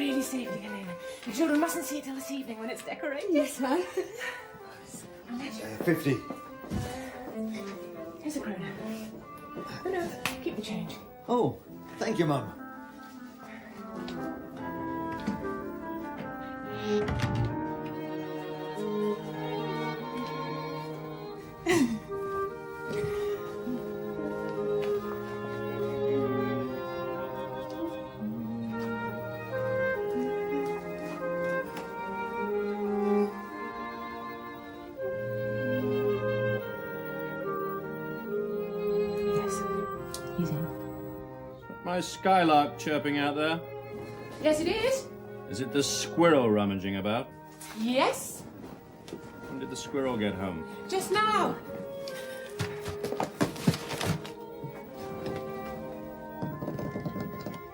really safely, Helena. The children mustn't see it till this evening when it's decorated. Yes, ma'am. 50. Here's a kroner. Oh, no, keep the change. Oh, thank you, Mum. My skylark chirping out there? Yes, it is. Is it the squirrel rummaging about? Yes. When did the squirrel get home? Just now.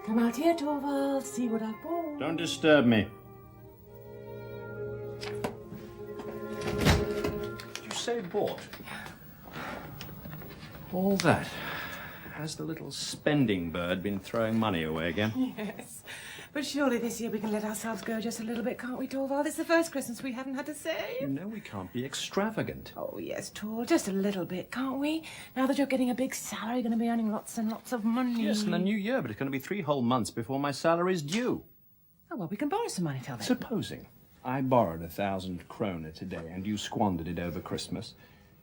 Come out here, Torvald. See what I've bought. Don't disturb me. Did you say bought? All that. Has the little spending bird been throwing money away again? Yes. But surely this year we can let ourselves go just a little bit, can't we, Torvald? It's the first Christmas we haven't had to save. You know we can't be extravagant. Oh, yes, Tor, just a little bit, can't we? Now that you're getting a big salary, you're going to be earning lots and lots of money. Yes, in the new year, but it's going to be 3 whole months before my salary's due. Oh, well, we can borrow some money till then. Supposing I borrowed 1,000 kroner today and you squandered it over Christmas,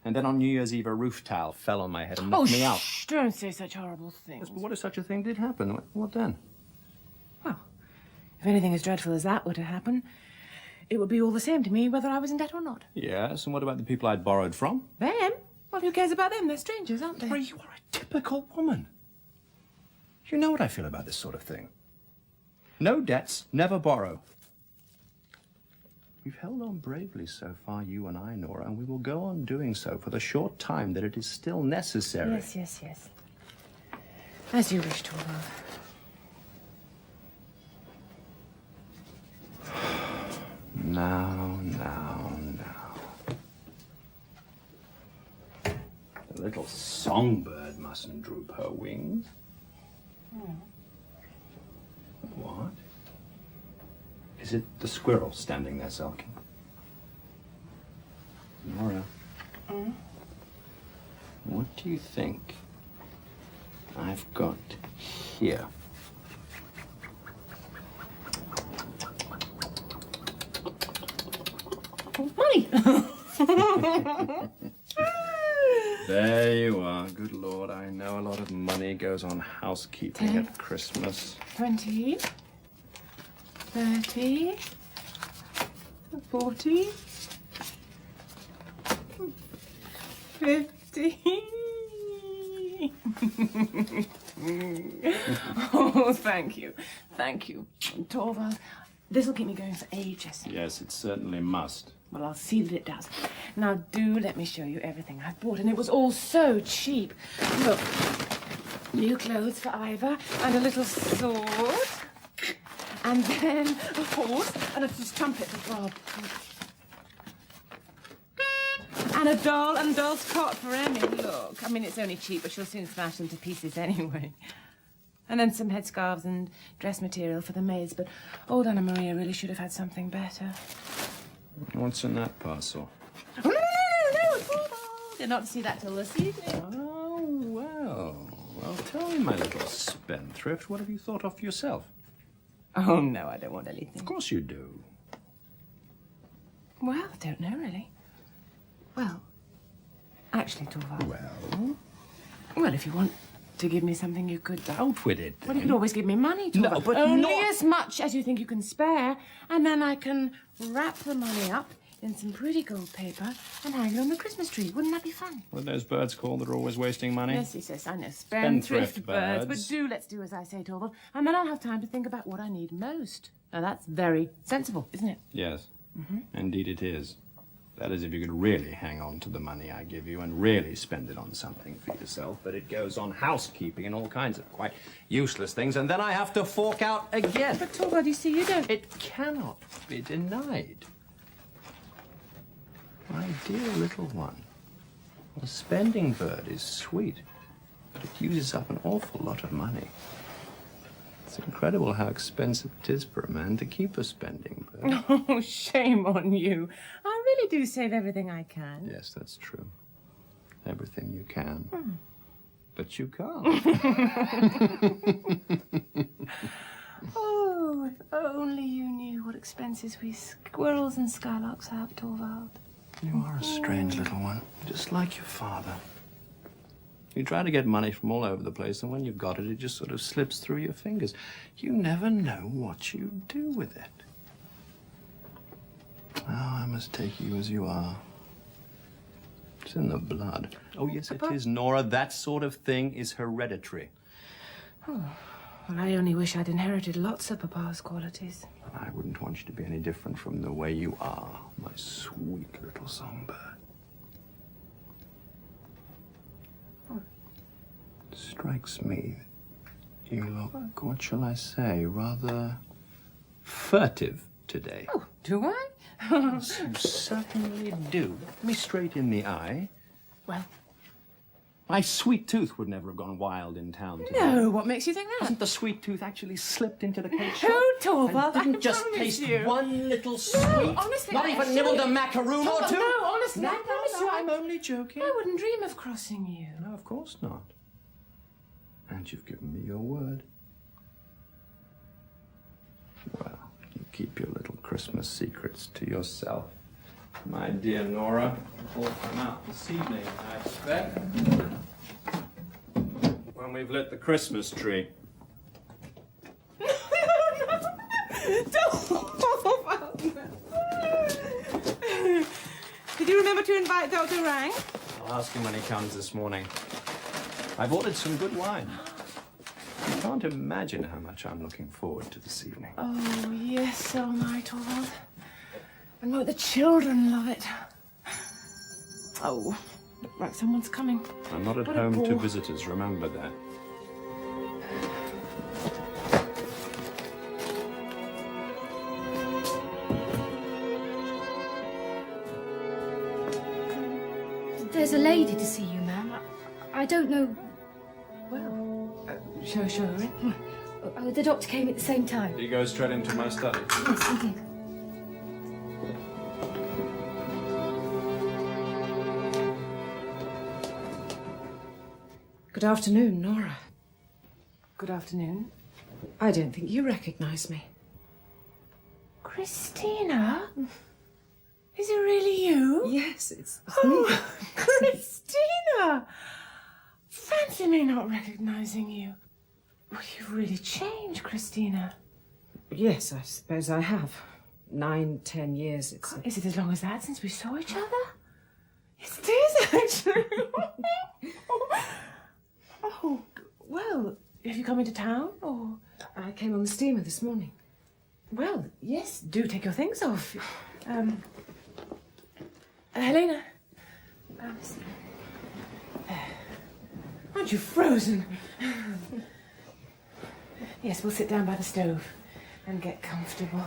and then on New Year's Eve a roof tile fell on my head and knocked me out. Shh, don't say such horrible things. Yes, but what if such a thing did happen? What then? Well, if anything as dreadful as that were to happen, it would be all the same to me whether I was in debt or not. Yes, and what about the people I'd borrowed from? Them? Well, who cares about them? They're strangers, aren't they? Laura, you are a typical woman. You know what I feel about this sort of thing. No debts, never borrow. We've held on bravely so far, you and I, Nora, and we will go on doing so for the short time that it is still necessary. Yes, yes, yes. As you wish, Torvald. Now. The little songbird mustn't droop her wings. What? Is it the squirrel standing there sulking? Nora. What do you think I've got here? Money! There you are. Good Lord, I know a lot of money goes on housekeeping at Christmas. 20, 30, 40, 50. Oh, thank you. Thank you. Torvald, this'll keep me going for ages. Yes, it certainly must. Well, I'll see that it does. Now, do let me show you everything I've bought, and it was all so cheap. Look, new clothes for Ivor, and a little sword, and then a horse, and a trumpet for Bob. And a doll, and a doll's cot for Emmy. Look, I mean, it's only cheap, but she'll soon smash them to pieces anyway. And then some headscarves and dress material for the maids, but old Anna Maria really should have had something better. What's in that parcel? No, you're not to see that till this evening. Oh, well, tell me, my little spendthrift, what have you thought of for yourself? Oh, no, I don't want anything. Of course you do. Well, don't know, really. Well, actually, Torvald. Well, if you want to give me something, you could... Out with it, Well, you could always give me money, Torvald. No, but only not... as much as you think you can spare, and then I can wrap the money up in some pretty gold paper and hang it on the Christmas tree. Wouldn't that be fun? What are those birds called that are always wasting money? Yes, I know. Spendthrift birds. birds. But do let's do as I say, Torvald, and then I'll have time to think about what I need most. Now, that's very sensible, isn't it? Yes. Indeed it is. That is, if you could really hang on to the money I give you and really spend it on something for yourself. But it goes on housekeeping and all kinds of quite useless things, and then I have to fork out again. But, Torvald, you see, you don't... It cannot be denied. My dear little one, a spending bird is sweet, but it uses up an awful lot of money. It's incredible how expensive it is for a man to keep a spending purse. Oh, shame on you. I really do save everything I can. Yes, that's true. Everything you can. But you can't. Oh, if only you knew what expenses we squirrels and skylarks have, Torvald. You are a strange little one, just like your father. You try to get money from all over the place, and when you've got it, it just sort of slips through your fingers. You never know what you do with it. Oh, I must take you as you are. It's in the blood. Oh, yes, it is, Nora. That sort of thing is hereditary. Oh, well, I only wish I'd inherited lots of Papa's qualities. I wouldn't want you to be any different from the way you are, my sweet little songbird. Strikes me that you look, what shall I say, rather furtive today. Oh, do I? Yes, you certainly do. Look me straight in the eye. Well, my sweet tooth would never have gone wild in town today. no, what makes you think that? Hasn't the sweet tooth actually slipped into the cake shop? No, Torvald, And didn't I just promise taste you. one little sweet? No, honestly, Not I even assure nibbled you. a macaroon or two? No, honestly, I promise you. I'm only joking. I wouldn't dream of crossing you. No, of course not. And you've given me your word. Well, you keep your little Christmas secrets to yourself. My dear Nora, will come out this evening, I expect. When we've lit the Christmas tree. Did you remember to invite Dr. Rang? I'll ask him when he comes this morning. I've ordered some good wine. You can't imagine how much I'm looking forward to this evening. Oh, yes, so am I, Torvald. And won't the children love it? Oh, look like someone's coming. I'm not at What a home to bore. visitors, remember that. There's a lady to see you, ma'am. I don't know. Well, show her in. Oh, the doctor came at the same time. He goes straight into my study. Yes, he did. Good afternoon, Nora. Good afternoon. I don't think you recognize me. Christina? Is it really you? Yes, it's me. Oh, Christina! Fancy me not recognizing you. Well, you've really changed, Christina. Yes, I suppose I have. 9, 10 years. It's Is it as long as that since we saw each other? Yes, it is, actually. Oh, well, have you come into town, or...? I came on the steamer this morning. Well, yes, do take your things off. Helena. Aren't you frozen? Yes, we'll sit down by the stove and get comfortable.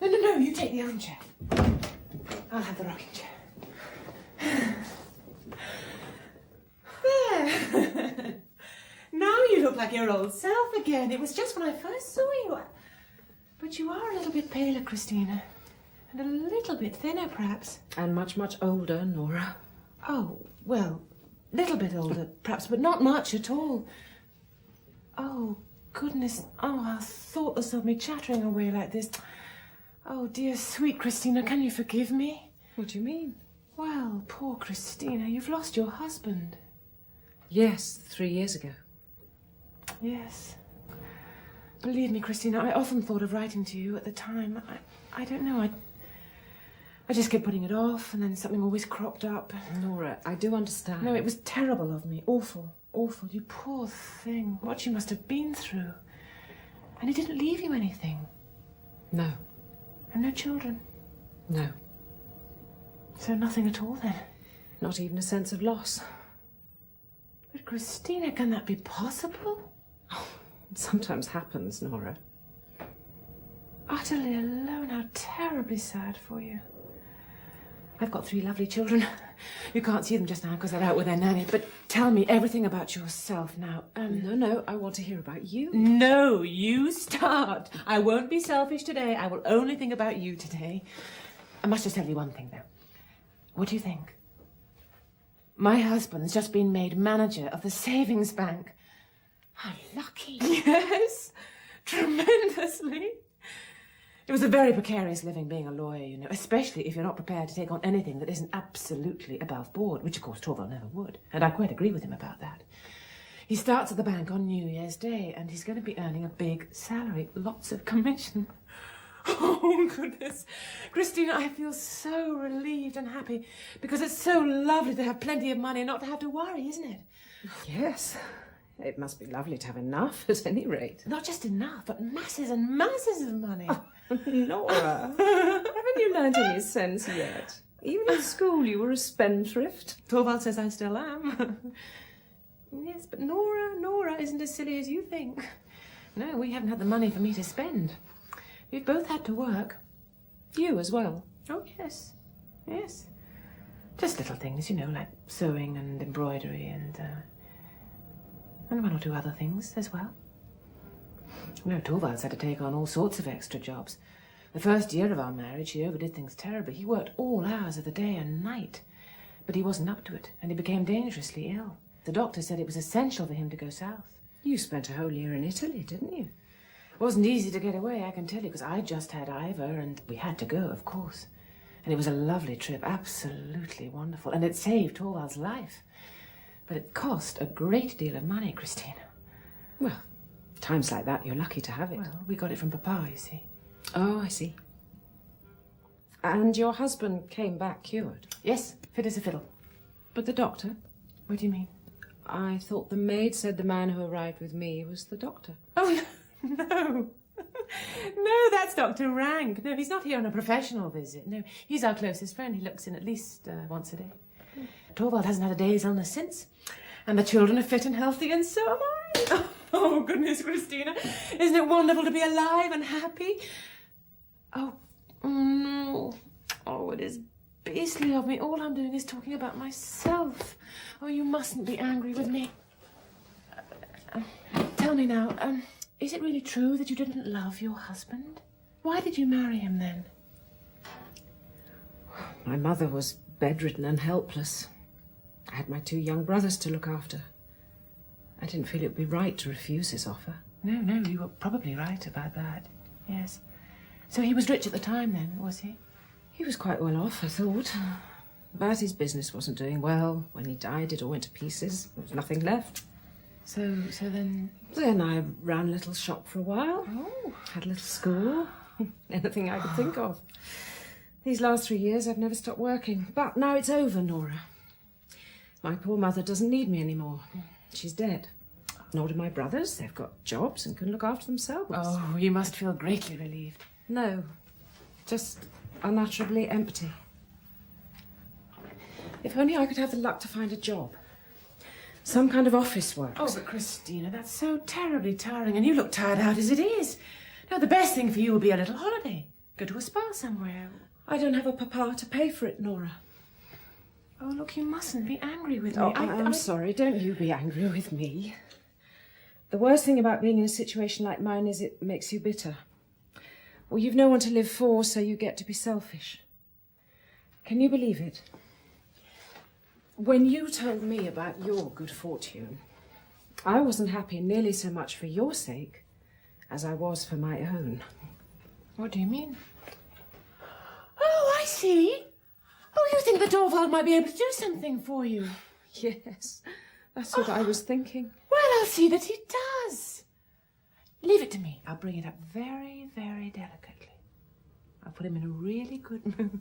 No, you take the armchair. I'll have the rocking chair. There. Now you look like your old self again. It was just when I first saw you. But you are a little bit paler, Christina. And a little bit thinner, perhaps. And much, much older, Nora. Oh, well, little bit older, perhaps, but not much at all. Oh, goodness. Oh, how thoughtless of me chattering away like this. Oh, dear, sweet Christina, can you forgive me? What do you mean? Well, poor Christina, you've lost your husband. Yes, 3 years ago. Yes. Believe me, Christina, I often thought of writing to you at the time. I don't know, I just kept putting it off, and then something always cropped up. Nora, I do understand. No, it was terrible of me. Awful, awful. You poor thing. What you must have been through. And he didn't leave you anything. No, And no children. no. So nothing at all then. Not even a sense of loss. But Christina, can that be possible? It sometimes happens, Nora. Utterly alone. How terribly sad for you. I've got 3 lovely children. You can't see them just now because they're out with their nanny. But tell me everything about yourself now. No, I want to hear about you. No, you start. I won't be selfish today. I will only think about you today. I must just tell you one thing, though. What do you think? My husband's just been made manager of the savings bank. How lucky. Yes, tremendously. It was a very precarious living being a lawyer, you know, especially if you're not prepared to take on anything that isn't absolutely above board, which of course Trevor never would, and I quite agree with him about that. He starts at the bank on New Year's Day, and he's going to be earning a big salary, lots of commission. Oh, goodness. Christina, I feel so relieved and happy, because it's so lovely to have plenty of money and not to have to worry, isn't it? Yes. It must be lovely to have enough, at any rate. Not just enough, but masses and masses of money. Nora, haven't you learnt any sense yet? Even at school you were a spendthrift. Torvald says I still am. Yes, but Nora isn't as silly as you think. No, we haven't had the money for me to spend. We've both had to work. You as well? Oh, yes. Yes. Just little things, you know, like sewing and embroidery and one or two other things as well. No, Torvald's had to take on all sorts of extra jobs. The first year of our marriage, he overdid things terribly. He worked all hours of the day and night. But he wasn't up to it, and he became dangerously ill. The doctor said it was essential for him to go south. You spent a whole year in Italy, didn't you? It wasn't easy to get away, I can tell you, because I just had Ivor, and we had to go, of course. And it was a lovely trip, absolutely wonderful, and it saved Torvald's life. But it cost a great deal of money, Christina. Well, times like that, you're lucky to have it. Well, we got it from Papa, you see. Oh, I see. And your husband came back cured? Yes, fit as a fiddle. But the doctor? What do you mean? I thought the maid said the man who arrived with me was the doctor. Oh, no. No, that's Dr. Rank. No, he's not here on a professional visit. No, he's our closest friend. He looks in at least once a day. Torvald hasn't had a day's illness since. And the children are fit and healthy, and so am I. Oh, goodness, Christina. Isn't it wonderful to be alive and happy? Oh, no. Oh, it is beastly of me. All I'm doing is talking about myself. Oh, you mustn't be angry with me. Tell me now, is it really true that you didn't love your husband? Why did you marry him then? My mother was bedridden and helpless. I had my 2 young brothers to look after. I didn't feel it would be right to refuse his offer. No, you were probably right about that. Yes. So he was rich at the time then, was he? He was quite well off, I thought. But his business wasn't doing well. When he died, it all went to pieces. There was nothing left. So then... Then I ran a little shop for a while. Oh. Had a little school. Anything I could think of. These last 3 years, I've never stopped working. But now it's over, Nora. My poor mother doesn't need me anymore. She's dead. Nor do my brothers. They've got jobs and can look after themselves. Oh, you must feel greatly relieved. No. Just unutterably empty. If only I could have the luck to find a job. Some kind of office work. Oh, but Christina, that's so terribly tiring, and you look tired out as it is. Now, the best thing for you would be a little holiday. Go to a spa somewhere. I don't have a papa to pay for it, Nora. Oh, look, you mustn't be angry with me. Oh, I'm sorry. Don't you be angry with me. The worst thing about being in a situation like mine is it makes you bitter. Well, you've no one to live for, so you get to be selfish. Can you believe it? When you told me about your good fortune, I wasn't happy nearly so much for your sake as I was for my own. What do you mean? Oh, I see. Oh, you think that Torvald might be able to do something for you? Yes, that's what I was thinking. Well, I'll see that he does. Leave it to me. I'll bring it up very, very delicately. I'll put him in a really good mood.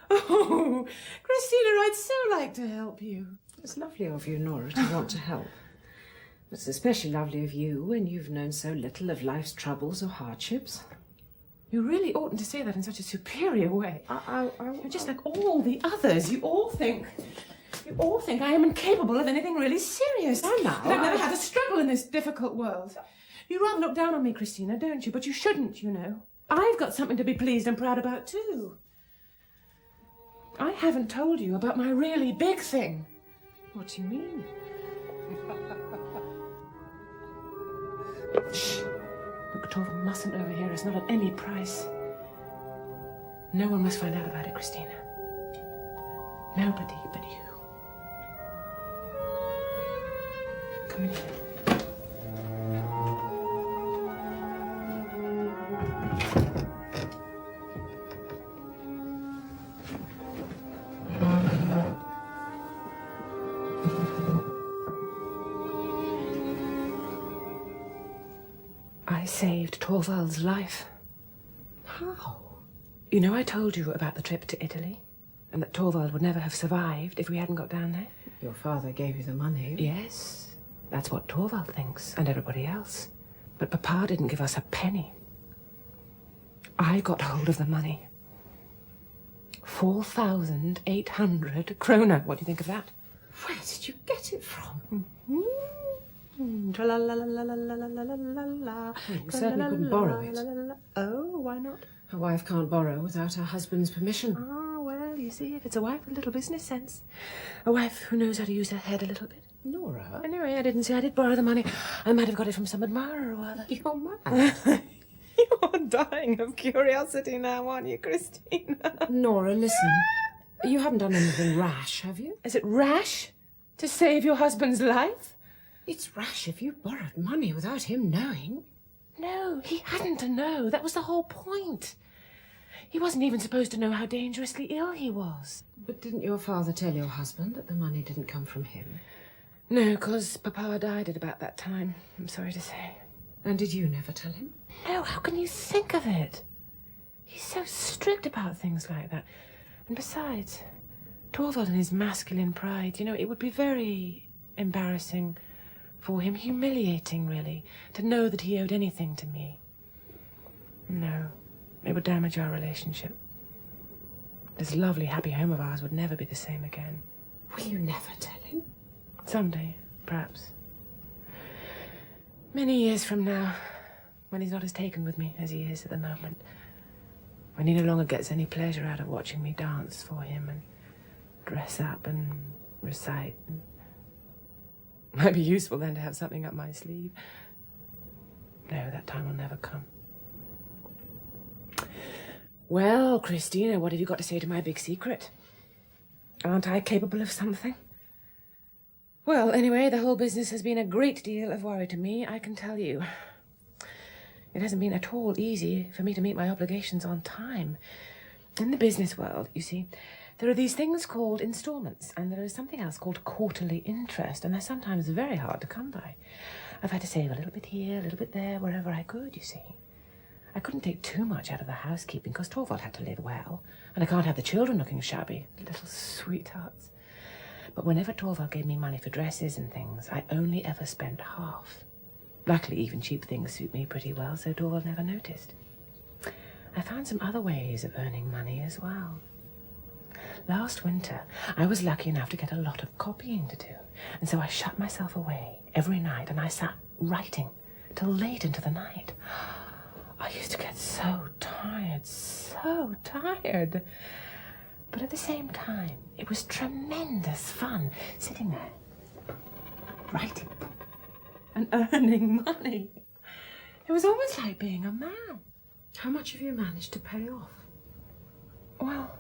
Oh, Christina, I'd so like to help you. It's lovely of you, Nora, to want to help. It's especially lovely of you when you've known so little of life's troubles or hardships. You really oughtn't to say that in such a superior way. You're just like all the others. You all think I am incapable of anything really serious. Oh, no. That I've never had to struggle in this difficult world. You rather look down on me, Christina, don't you? But you shouldn't, you know. I've got something to be pleased and proud about, too. I haven't told you about my really big thing. What do you mean? Shh. Look, Torval mustn't overhear us, not at any price. No one must find out about it, Christina. Nobody but you. Come in. I saved Torvald's life. How? You know I told you about the trip to Italy? And that Torvald would never have survived if we hadn't got down there? Your father gave you the money. Yes, that's what Torvald thinks, and everybody else. But Papa didn't give us a penny. I got hold of the money. 4,800 krona. What do you think of that? Where did you get it from? You certainly couldn't borrow it. Oh, why not? A wife can't borrow without her husband's permission. Ah, well, you see, if it's a wife with a little business sense. A wife who knows how to use her head a little bit. Nora? Anyway, I didn't say I did borrow the money. I might have got it from some admirer or other. You're mad. You're dying of curiosity now, aren't you, Christina? Nora, listen. You haven't done anything rash, have you? Is it rash to save your husband's life? It's rash if you borrowed money without him knowing. No, he hadn't to know. That was the whole point. He wasn't even supposed to know how dangerously ill he was. But didn't your father tell your husband that the money didn't come from him? No, because Papa died at about that time, I'm sorry to say. And did you never tell him? No, how can you think of it? He's so strict about things like that. And besides, Torvald and his masculine pride, you know, it would be very embarrassing for him, humiliating, really, to know that he owed anything to me. No, it would damage our relationship. This lovely, happy home of ours would never be the same again. Will you never tell him? Someday, perhaps. Many years from now, when he's not as taken with me as he is at the moment. When he no longer gets any pleasure out of watching me dance for him and dress up and recite. Might be useful then to have something up my sleeve. No, that time will never come. Well, Christina, what have you got to say to my big secret? Aren't I capable of something? Well, anyway, the whole business has been a great deal of worry to me, I can tell you. It hasn't been at all easy for me to meet my obligations on time. In the business world, you see, there are these things called installments, and there is something else called quarterly interest, and they're sometimes very hard to come by. I've had to save a little bit here, a little bit there, wherever I could, you see. I couldn't take too much out of the housekeeping, because Torvald had to live well, and I can't have the children looking shabby, little sweethearts. But whenever Torvald gave me money for dresses and things, I only ever spent half. Luckily, even cheap things suit me pretty well, so Torvald never noticed. I found some other ways of earning money as well. Last winter, I was lucky enough to get a lot of copying to do, and so I shut myself away every night, and I sat writing till late into the night. I used to get so tired. But at the same time, it was tremendous fun sitting there, writing and earning money. It was almost like being a man. How much have you managed to pay off? Well,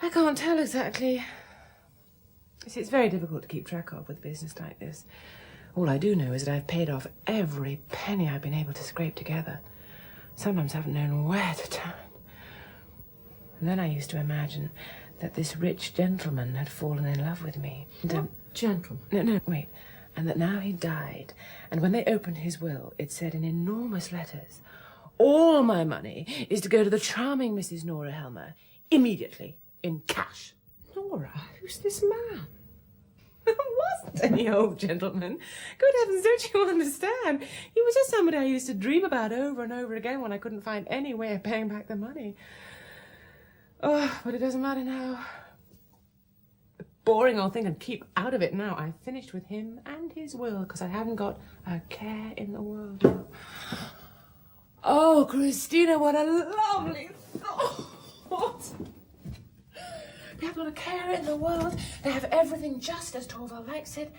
I can't tell exactly. You see, it's very difficult to keep track of with a business like this. All I do know is that I've paid off every penny I've been able to scrape together. Sometimes I haven't known where to turn. And then I used to imagine that this rich gentleman had fallen in love with me. What gentleman? No, wait. And that now he died. And when they opened his will, it said in enormous letters, "All my money is to go to the charming Mrs. Nora Helmer, immediately, in cash." Nora, who's this man? It wasn't any old gentleman. Good heavens, don't you understand? He was just somebody I used to dream about over and over again when I couldn't find any way of paying back the money. Oh, but it doesn't matter now. The boring old thing, and keep out of it now. I finished with him and his will, because I haven't got a care in the world now. Oh, Christina, what a lovely thought. They have not a care in the world. They have everything just as Torvald likes it.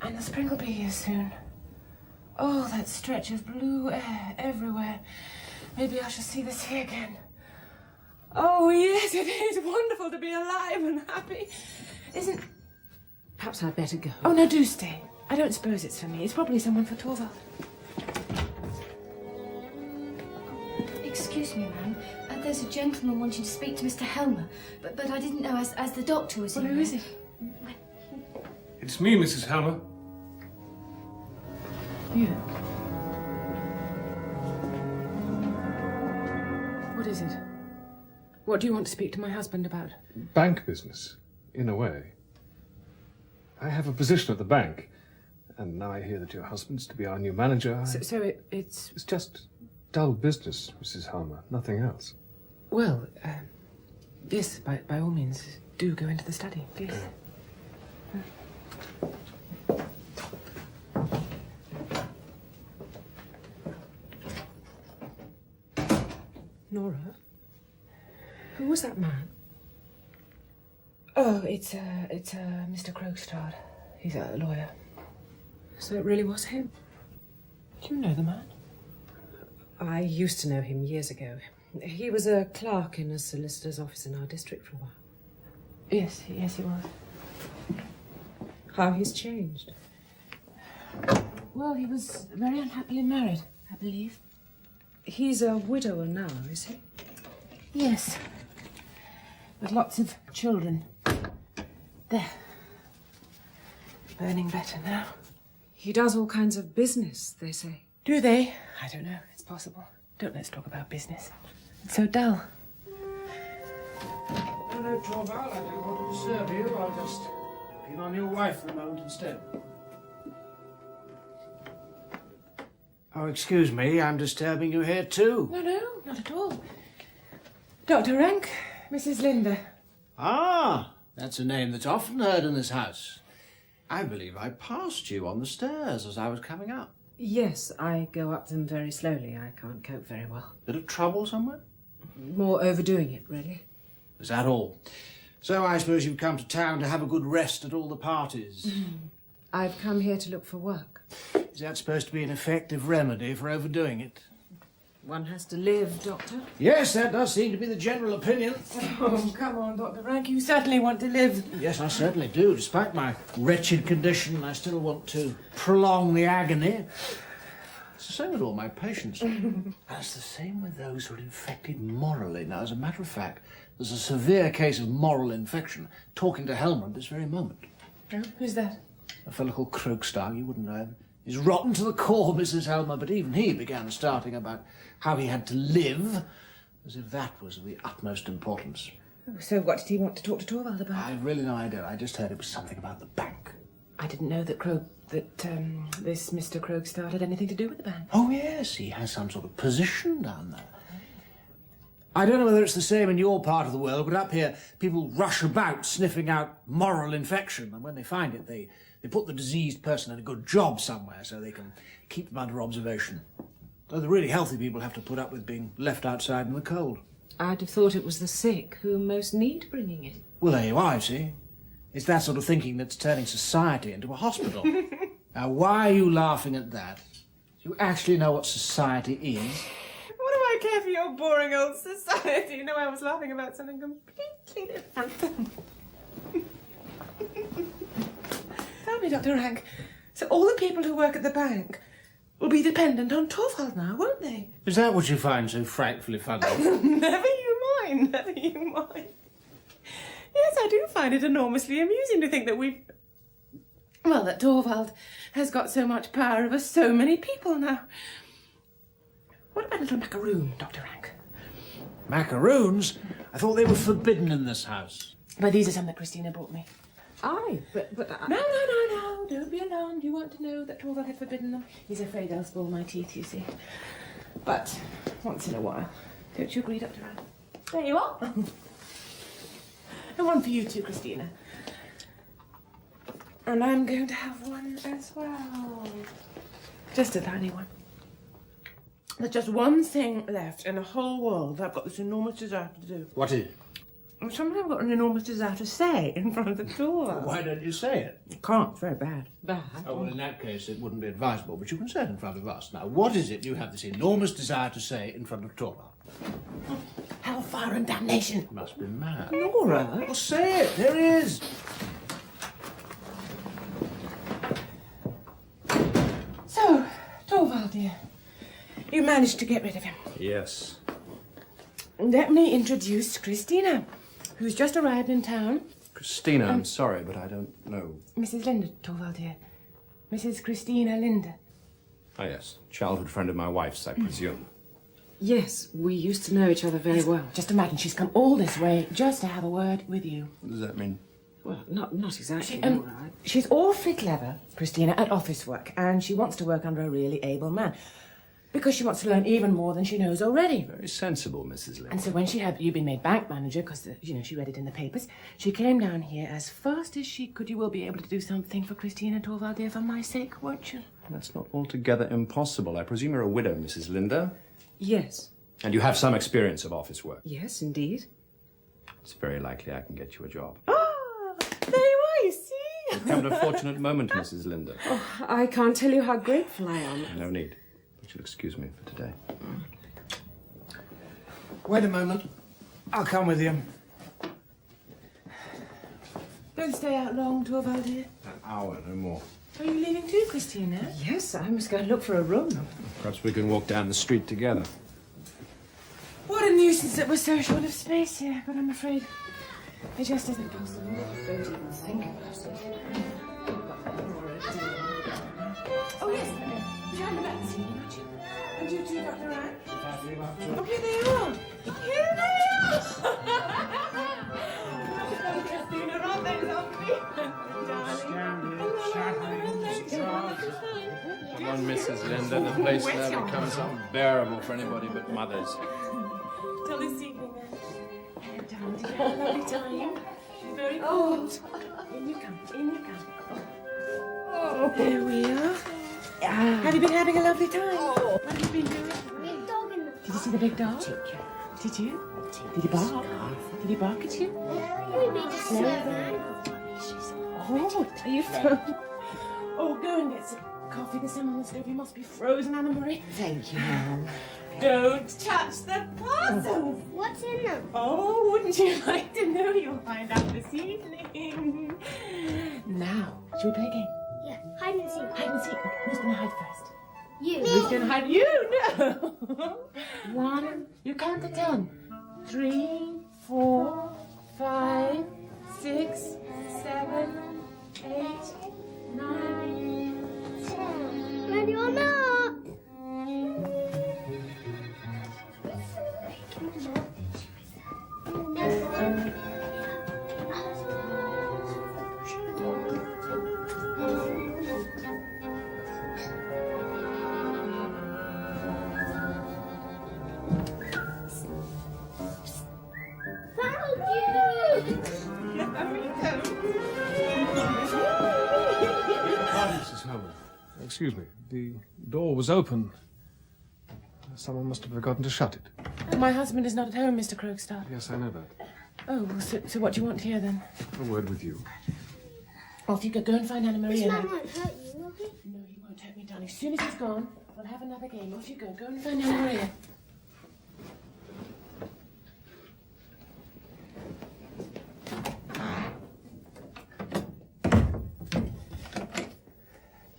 And the spring will be here soon. Oh, that stretch of blue air everywhere. Maybe I shall see this here again. Oh, yes, it is wonderful to be alive and happy. Isn't... Perhaps I'd better go. Oh, no, do stay. I don't suppose it's for me. It's probably someone for Torvald. Excuse me, ma'am. There's a gentleman wanting to speak to Mr. Helmer, but I didn't know as the doctor was Well, in who there. is it? It's me, Mrs. Helmer. You. What is it? What do you want to speak to my husband about? Bank business, in a way. I have a position at the bank, and now I hear that your husband's to be our new manager. So it's... It's just dull business, Mrs. Helmer, nothing else. Well, yes, by all means, do go into the study, please. Nora? Who was that man? Oh, it's Mr. Krogstad. He's a lawyer. So it really was him? Do you know the man? I used to know him years ago. He was a clerk in a solicitor's office in our district for a while. Yes, he was. How he's changed. Well, he was very unhappily married, I believe. He's a widower now, is he? Yes. With lots of children. There. Earning better now. He does all kinds of business, they say. Do they? I don't know. It's possible. Don't let's talk about business. It's so dull. No, Torvald, I don't want to disturb you. I'll just look in on your wife for a moment instead. Oh, excuse me, I'm disturbing you here too. No, not at all. Dr. Rank, Mrs. Linda. Ah, that's a name that's often heard in this house. I believe I passed you on the stairs as I was coming up. Yes, I go up them very slowly. I can't cope very well. Bit of trouble somewhere? More overdoing it, really. Is that all? So I suppose you've come to town to have a good rest at all the parties. I've come here to look for work. Is that supposed to be an effective remedy for overdoing it? One has to live, Doctor. Yes, that does seem to be the general opinion. Oh, come on, Dr. Rank. You certainly want to live. Yes, I certainly do. Despite my wretched condition, I still want to prolong the agony. It's the same with all my patients. And it's the same with those who are infected morally. Now, as a matter of fact, there's a severe case of moral infection talking to Helmer at this very moment. Oh, who's that? A fellow called Krogstad, you wouldn't know him. He's rotten to the core, Mrs. Helmer, but even he began starting about how he had to live, as if that was of the utmost importance. Oh, so what did he want to talk to Torvald about? I've really no idea. I just heard it was something about the bank. I didn't know that this Mr. Krogstad had anything to do with the bank. Oh, yes, he has some sort of position down there. I don't know whether it's the same in your part of the world, but up here, people rush about sniffing out moral infection, and when they find it, they put the diseased person in a good job somewhere so they can keep them under observation. Though the really healthy people have to put up with being left outside in the cold. I'd have thought it was the sick who most need bringing it. Well, there you are, you see. It's that sort of thinking that's turning society into a hospital. Now, why are you laughing at that? Do you actually know what society is? What do I care for your boring old society? You know, I was laughing about something completely different. Tell me, Dr. Rank, so all the people who work at the bank will be dependent on Torvald now, won't they? Is that what you find so frightfully funny? Never you mind, never you mind. Yes, I do find it enormously amusing to think that that Torvald has got so much power over so many people now. What about a little macaroon, Dr. Rank? Macaroons? I thought they were forbidden in this house. But these are some that Christina brought me. Aye, but No, don't be alarmed. You want to know that Torvald had forbidden them? He's afraid I'll spoil my teeth, you see. But once in a while. Don't you agree, Dr. Rank? There you are. And one for you too, Christina. And I'm going to have one as well. Just a tiny one. There's just one thing left in the whole world that I've got this enormous desire to do. What is it? Something I've got an enormous desire to say in front of the door. Why don't you say it? Can't. It's very bad. Bad. Oh, well, in that case, it wouldn't be advisable, but you can say it in front of us. Now, what is it you have this enormous desire to say in front of Torah? Hellfire and damnation. You must be mad. Nora. Well, say it. There he is. So, Torvald, dear, you managed to get rid of him. Yes. Let me introduce Christina, who's just arrived in town. Christina, I'm sorry, but I don't know. Mrs. Linda, Torvald, dear. Mrs. Christina Linda. Oh, yes. Childhood friend of my wife's, I presume. Yes, we used to know each other very well. Just imagine she's come all this way just to have a word with you. What does that mean? Well, not exactly. She's awfully clever, Christina, at office work, and she wants to work under a really able man. Because she wants to learn even more than she knows already. Very sensible, Mrs. Linda. And so when she had you been made bank manager, because, she read it in the papers, she came down here as fast as she could. You will be able to do something for Christina, Torvald, dear, for my sake, won't you? That's not altogether impossible. I presume you're a widow, Mrs. Linda? Yes. And you have some experience of office work? Yes, indeed. It's very likely I can get you a job. Ah, there you are, you see? You've come at a fortunate moment, Mrs. Linda. Oh, I can't tell you how grateful I am. No need. But you'll excuse me for today. Wait a moment. I'll come with you. Don't stay out long, Torvald, dear. An hour, no more. Are you leaving too, Christina? Yes, I must go and look for a room. Perhaps we can walk down the street together. What a nuisance that we're so short of space here, but I'm afraid it just isn't possible. Don't even think about it. Oh, yes. Behind the back seat, aren't you? And you two, Dr. Ryan? Oh, here they are. Here they are. Christina, aren't they lovely? Come on, Mrs. Linda. The place now becomes unbearable for anybody but mothers. Till this evening, then. Darling, did you have a lovely time? Very cold. In you come, in you come. Oh, there we are. Have you been having a lovely time? What have you been doing? Big dog in the Did you see the big dog? Did you? Did he bark? Did he bark at you? We made a snowman. Oh, are you frozen? Oh, go and get some coffee. There's some on the stove. You must be frozen, Anna Marie. Thank you, Mum. Don't touch the puzzle. What's in them? Oh, wouldn't you like to know? You'll find out this evening. Now, shall we play a game? Yeah, hide and seek. Hide and seek. Who's going to hide first? You. Who's going to hide? You? No. 1. You count to 10. 3, 4, 5, 6, 7, 8, 9, 10. Ready or not? Mrs. Helmer. Excuse me. The door was open. Someone must have forgotten to shut it. My husband is not at home, Mr. Krogstad. Yes, I know that. Oh, well, so what do you want here, then? A word with you. Off you go. Go and find Anna Maria. This man won't hurt you, will he? No, he won't hurt me, darling. As soon as he's gone, we'll have another game. Off you go. Go and find Anna Maria.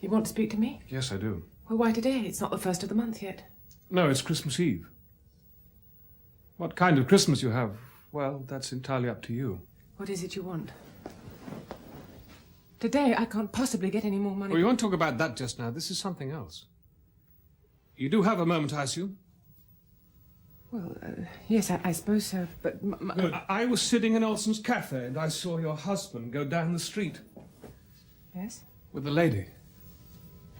You want to speak to me? Yes, I do. Well, why today? It's not the first of the month yet. No, it's Christmas Eve. What kind of Christmas you have, well, that's entirely up to you. What is it you want? Today, I can't possibly get any more money. Well, you won't talk about that just now. This is something else. You do have a moment, I assume? Well, yes, I suppose so, but... Good. I was sitting in Olson's cafe and I saw your husband go down the street. Yes? With a lady.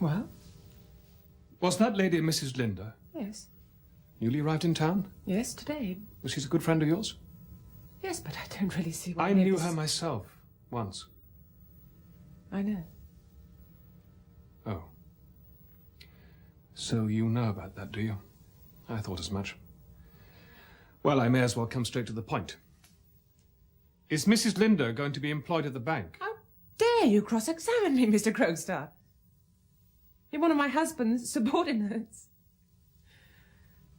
Well? Was that lady Mrs. Linda? Yes. Newly arrived in town? Yes, today. Was she a good friend of yours? Yes, but I don't really see why... I knew her myself, once. I know. Oh. So you know about that, do you? I thought as much. Well, I may as well come straight to the point. Is Mrs. Linder going to be employed at the bank? How dare you cross-examine me, Mr. Crowstar? You're one of my husband's subordinates.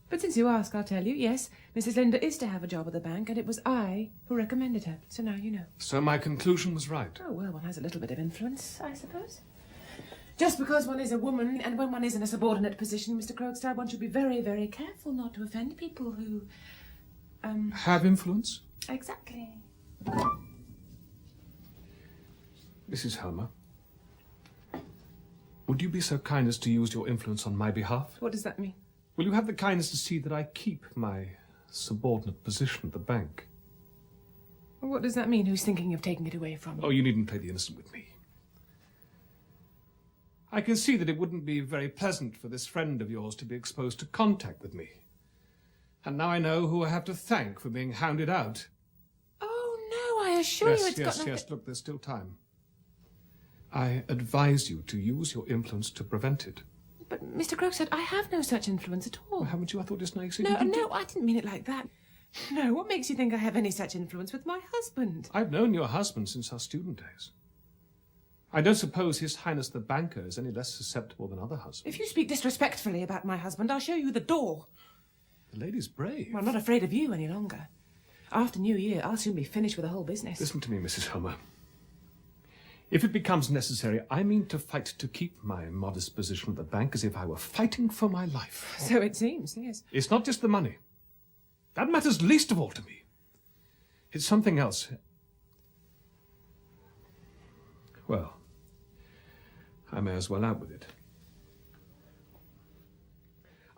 But since you ask, I'll tell you, yes, Mrs. Linder is to have a job at the bank, and it was I who recommended her. So now you know. So my conclusion was right. Oh, well, one has a little bit of influence, I suppose. Just because one is a woman, and when one is in a subordinate position, Mr. Crowstar, one should be very, very careful not to offend people who, Have influence? Exactly. Mrs. Helmer, would you be so kind as to use your influence on my behalf? What does that mean? Will you have the kindness to see that I keep my subordinate position at the bank? What does that mean? Who's thinking of taking it away from me? Oh, you needn't play the innocent with me. I can see that it wouldn't be very pleasant for this friend of yours to be exposed to contact with me. And now I know who I have to thank for being hounded out. Oh, no, I assure you it's got nothing... Yes, look, there's still time. I advise you to use your influence to prevent it. But, Mr. Crowstar, I have no such influence at all. Well, haven't you? I thought just now you said No, you did. no, I didn't mean it like that. No, what makes you think I have any such influence with my husband? I've known your husband since our student days. I don't suppose His Highness the Banker is any less susceptible than other husbands. If you speak disrespectfully about my husband, I'll show you the door. The lady's brave. Well, I'm not afraid of you any longer. After New Year, I'll soon be finished with the whole business. Listen to me, Mrs. Helmer. If it becomes necessary, I mean to fight to keep my modest position at the bank as if I were fighting for my life. So it seems, yes. It's not just the money. That matters least of all to me. It's something else. Well, I may as well out with it.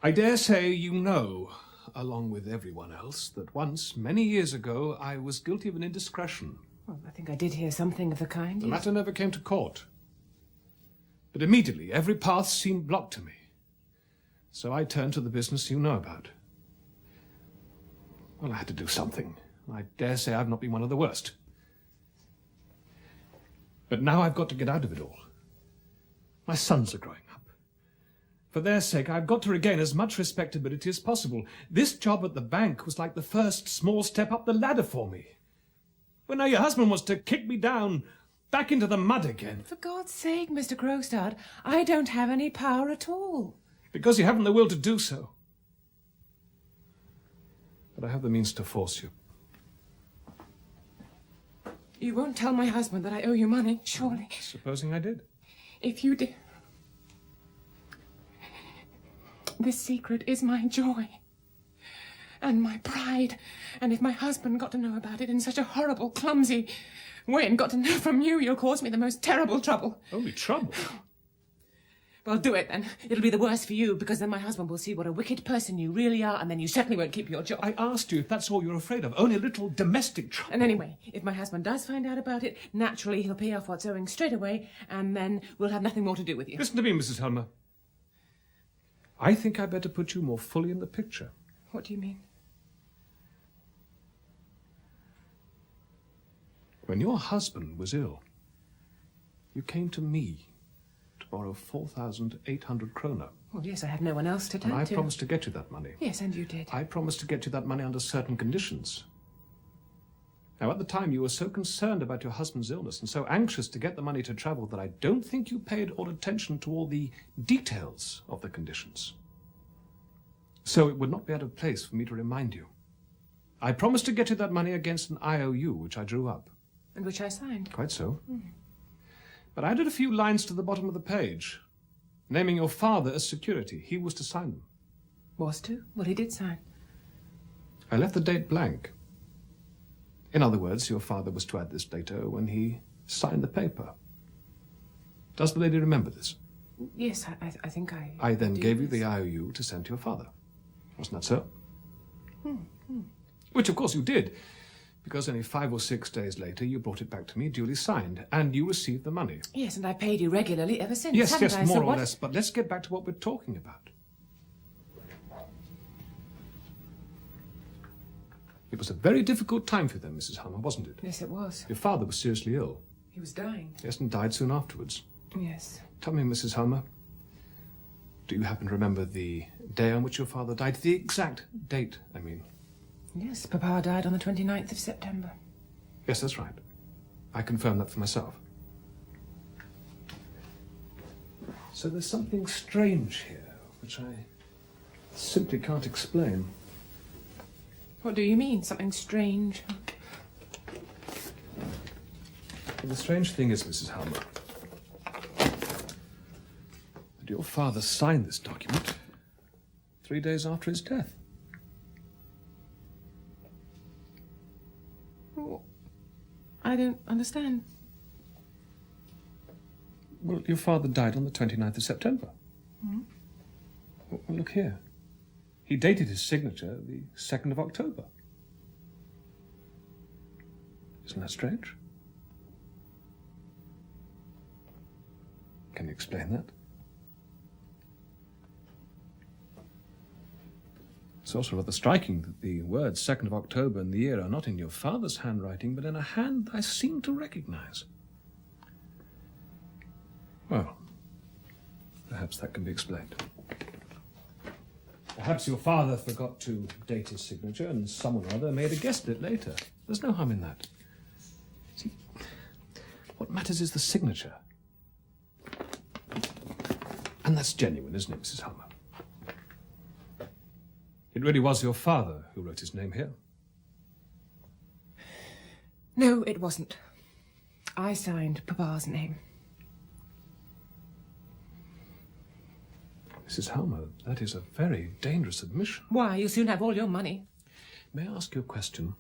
I dare say you know, along with everyone else, that once, many years ago, I was guilty of an indiscretion. Well, I think I did hear something of the kind. The yes. matter never came to court. But immediately, every path seemed blocked to me. So I turned to the business you know about. Well, I had to do something. I dare say I've not been one of the worst. But now I've got to get out of it all. My sons are growing up. For their sake, I've got to regain as much respectability as possible. This job at the bank was like the first small step up the ladder for me. Well, now your husband wants to kick me down, back into the mud again. For God's sake, Mr. Crowstar, I don't have any power at all. Because you haven't the will to do so. But I have the means to force you. You won't tell my husband that I owe you money, surely? Supposing I did. If you did... This secret is my joy. And my pride. And if my husband got to know about it in such a horrible, clumsy way and got to know from you, you'll cause me the most terrible trouble. Only trouble? Well, do it then. It'll be the worse for you, because then my husband will see what a wicked person you really are, and then you certainly won't keep your job. I asked you if that's all you're afraid of. Only a little domestic trouble. And anyway, if my husband does find out about it, naturally he'll pay off what's owing straight away, and then we'll have nothing more to do with you. Listen to me, Mrs. Helmer. I think I'd better put you more fully in the picture. What do you mean? When your husband was ill, you came to me to borrow 4,800 kroner. Well, yes, I had no one else to turn And I to. promised to get you that money. Yes, and you did. I promised to get you that money under certain conditions. Now, at the time, you were so concerned about your husband's illness and so anxious to get the money to travel that I don't think you paid all attention to all the details of the conditions. So it would not be out of place for me to remind you. I promised to get you that money against an IOU, which I drew up. And which I signed. Quite so. But I added a few lines to the bottom of the page, naming your father as security. He was to sign them. Was to? Well, he did sign. I left the date blank. In other words, your father was to add this later when he signed the paper. Does the lady remember this? Yes, I think I... I then do, gave you yes. the IOU to send to your father. Wasn't that so? Which, of course, you did, because only 5 or 6 days later you brought it back to me, duly signed, and you received the money. Yes, and I paid you regularly ever since, Yes, haven't yes, I? more So or what... less, but let's get back to what we're talking about. It was a very difficult time for you then, Mrs. Helmer, wasn't it? Yes, it was. Your father was seriously ill. He was dying. Yes, and died soon afterwards. Yes. Tell me, Mrs. Helmer, do you happen to remember the day on which your father died? The exact date, I mean. Yes, Papa died on the 29th of September. Yes, that's right. I confirmed that for myself. So there's something strange here, which I simply can't explain. What do you mean, something strange? Well, the strange thing is, Mrs. Helmer, that your father signed this document 3 days after his death. Oh, I don't understand. Well, your father died on the 29th of September. Hmm? Well, look here. He dated his signature the 2nd of October. Isn't that strange? Can you explain that? It's also rather striking that the words 2nd of October and the year are not in your father's handwriting, but in a hand I seem to recognize. Well, perhaps that can be explained. Perhaps your father forgot to date his signature and someone or other made a guess at it later. There's no harm in that. See, what matters is the signature. And that's genuine, isn't it, Mrs. Helmer? It really was your father who wrote his name here. No, it wasn't. I signed Papa's name. Mrs. Helmer, that is a very dangerous admission. Why? You'll soon have all your money. May I ask you a question?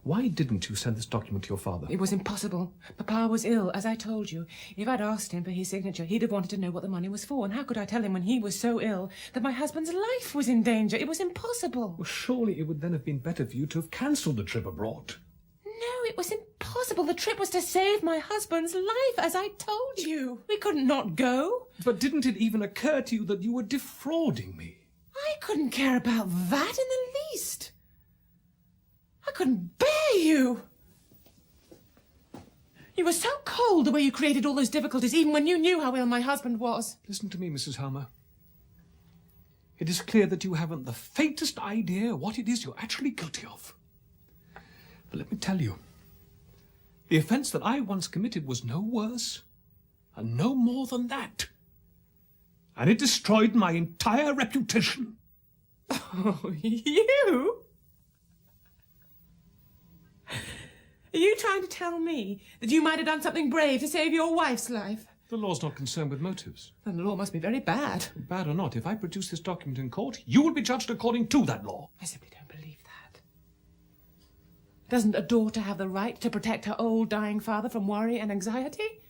Why didn't you send this document to your father? It was impossible. Papa was ill, as I told you. If I'd asked him for his signature, he'd have wanted to know what the money was for. And how could I tell him when he was so ill that my husband's life was in danger? It was impossible. Well, surely it would then have been better for you to have cancelled the trip abroad. No, it was impossible. The trip was to save my husband's life, as I told you. We couldn't not go. But didn't it even occur to you that you were defrauding me? I couldn't care about that in the least. I couldn't bear you. You were so cold the way you created all those difficulties, even when you knew how ill my husband was. Listen to me, Mrs. Helmer. It is clear that you haven't the faintest idea what it is you're actually guilty of. But let me tell you, the offence that I once committed was no worse and no more than that. And it destroyed my entire reputation. Oh, you? Are you trying to tell me that you might have done something brave to save your wife's life? The law's not concerned with motives. Then the law must be very bad. Bad or not, if I produce this document in court, you will be judged according to that law. I simply don't believe that. Doesn't a daughter have the right to protect her old, dying father from worry and anxiety?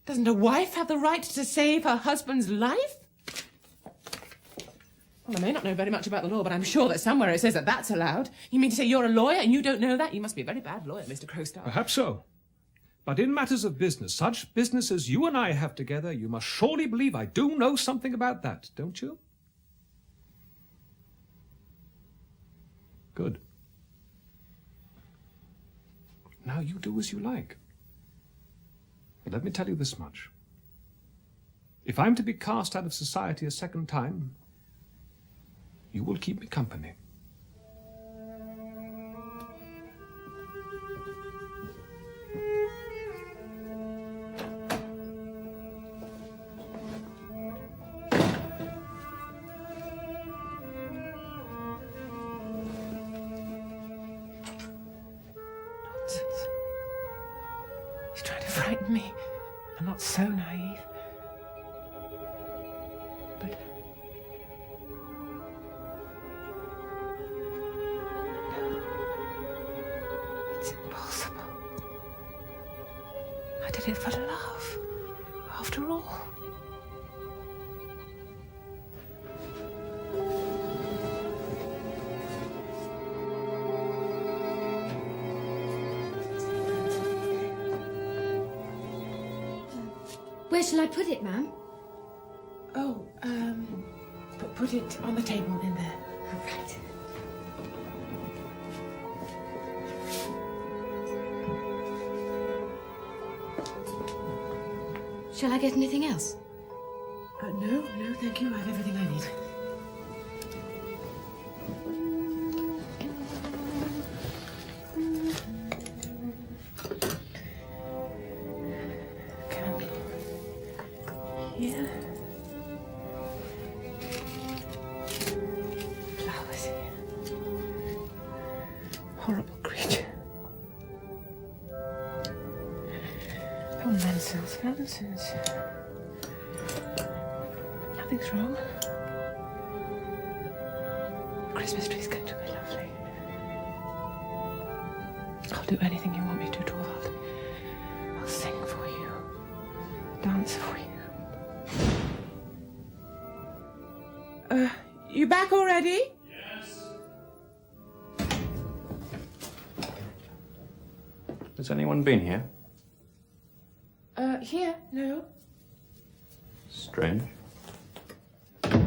Doesn't a wife have the right to save her husband's life? Well, I may not know very much about the law, but I'm sure that somewhere it says that that's allowed. You mean to say you're a lawyer and you don't know that? You must be a very bad lawyer, Mr. Crowstar. Perhaps so. But in matters of business, such business as you and I have together, you must surely believe I do know something about that, don't you? Good. Now you do as you like. But let me tell you this much. If I'm to be cast out of society a second time, you will keep me company. Nonsense. He's trying to frighten me. I'm not so naive. But... It's impossible. I did it for love, after all. Where shall I put it, ma'am? Oh, put it on the table in there. Right. Shall I get anything else? No, thank you. I have everything I need. Here. Flowers here. Horrible creature. Oh, nonsense, nonsense. Nothing's wrong. The Christmas tree's going to be lovely. I'll do anything you want me to, Torvald. I'll sing for you. Dance for you. You back already? Yes. Has anyone been here? Here? No. Strange. I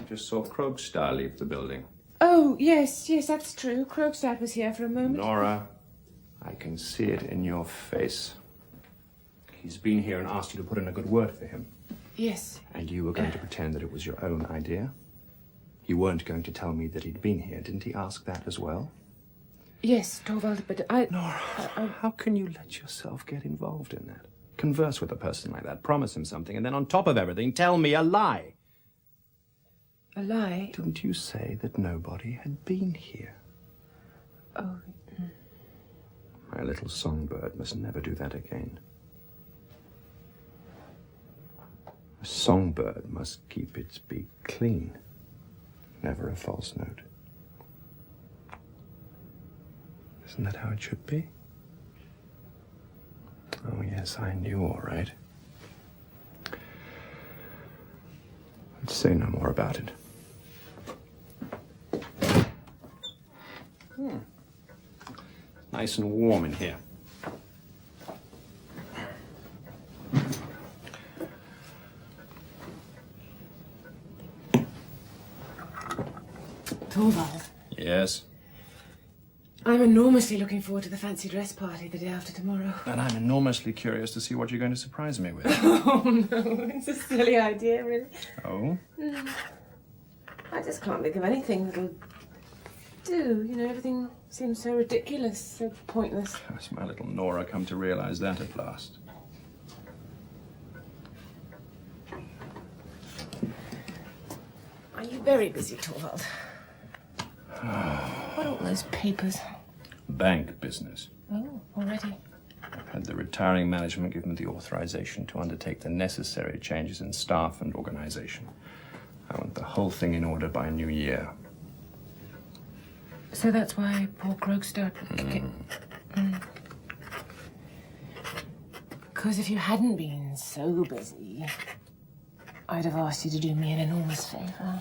just saw Krogstad leave the building. Oh, yes, that's true. Krogstad was here for a moment. Nora, I can see it in your face. He's been here and asked you to put in a good word for him. Yes. And you were going to pretend that it was your own idea? You weren't going to tell me that he'd been here. Didn't he ask that as well? Yes, Torvald, but I... Nora, how can you let yourself get involved in that? Converse with a person like that, promise him something, and then on top of everything, tell me a lie. A lie? Didn't you say that nobody had been here? Oh. My little songbird must never do that again. A songbird must keep its beak clean. Never a false note. Isn't that how it should be? Oh, yes, I knew all right. Let's say no more about it. Nice and warm in here. Torvald. Yes? I'm enormously looking forward to the fancy dress party the day after tomorrow. And I'm enormously curious to see what you're going to surprise me with. Oh, no, it's a silly idea, really. Oh? I just can't think of anything that'll do. You know, everything seems so ridiculous, so pointless. Has my little Nora come to realize that at last? Are you very busy, Torvald? What are all those papers? Bank business. Oh, already. I've had the retiring management give me the authorization to undertake the necessary changes in staff and organization. I want the whole thing in order by New Year. So that's why poor Krogstad... Because if you hadn't been so busy, I'd have asked you to do me an enormous favor.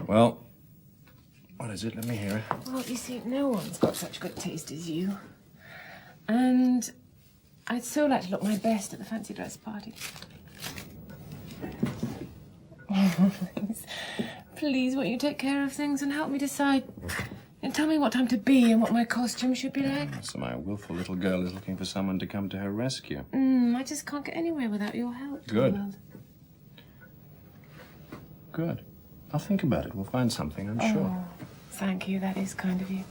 Well, what is it? Let me hear it. Well, you see, no one's got such good taste as you. And I'd so like to look my best at the fancy dress party. Please, won't you take care of things and help me decide? And tell me what time to be and what my costume should be like. So my willful little girl is looking for someone to come to her rescue. I just can't get anywhere without your help. Good. Torvald. Good. I'll think about it. We'll find something, I'm sure. Oh, thank you. That is kind of you.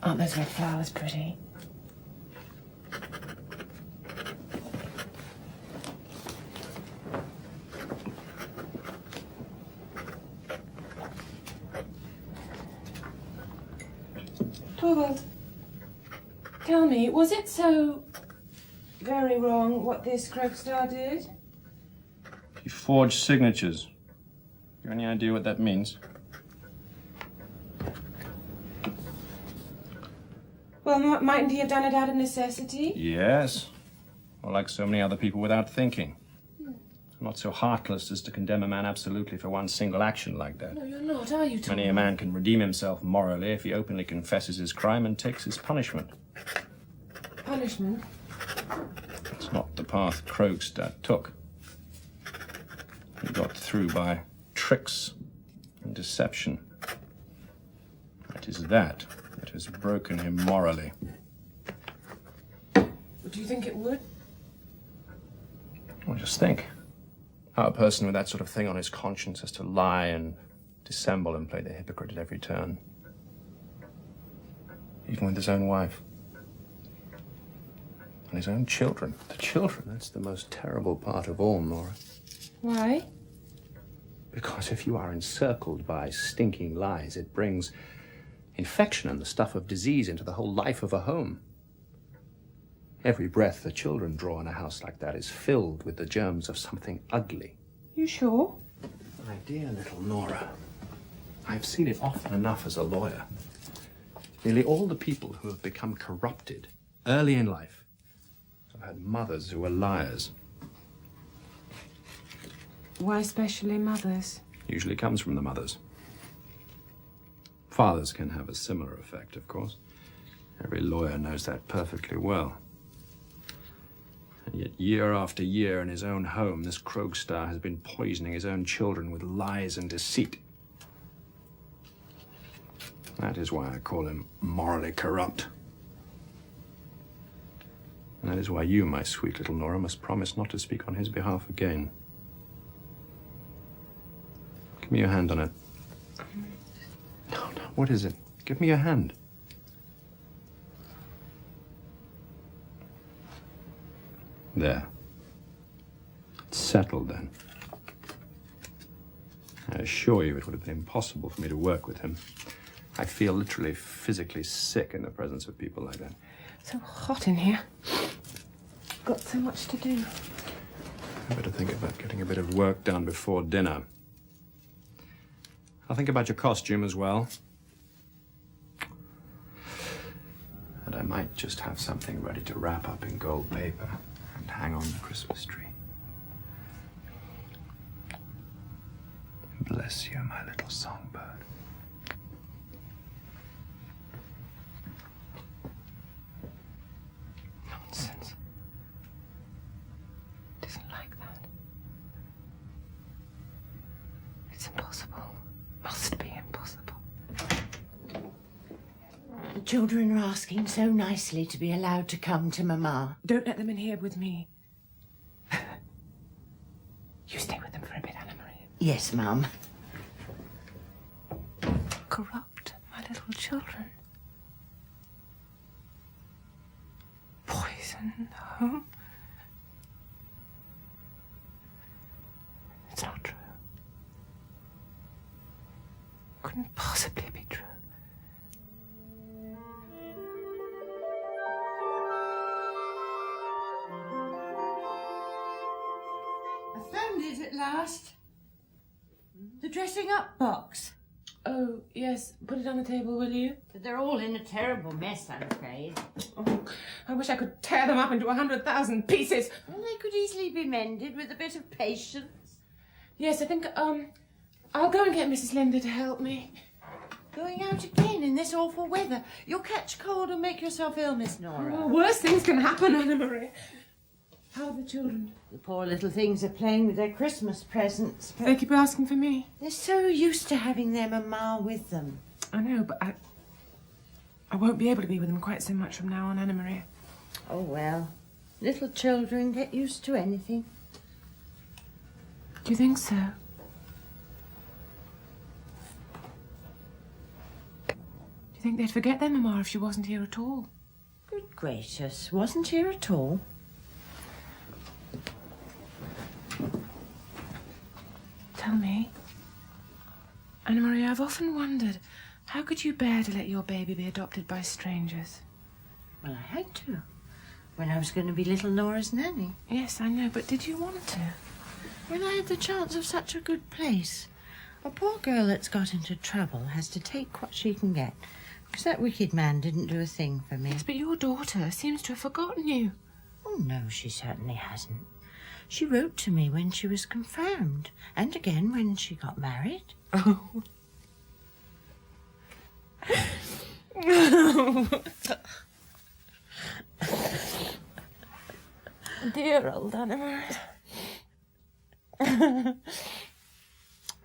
Aren't those red flowers pretty? Torvald, tell me, was it so very wrong what this Krogstad did? He forged signatures. You any idea what that means? Well, mightn't he have done it out of necessity? Yes. Or like so many other people without thinking. I'm not so heartless as to condemn a man absolutely for one single action like that. No, you're not, are you, Torvald? Many a man can redeem himself morally if he openly confesses his crime and takes his punishment. Punishment? It's not the path Krogstad took. He got through by tricks and deception. It is that has broken him morally. Do you think it would? Well, just think. How a person with that sort of thing on his conscience has to lie and dissemble and play the hypocrite at every turn. Even with his own wife. on his own children. The children, that's the most terrible part of all, Nora. Why? Because if you are encircled by stinking lies, it brings infection and the stuff of disease into the whole life of a home. Every breath the children draw in a house like that is filled with the germs of something ugly. You sure? My dear little Nora, I've seen it often enough as a lawyer. Nearly all the people who have become corrupted early in life have had mothers who were liars. Why especially mothers? Usually comes from the mothers. Fathers can have a similar effect, of course. Every lawyer knows that perfectly well. And yet year after year in his own home, this Krogstar has been poisoning his own children with lies and deceit. That is why I call him morally corrupt. And that is why you, my sweet little Nora, must promise not to speak on his behalf again. Give me your hand on it. No, what is it? Give me your hand. There. It's settled then. I assure you it would have been impossible for me to work with him. I feel literally physically sick in the presence of people like that. So hot in here. Got so much to do. I better think about getting a bit of work done before dinner. I'll think about your costume as well. And I might just have something ready to wrap up in gold paper and hang on the Christmas tree. Bless you, my little songbird. Nonsense. It isn't like that. It's impossible. Must be impossible. The children are asking so nicely to be allowed to come to Mama. Don't let them in here with me. You stay with them for a bit, Anna Maria. Yes, Mum. Corrupt my little children. Poison the home. It's not true. Couldn't possibly be true. I found it at last. The dressing up box. Oh, yes. Put it on the table, will you? They're all in a terrible mess, I'm afraid. Oh, I wish I could tear them up into 100,000 pieces. Well, they could easily be mended with a bit of patience. Yes, I think, I'll go and get Mrs. Linda to help me. Going out again in this awful weather. You'll catch cold and make yourself ill, Miss Nora. Oh, worse things can happen, Anna Maria. How are the children? The poor little things are playing with their Christmas presents. But They keep asking for me. they're so used to having their Mama with them. I know, but I won't be able to be with them quite so much from now on, Anna Maria. Oh, well. Little children get used to anything. Do you think so? Do you think they'd forget their Mama if she wasn't here at all? Good gracious, wasn't here at all. Tell me, Anna Maria, I've often wondered, how could you bear to let your baby be adopted by strangers? Well, I had to. When I was going to be little Nora's nanny. Yes, I know, but did you want to? When I had the chance of such a good place. A poor girl that's got into trouble has to take what she can get. Because that wicked man didn't do a thing for me. Yes, but your daughter seems to have forgotten you. Oh, no, she certainly hasn't. She wrote to me when she was confirmed. And again when she got married. Oh. Dear old Anna Maria.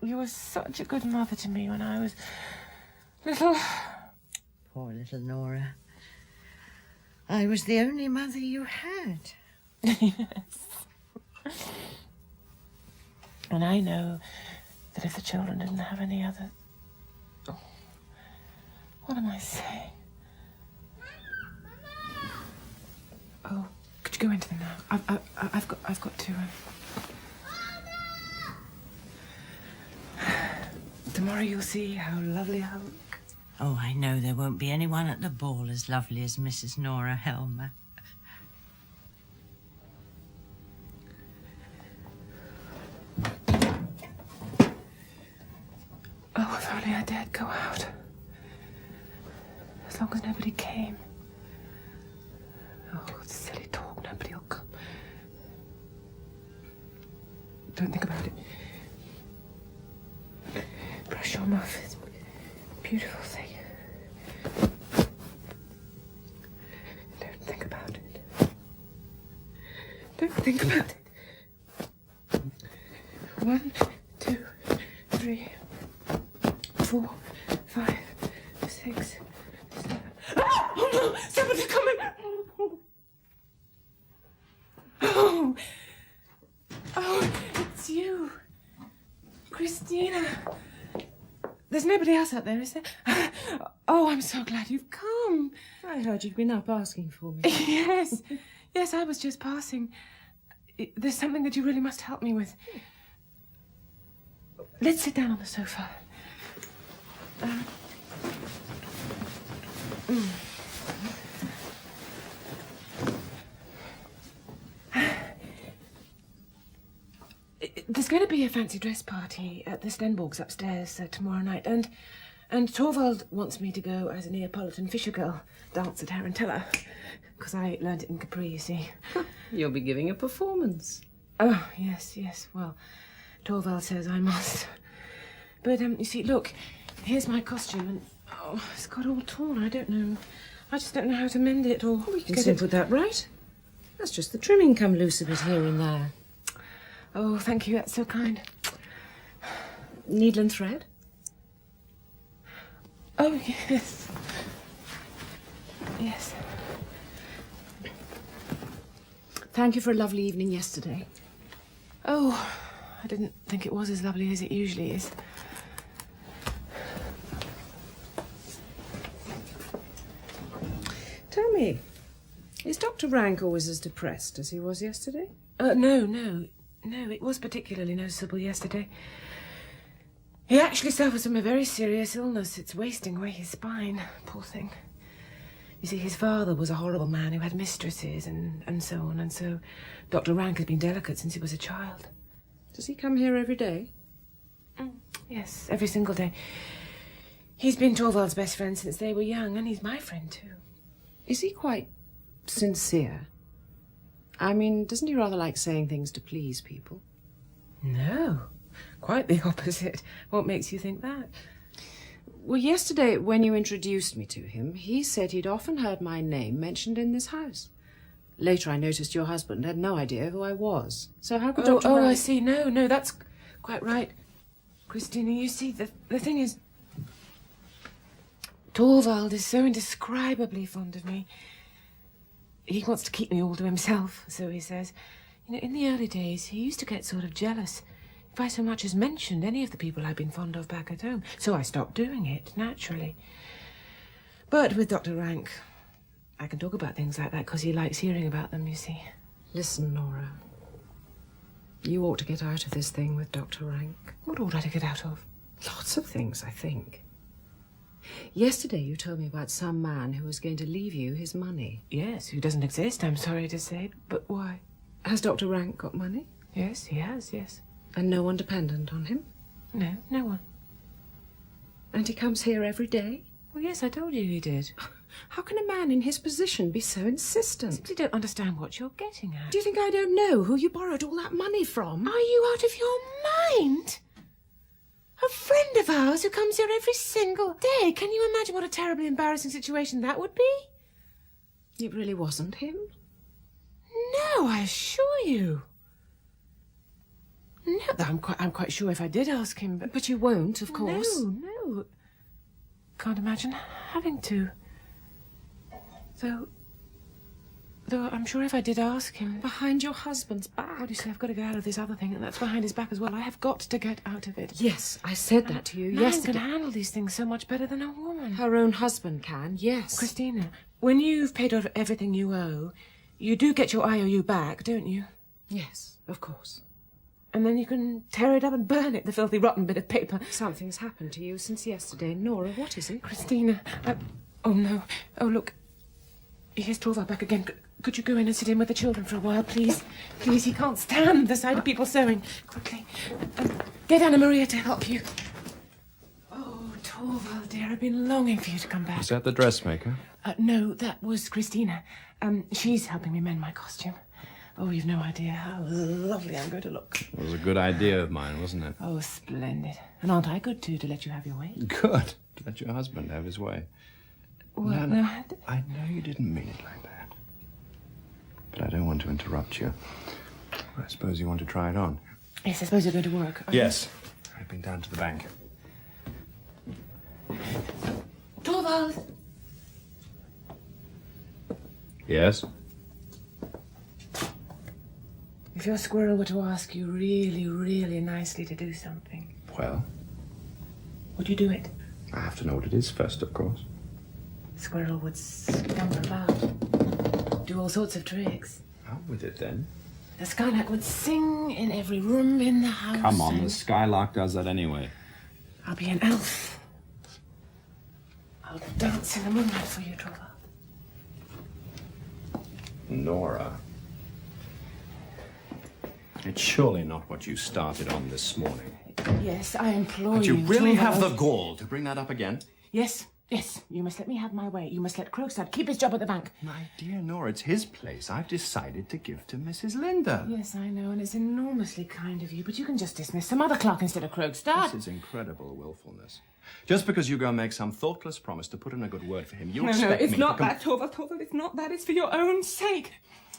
You were such a good mother to me when I was little. Poor little Nora. I was the only mother you had. Yes. And I know that if the children didn't have any other... Oh, what am I saying? Oh, you go into them now? I've got to. Tomorrow you'll see how lovely I'll look. Oh, I know there won't be anyone at the ball as lovely as Mrs. Nora Helmer. Oh, if only I dared go out. As long as nobody came. Oh, silly talk, nobody will come. Don't think about it. Brush your muff, it's a beautiful thing. Don't think about it. Don't think about it. 1, 2, 3, 4, 5, 6, 7. Oh no! Somebody's coming! Oh! Oh, it's you. Christina. There's nobody else out there, is there? Oh, I'm so glad you've come. I heard you'd been up asking for me. Yes. Yes, I was just passing. There's something that you really must help me with. Let's sit down on the sofa. There's going to be a fancy dress party at the Stenborgs upstairs tomorrow night, and Torvald wants me to go as a Neapolitan fisher girl, dance at Tarantella, because I learned it in Capri, you see. You'll be giving a performance. Oh, yes, well, Torvald says I must. But, you see, look, here's my costume, and, oh, it's got all torn, I just don't know how to mend it, or We can soon put that right. That's just the trimming come loose a bit here and there. Oh, thank you, that's so kind. Needle and thread? Oh, yes. Yes. Thank you for a lovely evening yesterday. Oh, I didn't think it was as lovely as it usually is. Tell me, is Dr. Rank always as depressed as he was yesterday? No, it was particularly noticeable yesterday. He actually suffers from a very serious illness. It's wasting away his spine. Poor thing. You see, his father was a horrible man who had mistresses and so on, and so Dr. Rank has been delicate since he was a child. Does he come here every day? Yes, every single day. He's been Torvald's best friend since they were young, and he's my friend too. Is he quite sincere? I mean, doesn't he rather like saying things to please people? No, quite the opposite. What makes you think that? Well, yesterday, when you introduced me to him, he said he'd often heard my name mentioned in this house. Later, I noticed your husband had no idea who I was. So how could Dr. Rank... I see. No, that's quite right. Christina, you see, the thing is... Torvald is so indescribably fond of me. He wants to keep me all to himself, so he says. You know, in the early days, he used to get sort of jealous if I so much as mentioned any of the people I'd been fond of back at home. So I stopped doing it, naturally. But with Dr. Rank, I can talk about things like that because he likes hearing about them, you see. Listen, Nora. You ought to get out of this thing with Dr. Rank. What ought I to get out of? Lots of things, I think. Yesterday you told me about some man who was going to leave you his money. Yes, who doesn't exist, I'm sorry to say. But why? Has Dr. Rank got money? Yes, he has, yes. And no one dependent on him? No, no one. And he comes here every day? Well, yes, I told you he did. How can a man in his position be so insistent? I simply don't understand what you're getting at. Do you think I don't know who you borrowed all that money from? Are you out of your mind? A friend of ours who comes here every single day. Can you imagine what a terribly embarrassing situation that would be? It really wasn't him? No, I assure you. No, I'm quite sure if I did ask him, but you won't, of course. No. Can't imagine having to. Though I'm sure if I did ask him... Behind your husband's back. Well, you see, I've got to get out of this other thing, and that's behind his back as well. I have got to get out of it. Yes, I said that to you yesterday. Man can handle these things so much better than a woman. Her own husband can, yes. Christina, when you've paid off everything you owe, You do get your IOU back, don't you? Yes, of course. And then you can tear it up and burn it, the filthy, rotten bit of paper. Something's happened to you since yesterday. Nora, what is it? Christina, oh, no. Oh, look. Here's Torvald back again. Could you go in and sit in with the children for a while, please? Please, he can't stand the sight of people sewing. Quickly. Get Anna Maria to help you. Oh, Torvald, dear, I've been longing for you to come back. Is that the dressmaker? No, that was Christina. She's helping me mend my costume. Oh, you've no idea how lovely I'm going to look. It was a good idea of mine, wasn't it? Oh, splendid. And aren't I good, too, to let you have your way? Good. To let your husband have his way. Well, No, no. I know you didn't mean it like that. But I don't want to interrupt you. I suppose you want to try it on. Yes, I suppose you're going to work. Yes. I've been down to the bank. Torvald! Yes? If your squirrel were to ask you really, really nicely to do something, Well, would you do it? I have to know what it is first, of course. Squirrel would scamper about, do all sorts of tricks. Out with it, then. The skylark would sing in every room in the house. Come on, the and Skylark does that anyway. I'll be an elf. I'll dance in the moonlight for you, Trevor. Nora. It's surely not what you started on this morning. Yes, I implore But you. you really have the Torvald. gall to bring that up again? Yes, yes. You must let me have my way. You must let Krogstad keep his job at the bank. My dear Nora, it's his place I've decided to give to Mrs. Linda. Yes, I know, and it's enormously kind of you, but you can just dismiss some other clerk instead of Krogstad. This is incredible willfulness. Just because you go and make some thoughtless promise to put in a good word for him, you No, expect it's me not to... that, Torvald. Torvald, it's not that. It's for your own sake.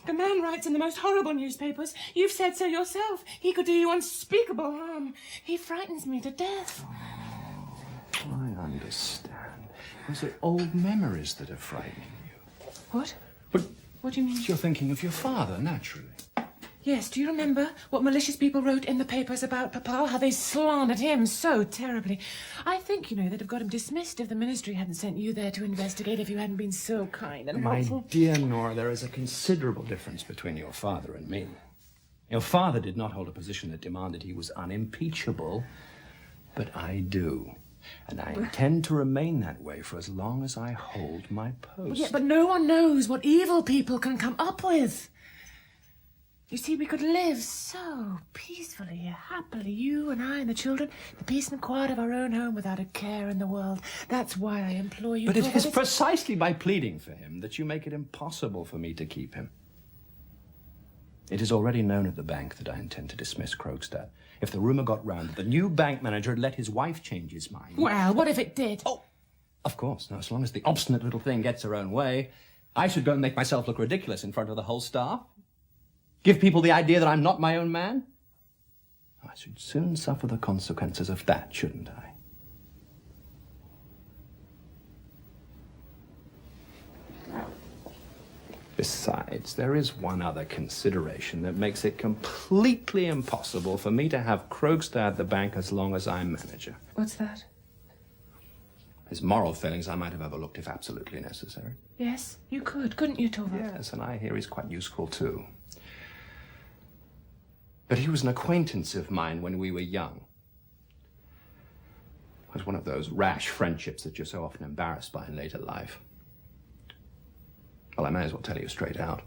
The man writes in the most horrible newspapers. You've said so yourself. He could do you unspeakable harm. He frightens me to death. I understand. Was it old memories that are frightening you? What? But What do you mean? you're thinking of your father, naturally. Yes, do you remember what malicious people wrote in the papers about Papa? How they slandered him so terribly. I think, they'd have got him dismissed if the ministry hadn't sent you there to investigate, if you hadn't been so kind and My helpful. dear Nora, there is a considerable difference between your father and me. Your father did not hold a position that demanded he was unimpeachable, but I do. And I intend to remain that way for as long as I hold my post. Yeah, but no one knows what evil people can come up with. You see, we could live so peacefully, happily, you and I and the children, the peace and quiet of our own home without a care in the world. That's why I implore you. But it Torvald, is precisely by pleading for him that you make it impossible for me to keep him. It is already known at the bank that I intend to dismiss Krogstad. If the rumour got round that the new bank manager had let his wife change his mind... Well, what if it did? Oh, of course. Now, as long as the obstinate little thing gets her own way, I should go and make myself look ridiculous in front of the whole staff. Give people the idea that I'm not my own man. I should soon suffer the consequences of that, shouldn't I? Besides, there is one other consideration that makes it completely impossible for me to have Krogstad at the bank as long as I'm manager. What's that? His moral failings I might have overlooked if absolutely necessary. Yes, you could, couldn't you, Torvald? Yes, and I hear he's quite useful too. But he was an acquaintance of mine when we were young. It was one of those rash friendships that you're so often embarrassed by in later life. Well, I may as well tell you straight out.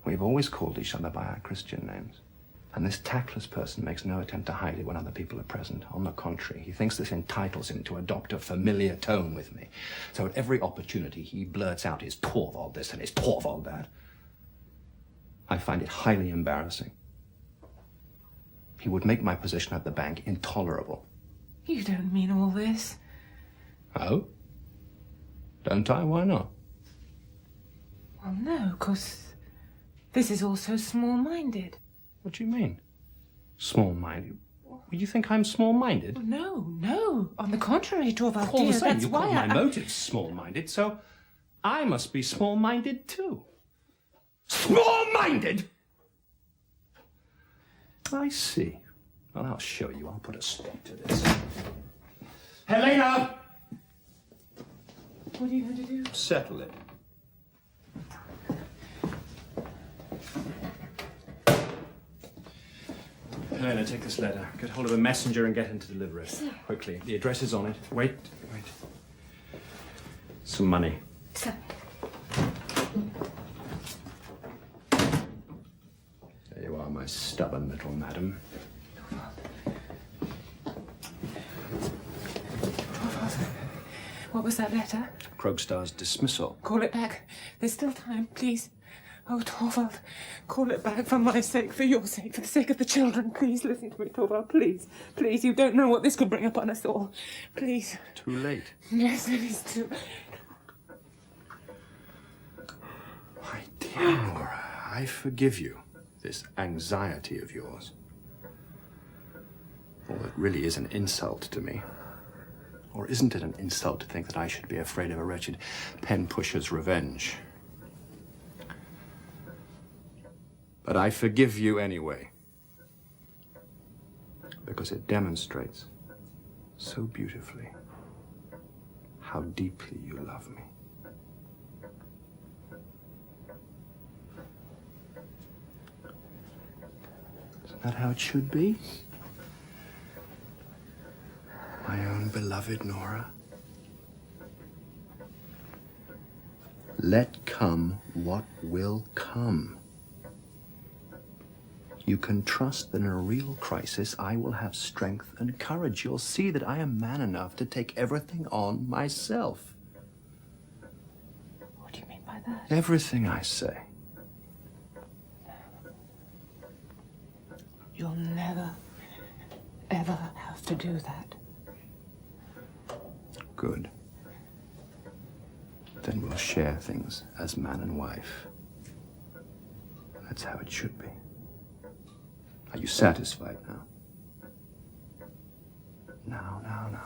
We've always called each other by our Christian names. And this tactless person makes no attempt to hide it when other people are present. On the contrary, he thinks this entitles him to adopt a familiar tone with me. So at every opportunity, he blurts out his Torvald this and his Torvald that. I find it highly embarrassing. He would make my position at the bank intolerable. You don't mean all this. Oh? Don't I? Why not? Well, no, because this is all so small-minded. What do you mean? Small-minded? You think I'm small-minded? Well, no. On the contrary, Torvald, All the dear, same, that's you why call my I... motives small-minded, so I must be small-minded too. Small-minded? I see. Well, I'll show you. I'll put a stop to this. Helena! What are you going to do? Settle it. Helena, take this letter. Get hold of a messenger and get him to deliver it. Sir. Quickly. The address is on it. Wait. Some money. Sir. There you are, my stubborn little madam. What was that letter? Krogstar's dismissal. Call it back. There's still time, please. Oh, Torvald, call it back for my sake, for your sake, for the sake of the children. Please listen to me, Torvald, please. Please, you don't know what this could bring upon us all. Please. Too late. Yes, it is too... My dear Nora, I forgive you this anxiety of yours. Although it really is an insult to me. Or isn't it an insult to think that I should be afraid of a wretched pen pusher's revenge? But I forgive you anyway. Because it demonstrates so beautifully how deeply you love me. Isn't that how it should be? My own beloved Nora. Let come what will come. You can trust that in a real crisis, I will have strength and courage. You'll see that I am man enough to take everything on myself. What do you mean by that? Everything I say. You'll never, ever have to do that. Good. Then we'll share things as man and wife. That's how it should be. Are you satisfied now? Now,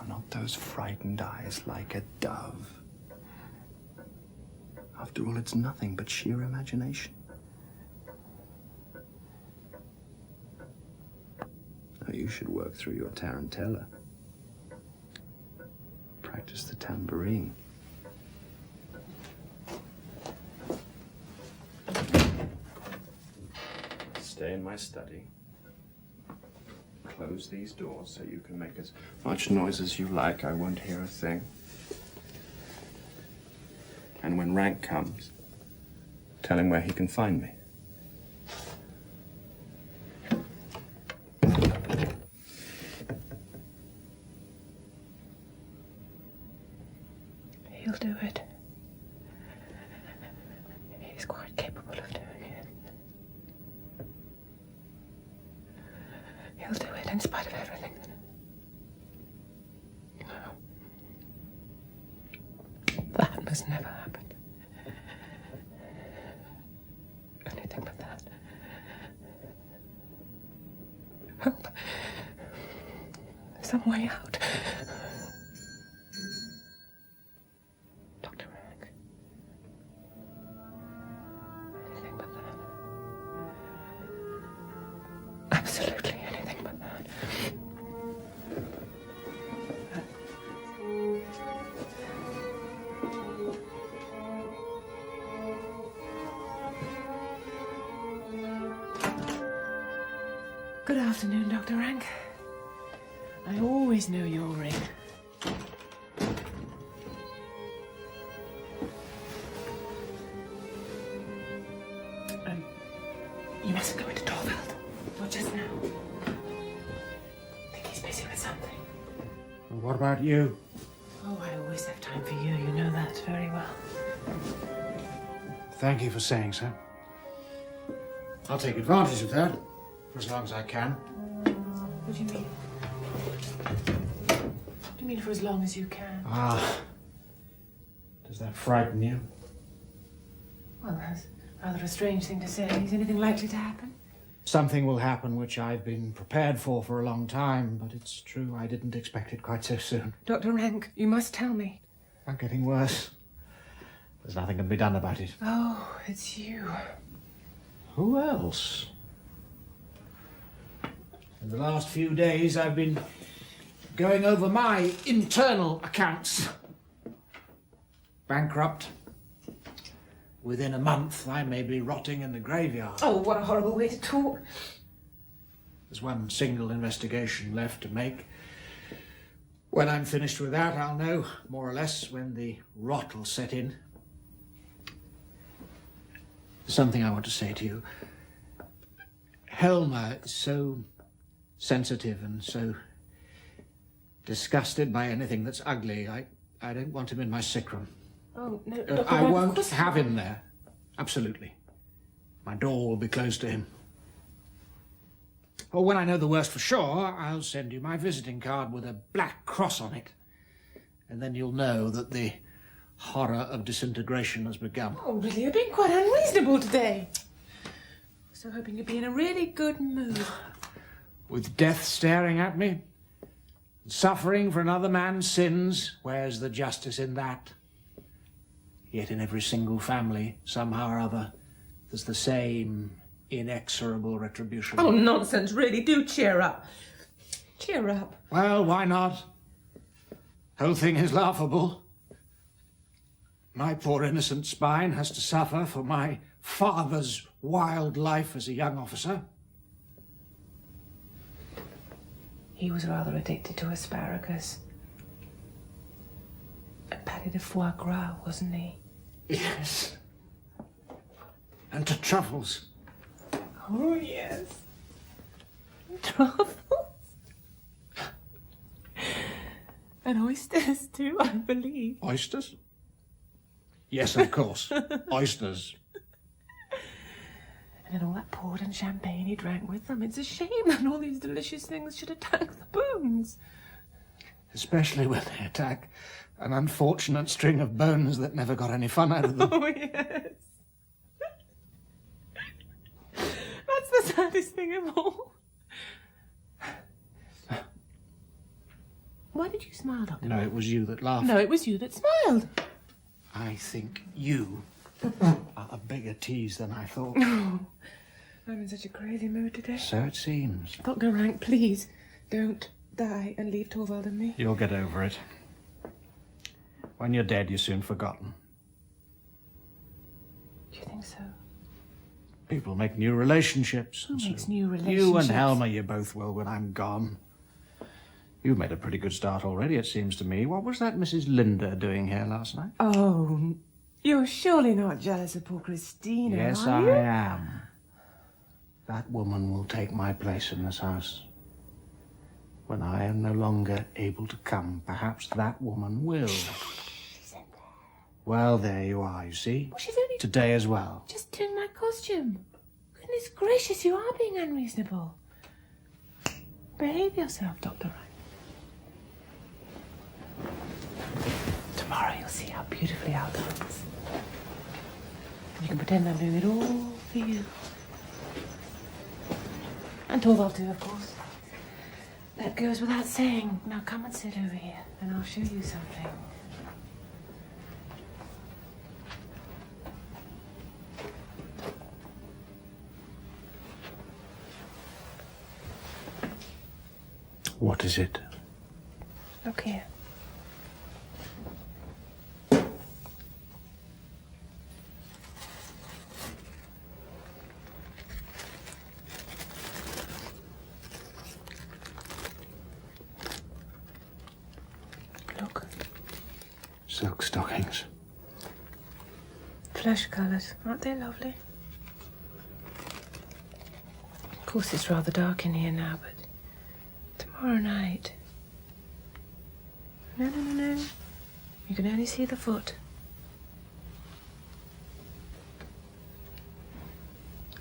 not those frightened eyes like a dove. After all, it's nothing but sheer imagination. Now, you should work through your tarantella. Practice the tambourine. Stay in my study. Close these doors so you can make as much noise as you like. I won't hear a thing. And when Rank comes, tell him where he can find me. He'll do it. He's quite capable of doing it. He'll do it in spite of everything. No. That must never happen. Anything but that. Help. Some way out. Dr. Rank. Anything but that. Absolutely anything but that. Good afternoon, Dr. Rank. I always know your ring. You mustn't go into Torvald. Not just now. I think he's busy with something. And what about you? Oh, I always have time for you. You know that very well. Thank you for saying so. I'll take advantage of that, for as long as I can. What do you mean? What do you mean for as long as you can? Ah, does that frighten you? Well, that's rather a strange thing to say. Is anything likely to happen? Something will happen which I've been prepared for a long time, but it's true I didn't expect it quite so soon. Dr. Rank, you must tell me. I'm getting worse. There's nothing can be done about it. Oh, it's you. Who else? In the last few days, I've been going over my internal accounts. Bankrupt. Within a month, I may be rotting in the graveyard. Oh, what a horrible way to talk. There's one single investigation left to make. When I'm finished with that, I'll know, more or less, when the rot will set in. There's something I want to say to you. Helmer is so sensitive and so disgusted by anything that's ugly. I don't want him in my sick room. Oh, no, I won't have him there. Absolutely. My door will be closed to him. Or when I know the worst for sure, I'll send you my visiting card with a black cross on it. And then you'll know that the horror of disintegration has begun. Oh, really? You're being quite unreasonable today. So hoping you'd be in a really good mood. With death staring at me, and suffering for another man's sins, where's the justice in that? Yet in every single family, somehow or other, there's the same inexorable retribution. Oh, nonsense, really. Do cheer up. Cheer up. Well, why not? Whole thing is laughable. My poor innocent spine has to suffer for my father's wild life as a young officer. He was rather addicted to asparagus. A pâté de foie gras, wasn't he? Yes. And to truffles. Oh, yes. Truffles. And oysters, too, I believe. Oysters? Yes, of course. Oysters. And then all that port and champagne he drank with them. It's a shame that all these delicious things should attack the bones. Especially when they attack an unfortunate string of bones that never got any fun out of them. Oh, yes. That's the saddest thing of all. Why did you smile, Doctor? No, it was you that laughed. No, it was you that smiled. I think you are a bigger tease than I thought. I'm in such a crazy mood today. So it seems. Dr. Rank, please, don't die and leave Torvald and me. You'll get over it. When you're dead, you're soon forgotten. Do you think so? People make new relationships. Who and makes so new relationships? You and Helmer, you both will when I'm gone. You've made a pretty good start already, it seems to me. What was that Mrs. Linda doing here last night? Oh, you're surely not jealous of poor Christina, Yes, are I you? am. That woman will take my place in this house. When I am no longer able to come, perhaps that woman will. Well, there you are, you see. Well, she's only Today as well. just doing my costume. Goodness gracious, you are being unreasonable. Behave yourself, Dr. Wright. Tomorrow you'll see how beautifully I'll dance. You can pretend I'm doing it all for you. And Torvald too, of course. That goes without saying. Now come and sit over here, and I'll show you something. What is it? Look here. Look. Silk stockings. Flesh-coloured. Aren't they lovely? Of course, it's rather dark in here now, but tomorrow night... No. You can only see the foot.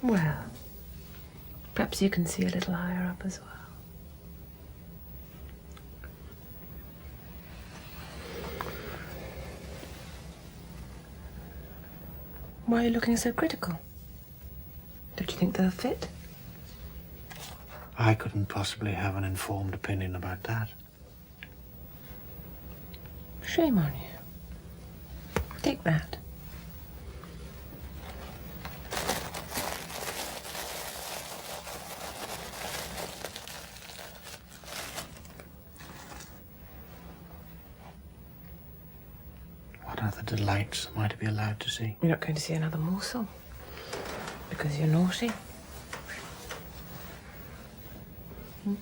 Well, perhaps you can see a little higher up as well. Why are you looking so critical? Don't you think they'll fit? I couldn't possibly have an informed opinion about that. Shame on you. Take that. What other delights am I to be allowed to see? You're not going to see another morsel. Because you're naughty. When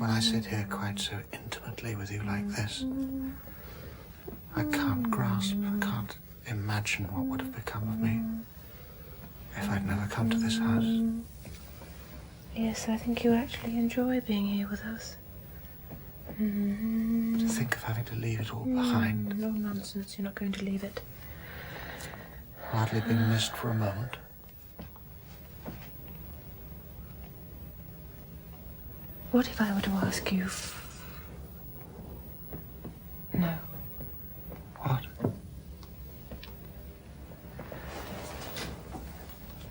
I sit here quite so intimately with you like this, I can't grasp, I can't imagine what would have become of me if I'd never come to this house. Yes, I think you actually enjoy being here with us. To think of having to leave it all behind. No nonsense, you're not going to leave it. Hardly been missed for a moment. What if I were to ask you No. What?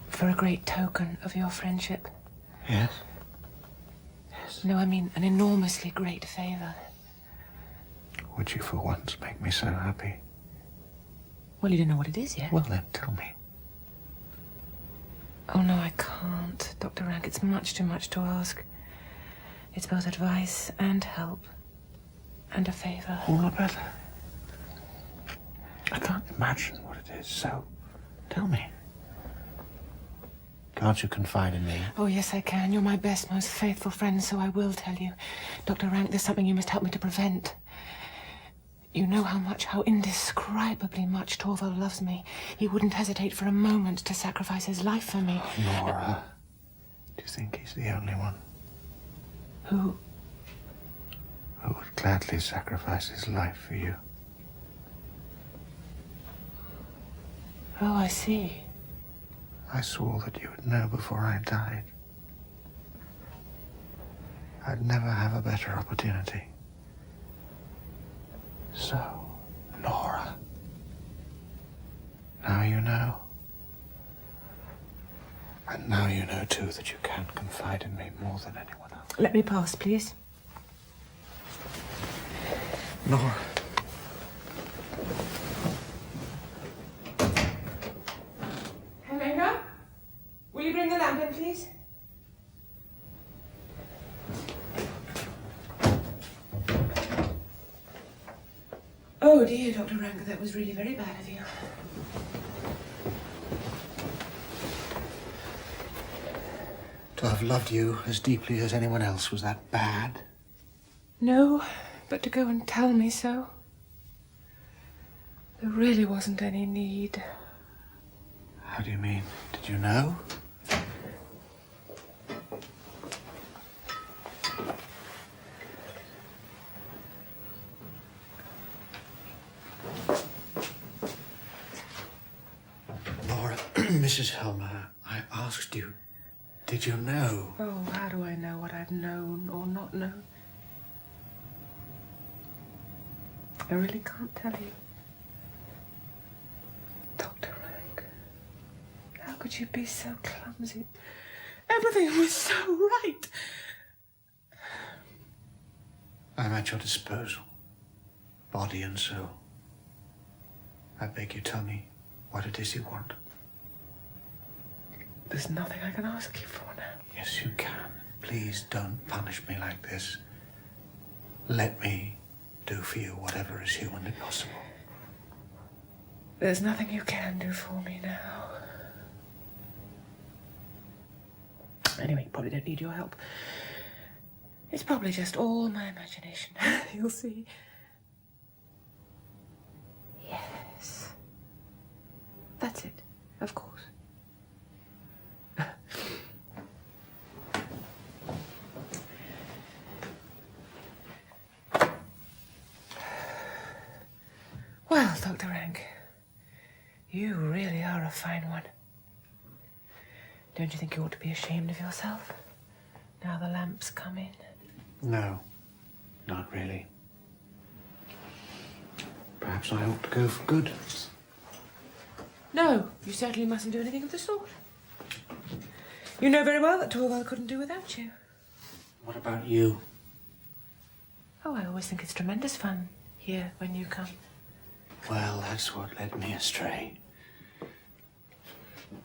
For a great token of your friendship. Yes? Yes. No, I mean an enormously great favour. Would you for once make me so happy? Well, you don't know what it is yet. Well then, tell me. Oh, no, I can't, Dr. Rank. It's much too much to ask. It's both advice and help. And a favour. All the better. I can't imagine what it is, so tell me. Can't you confide in me? Oh, yes, I can. You're my best, most faithful friend, so I will tell you. Dr. Rank, there's something you must help me to prevent. You know how indescribably much Torvald loves me. He wouldn't hesitate for a moment to sacrifice his life for me. Nora, do you think he's the only one? Who? Who would gladly sacrifice his life for you? Oh, I see. I swore that you would know before I died. I'd never have a better opportunity. So, Nora, now you know. And now you know, too, that you can confide in me more than anyone else. Let me pass, please. Nora. Helena, will you bring the lamp in, please? Oh, dear, Dr. Rank, that was really very bad of you. To have loved you as deeply as anyone else, was that bad? No, but to go and tell me so. There really wasn't any need. How do you mean? Did you know? Laura, Mrs. Helmer, I asked you, did you know? Oh, how do I know what I've known or not known? I really can't tell you. Dr. Rank, how could you be so clumsy? Everything was so right. I'm at your disposal, body and soul. I beg you, tell me what it is you want. There's nothing I can ask you for now. Yes, you can. Please don't punish me like this. Let me do for you whatever is humanly possible. There's nothing you can do for me now. Anyway, you probably don't need your help. It's probably just all my imagination. You'll see. Yes. That's it, of course. Well, Dr. Rank, you really are a fine one. Don't you think you ought to be ashamed of yourself, now the lamps come in? No, not really. Perhaps I ought to go for good. No, you certainly mustn't do anything of the sort. You know very well that Torvald couldn't do without you. What about you? Oh, I always think it's tremendous fun here when you come. Well, that's what led me astray.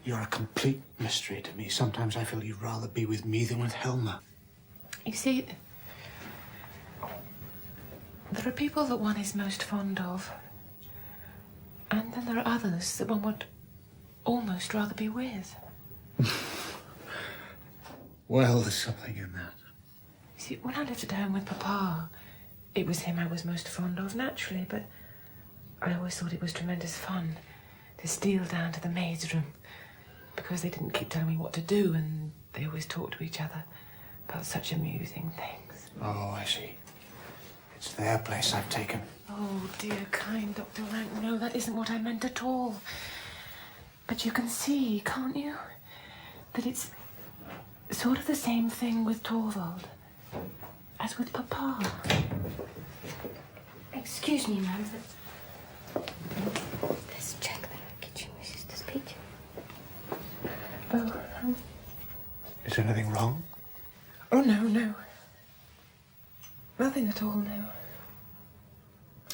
You're a complete mystery to me. Sometimes I feel you'd rather be with me than with Helmer. You see, there are people that one is most fond of, and then there are others that one would almost rather be with. Well, there's something in that. You see, when I lived at home with Papa, it was him I was most fond of, naturally, but I always thought it was tremendous fun to steal down to the maid's room, because they didn't keep telling me what to do, and they always talked to each other about such amusing things. Oh, I see. It's their place I've taken. Oh, dear, kind Dr. Rank, no, that isn't what I meant at all. But you can see, can't you, that it's sort of the same thing with Torvald as with Papa. Excuse me, ma'am, but let's check the kitchen, Mrs. to speak. Oh, Is anything wrong? oh, no. Nothing at all, no.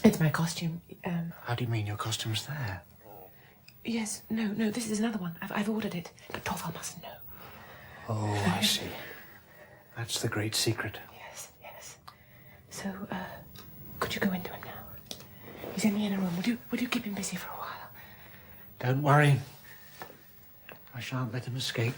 It's my costume. How do you mean your costume's there? Yes, no, this is another one. I've ordered it, but Torvald mustn't know. Oh, I see. That's the great secret. Yes. So, could you go into him now? He's in the inner room. Would you keep him busy for a while? Don't worry. I shan't let him escape.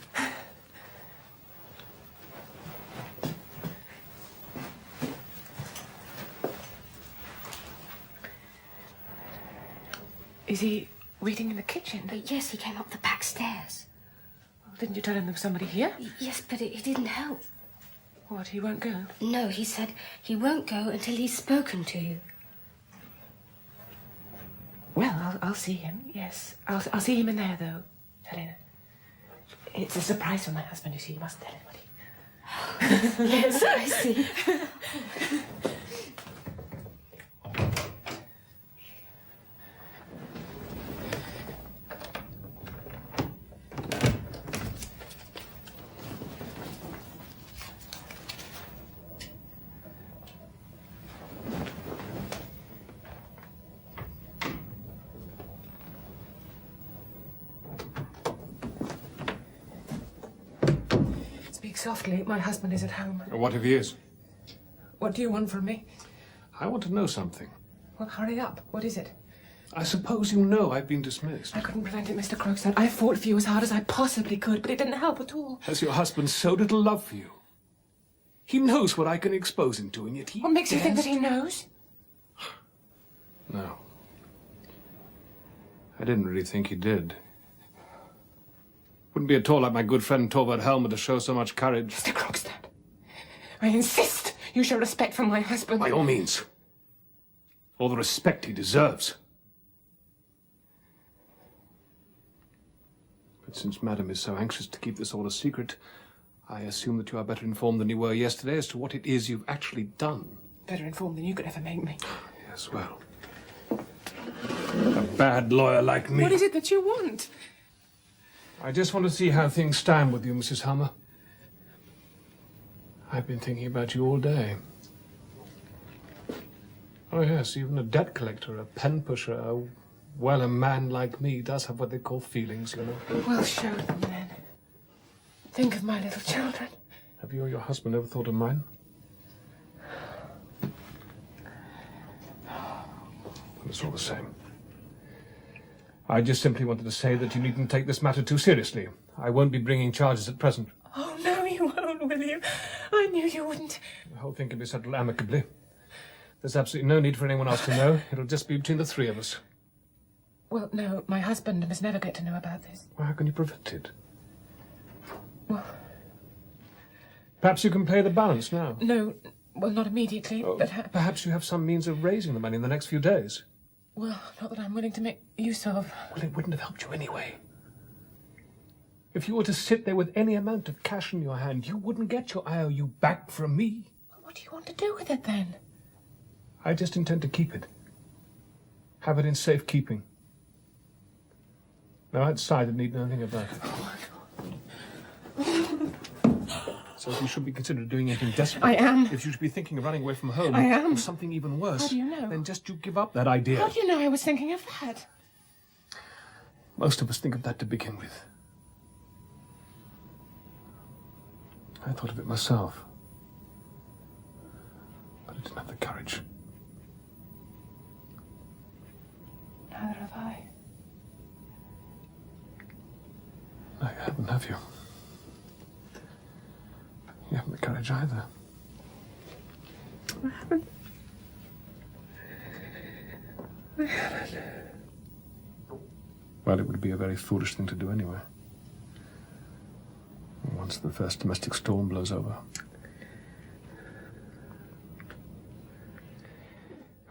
Is he waiting in the kitchen? Yes, he came up the back stairs. Didn't you tell him there was somebody here? Yes, but it didn't help. What, he won't go? No, he said he won't go until he's spoken to you. Well, I'll see him, yes. I'll see him in there, though, Helena. It's a surprise for my husband, you see. You mustn't tell anybody. Yes, I see. Speak softly. My husband is at home. What if he is? What do you want from me? I want to know something. Well, hurry up. What is it? I suppose you know I've been dismissed. I couldn't prevent it, Mr. Crookstone. I fought for you as hard as I possibly could, but it didn't help at all. Has your husband so little love for you? He knows what I can expose him to, and yet he What makes you think that he knows? No. I didn't really think he did. Wouldn't be at all like my good friend Torvald Helmer to show so much courage. Mr. Crookstone, I insist you show respect for my husband. By all means. All the respect he deserves. But since Madam is so anxious to keep this all a secret, I assume that you are better informed than you were yesterday as to what it is you've actually done. Better informed than you could ever make me. Yes, well. A bad lawyer like me. What is it that you want? I just want to see how things stand with you, Mrs. Helmer. I've been thinking about you all day. Oh, yes, even a debt collector, a pen pusher, a man like me does have what they call feelings, you know. Well, show them then. Think of my little children. Have you or your husband ever thought of mine? It's all the same. I just simply wanted to say that you needn't take this matter too seriously. I won't be bringing charges at present. Oh, no, you won't, will you? I knew you wouldn't. The whole thing can be settled amicably. There's absolutely no need for anyone else to know. It'll just be between the three of us. Well, no, my husband must never get to know about this. Well, how can you prevent it? Well, Perhaps you can pay the balance now. no, well, not immediately, Oh, but... perhaps you have some means of raising the money in the next few days. Well, not that I'm willing to make use of. Well, it wouldn't have helped you anyway. If you were to sit there with any amount of cash in your hand, you wouldn't get your IOU back from me. What do you want to do with it, then? I just intend to keep it. Have it in safekeeping. Now, outside, I need nothing about it. So if you should be considered doing anything desperate... I am. If you should be thinking of running away from home... I am. Or something even worse... How do you know? Then just you give up that idea. How do you know I was thinking of that? Most of us think of that to begin with. I thought of it myself. But I didn't have the courage. Neither have I. No, you haven't, have you? You haven't the courage either. I haven't. I haven't. Well, it would be a very foolish thing to do anyway. Once the first domestic storm blows over.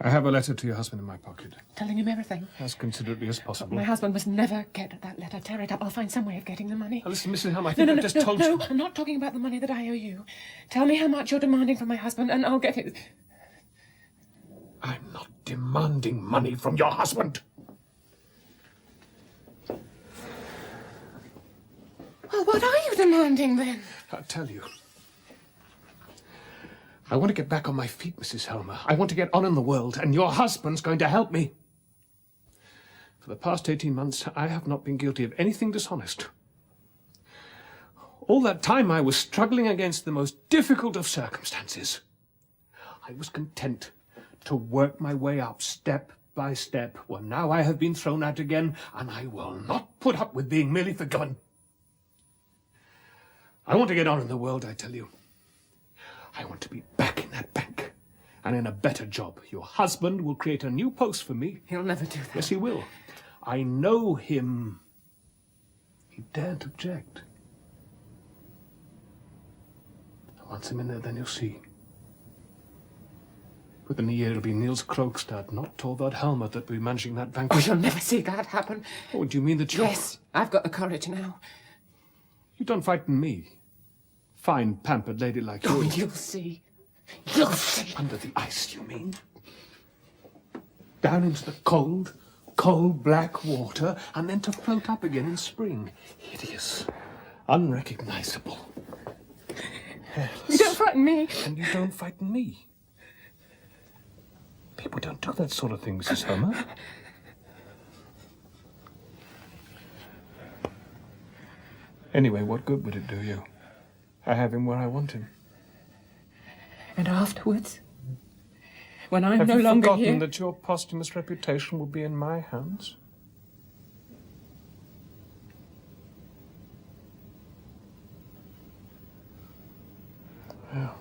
I have a letter to your husband in my pocket. Telling him everything. As considerately as possible. My husband must never get that letter. Tear it up. I'll find some way of getting the money. Now listen, Mrs. Helm, I think I've just told you... No, I'm not talking about the money that I owe you. Tell me how much you're demanding from my husband, and I'll get it. I'm not demanding money from your husband. Well, what are you demanding, then? I'll tell you. I want to get back on my feet, Mrs. Helmer. I want to get on in the world, and your husband's going to help me. For the past 18 months, I have not been guilty of anything dishonest. All that time, I was struggling against the most difficult of circumstances. I was content to work my way up step by step. Well, now I have been thrown out again, and I will not put up with being merely forgiven. I want to get on in the world, I tell you. I want to be back in that bank and in a better job. Your husband will create a new post for me. He'll never do that. Yes, he will. I know him. He daren't object. Once I'm in there, then you'll see. Within a year, it'll be Niels Krogstad, not Torvald Helmer, that will be managing that bank. Oh, you'll never see that happen. Oh, do you mean that you're... Yes, I've got the courage now. You don't frighten me. Fine, pampered lady like you. Oh, you'll see. You'll see. Under the ice, you mean? Down into the cold, cold black water, and then to float up again in spring. Hideous. Unrecognizable. You don't frighten me. And you don't frighten me. People don't do that sort of thing, Mrs. Helmer. Anyway, what good would it do you? I have him where I want him. And afterwards? When I'm have no you longer forgotten here? that your posthumous reputation will be in my hands? Well.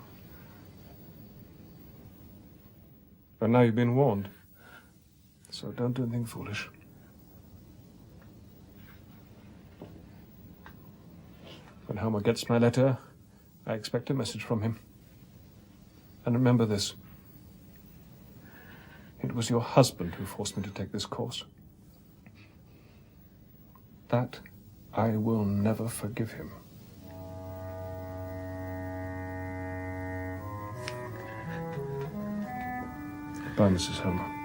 But now you've been warned. So don't do anything foolish. When Helmer gets my letter, I expect a message from him. And remember this. It was your husband who forced me to take this course. That I will never forgive him. Goodbye, Mrs. Helmer.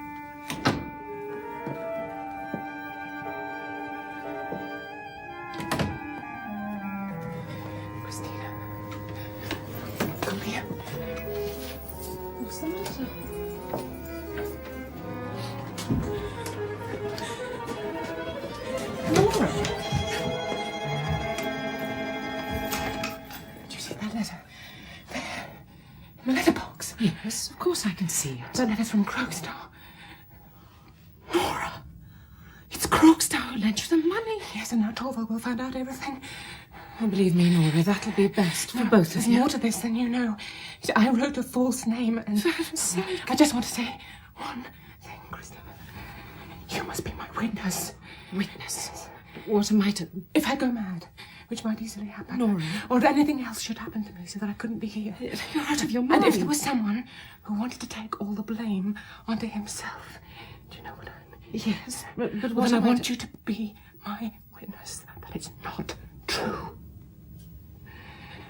What's the matter? Laura! Did you see that letter? There. In the letterbox. Yes, of course I can see it. It's a letter from Krogstad. Laura! It's Krogstad who lent you the money. Yes, and now Torvald will find out everything. And believe me, Nora, that'll be best for both of There's you. more to this than you know. See, I wrote a false name, and I just want to say one thing, Christopher. You must be my witness. Witness? What am I to... If I go mad, which might easily happen, Nora. or if anything else should happen to me so that I couldn't be here. You're out of your mind. And if there was someone who wanted to take all the blame onto himself, do you know what I mean? Yes, but Well, what then I am want you to be my witness that it's not true.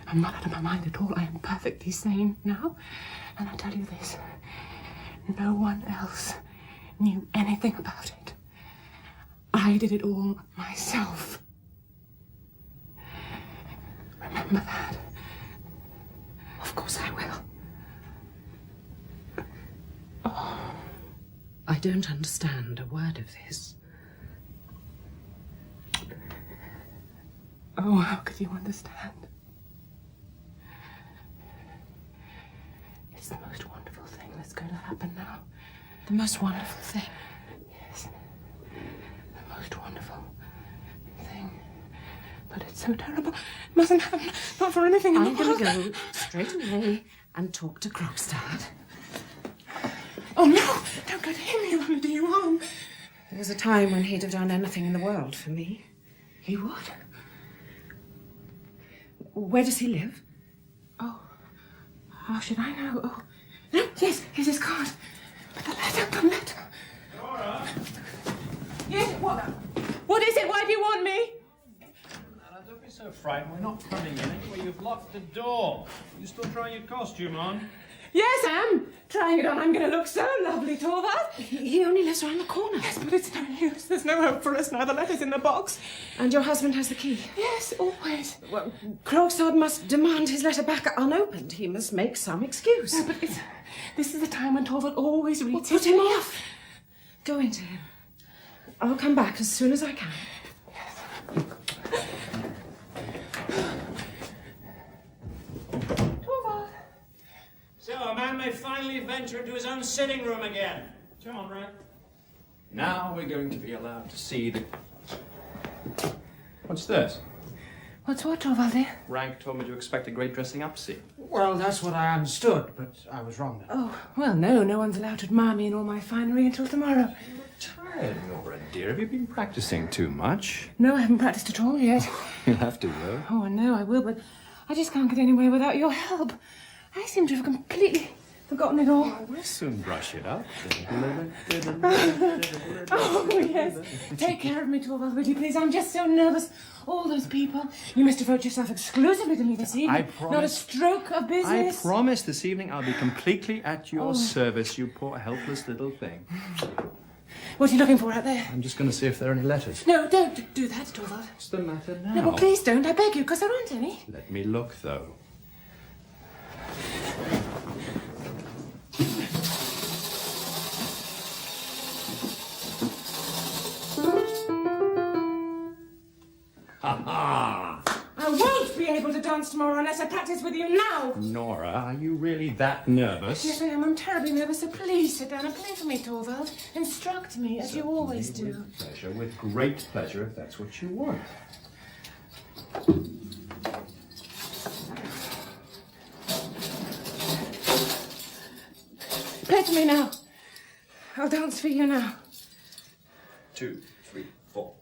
I'm not out of my mind at all. I am perfectly sane now. And I tell you this, no one else knew anything about it. I did it all myself. Remember that. Of course I will. Oh, I don't understand a word of this. Oh, how could you understand? It's the most wonderful thing that's going to happen now. The most wonderful thing. Yes. The most wonderful thing. but it's so terrible. It mustn't happen. Not for anything in the I'm world. going to go straight away and talk to Krogstad. Oh, no! Don't go to him. He'll only do you harm. There was a time when he'd have done anything in the world for me. He would? Where does he live? Oh, how should I know? Oh, no, yes, here's his card. But the letter. Nora! Yes, what is it? Why do you want me? Nana, don't be so frightened. We're not coming in anyway. You've locked the door. You still trying your costume on? Yes, I am trying it on. I'm going to look so lovely, Torvald. He only lives around the corner. Yes, but it's no use. There's no hope for us now. The letter's in the box. And your husband has the key? Yes, always. Well, Krogstad must demand his letter back unopened. He must make some excuse. No, but this is the time when Torvald always reads Put him off. Go into him. I'll come back as soon as I can. Torvald. So, a man may finally venture into his own sitting room again. Come on, Rank. Now we're going to be allowed to see the... What's this? What's what, Torvald, dear? Rank told me to expect a great dressing-up scene. Well, that's what I understood, but I was wrong then. Oh, well, no one's allowed to admire me in all my finery until tomorrow. Tired, Nora, dear. Have you been practicing too much? No, I haven't practiced at all yet. You'll have to, though. Oh, I know I will, but I just can't get anywhere without your help. I seem to have completely forgotten it all. We'll soon brush it up. Oh, yes. Take care of me, Torvald, will you, please? I'm just so nervous. All those people. You must devote yourself exclusively to me this evening. I promise. Not a stroke of I business. promise this evening I'll be completely at your service, you poor helpless little thing. What are you looking for out there? I'm just going to see if there are any letters. No, don't do that, Torvald. What's the matter now? No, well, please don't. I beg you, because there aren't any. Let me look, though. Ha-ha! I won't be able to dance tomorrow unless I practice with you now. Nora, are you really that nervous? Yes, I am. I'm terribly nervous, so please sit down and play for me, Torvald. Instruct me, as you always do. With pleasure, with great pleasure, if that's what you want. Play for me now. I'll dance for you now. 2, 3, 4.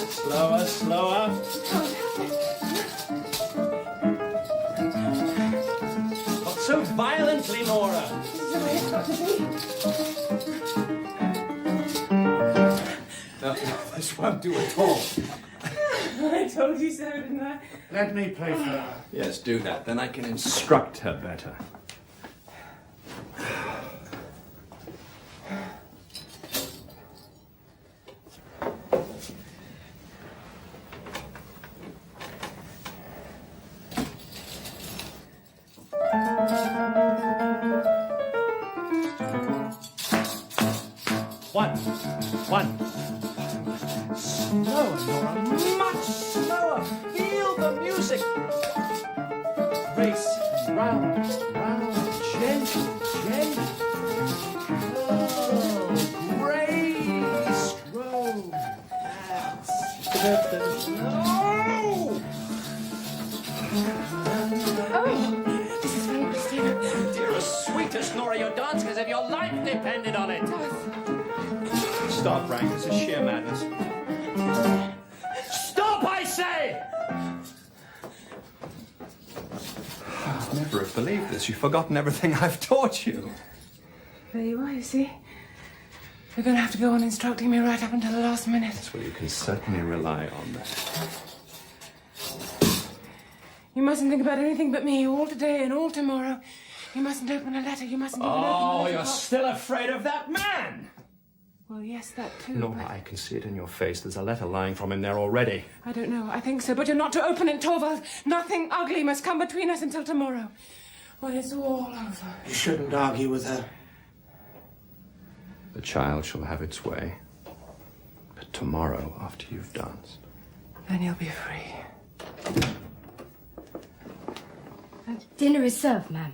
Slower, slower. Not so violently, Nora. This is the way it's got to be. No, this won't do at all. I told you so, didn't I? Let me play for her. Yes, do that. Then I can instruct her better. One. Slower, Nora, much slower. Feel the music. Race round, gentle. Oh, great stroke. That's This is very Christina. Dearest, sweetest Nora, you're dancing as if your life depended on it. Stop, Frank. This is sheer madness. Stop, I say! I'd never have believed this. You've forgotten everything I've taught you. There you are, you see. You're going to have to go on instructing me right up until the last minute. Well, you can certainly rely on that. You mustn't think about anything but me all today and all tomorrow. You mustn't open a letter. You mustn't even open a Oh, letter you're box. still afraid of that man! Well, yes, that too. Nora, but I can see it in your face. There's a letter lying from him there already. I don't know. I think so, but you're not to open it, Torvald. Nothing ugly must come between us until tomorrow. When it's all over. You shouldn't argue with her. The child shall have its way. But tomorrow, after you've danced. Then you'll be free. Dinner is served, ma'am.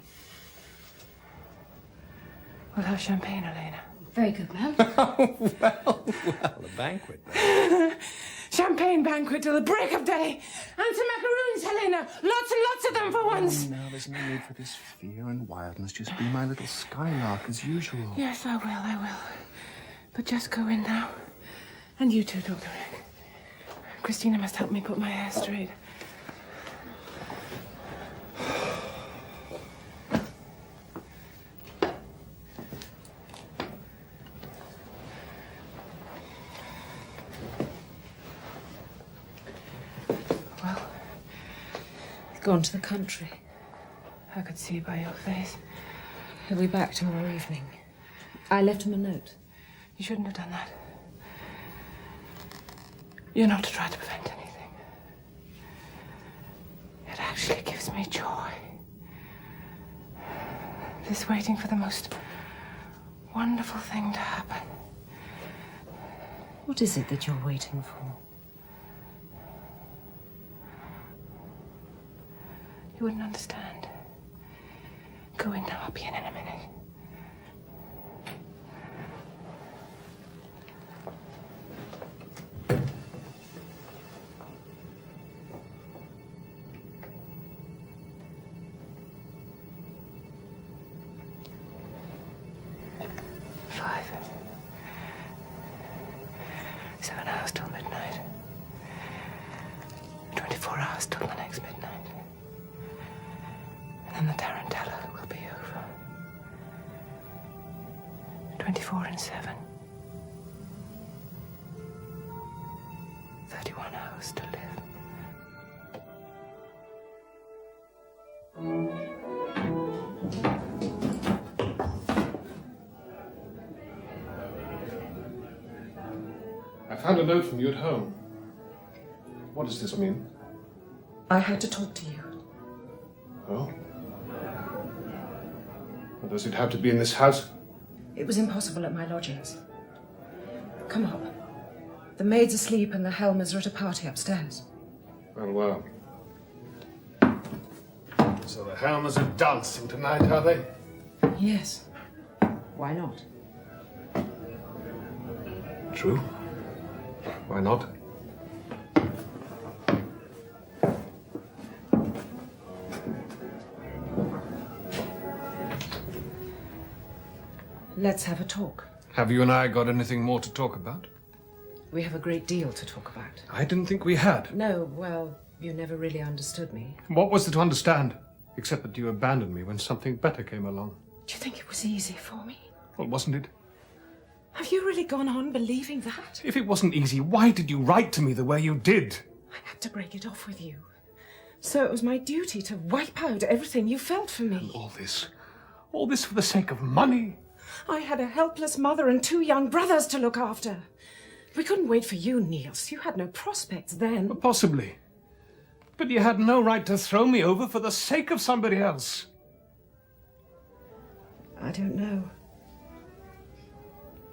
We'll have champagne, Elena. Very good, ma'am. Well, a banquet. Champagne banquet till the break of day. And some macaroons, Helena. Lots and lots of them for once. Now, there's no need for this fear and wildness. Just be my little skylark as usual. Yes, I will. But just go in now. And you too, Dr. Rick. Christina must help me put my hair straight. Gone to the country. I could see by your face. He'll be back tomorrow evening. I left him a note. You shouldn't have done that. You're not to try to prevent anything. It actually gives me joy. This waiting for the most wonderful thing to happen. What is it that you're waiting for? You wouldn't understand. Go in now, I'll be in a minute. Five. 7 hours till midnight. 24 hours till the next midnight. And the tarantella will be over. 24 and 7. 31 hours to live. I found a note from you at home. What does this mean? I had to talk to you. Oh? Well, does it have to be in this house? It was impossible at my lodgings. Come up. The maid's asleep and the Helmers are at a party upstairs. Well. So the Helmers are dancing tonight, are they? Yes. Why not? True. Why not? Let's have a talk. Have you and I got anything more to talk about? We have a great deal to talk about. I didn't think we had. No, well, you never really understood me. What was there to understand? Except that you abandoned me when something better came along. Do you think it was easy for me? Well, wasn't it? Have you really gone on believing that? If it wasn't easy, why did you write to me the way you did? I had to break it off with you. So it was my duty to wipe out everything you felt for me. And all this for the sake of money? I had a helpless mother and 2 young brothers to look after. We couldn't wait for you, Niels. You had no prospects then. Possibly. But you had no right to throw me over for the sake of somebody else. I don't know.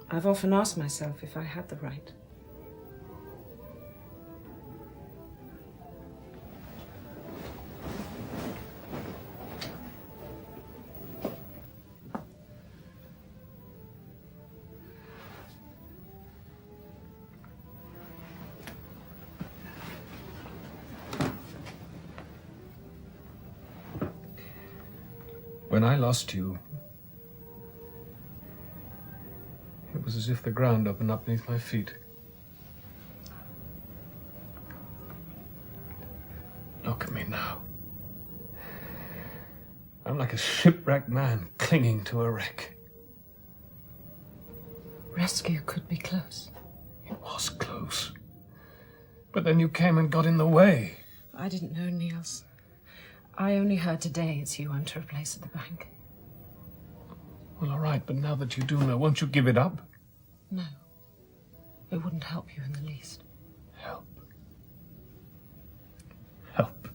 I've often asked myself if I had the right. When I lost you, it was as if the ground opened up beneath my feet. Look at me now. I'm like a shipwrecked man clinging to a wreck. Rescue could be close. It was close. But then you came and got in the way. I didn't know, Niels. I only heard today it's you I'm to replace at the bank. Well, all right, but now that you do know, won't you give it up? No. It wouldn't help you in the least. Help. Help.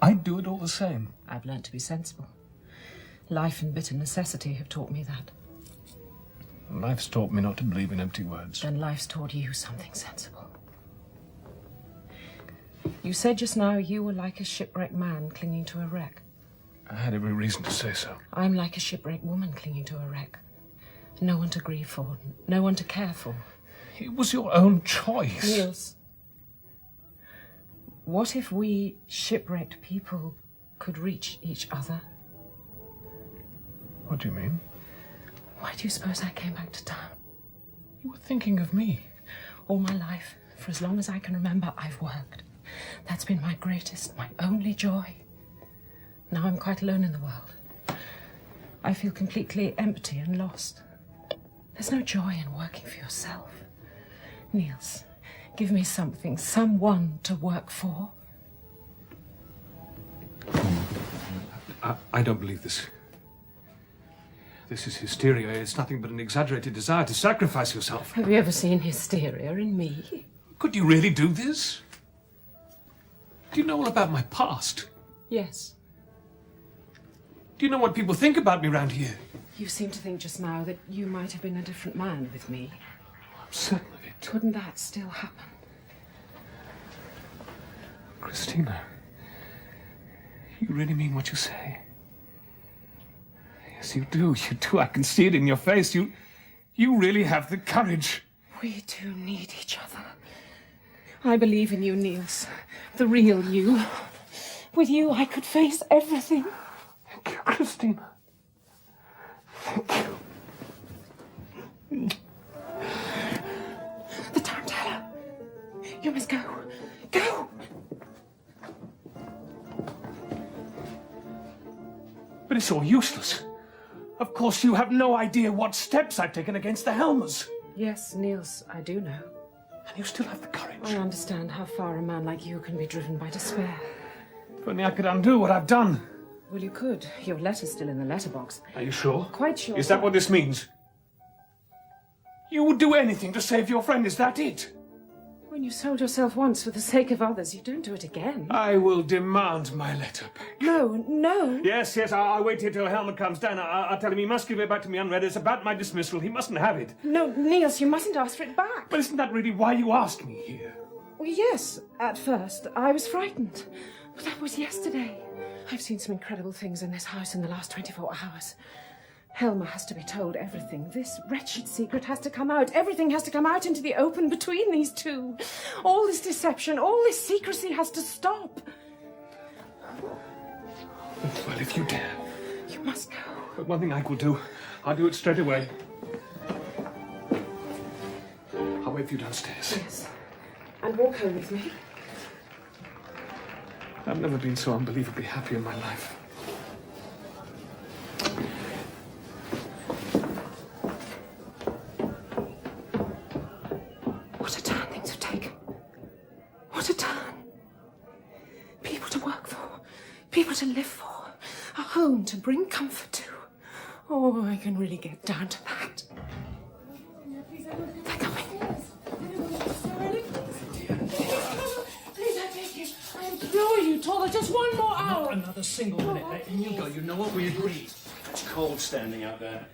I'd do it all the same. I've learnt to be sensible. Life and bitter necessity have taught me that. Life's taught me not to believe in empty words. Then life's taught you something sensible. You said just now you were like a shipwrecked man clinging to a wreck. I had every reason to say so. I'm like a shipwrecked woman clinging to a wreck. No one to grieve for, no one to care for. It was your own choice. Niels, what if we shipwrecked people could reach each other? What do you mean? Why do you suppose I came back to town? You were thinking of me. All my life, for as long as I can remember, I've worked. That's been my greatest, my only joy. Now I'm quite alone in the world. I feel completely empty and lost. There's no joy in working for yourself. Niels, give me something, someone to work for. I don't believe this. This is hysteria. It's nothing but an exaggerated desire to sacrifice yourself. Have you ever seen hysteria in me? Could you really do this? Do you know all about my past? Yes. Do you know what people think about me round here? You seem to think just now that you might have been a different man with me. I'm certain of it. Couldn't that still happen? Christina, you really mean what you say? Yes, you do. You do. I can see it in your face. You really have the courage. We do need each other. I believe in you, Niels. The real you. With you, I could face everything. Thank you, Christina. Thank you. The time teller. You must go. Go! But it's all useless. Of course, you have no idea what steps I've taken against the Helmers. Yes, Niels, I do know. And you still have the courage. I understand how far a man like you can be driven by despair. If only I could undo what I've done. Well, you could. Your letter's still in the letterbox. Are you sure? Quite sure. Is that what this means? You would do anything to save your friend, is that it? When you sold yourself once for the sake of others, you don't do it again. I will demand my letter back. No. Yes, I'll wait here till Helmer comes down. I'll tell him he must give it back to me unread. It's about my dismissal. He mustn't have it. No, Niels, you mustn't ask for it back. But isn't that really why you asked me here? Well, yes, at first. I was frightened. But that was yesterday. I've seen some incredible things in this house in the last 24 hours. Helmer has to be told everything. This wretched secret has to come out. Everything has to come out into the open between these two. All this deception, all this secrecy has to stop. Well, if you dare. You must go. But one thing I will do. I'll do it straight away. I'll wait for you downstairs. Yes. And walk home with me. I've never been so unbelievably happy in my life. What a turn things have taken. What a turn. People to work for. People to live for. A home to bring comfort to. Oh, I can really get down to that. They're coming. Please, I beg you. I implore you, Toller, just one more hour. Not another single minute. Letting you go. You know what we agreed. It's cold standing out there.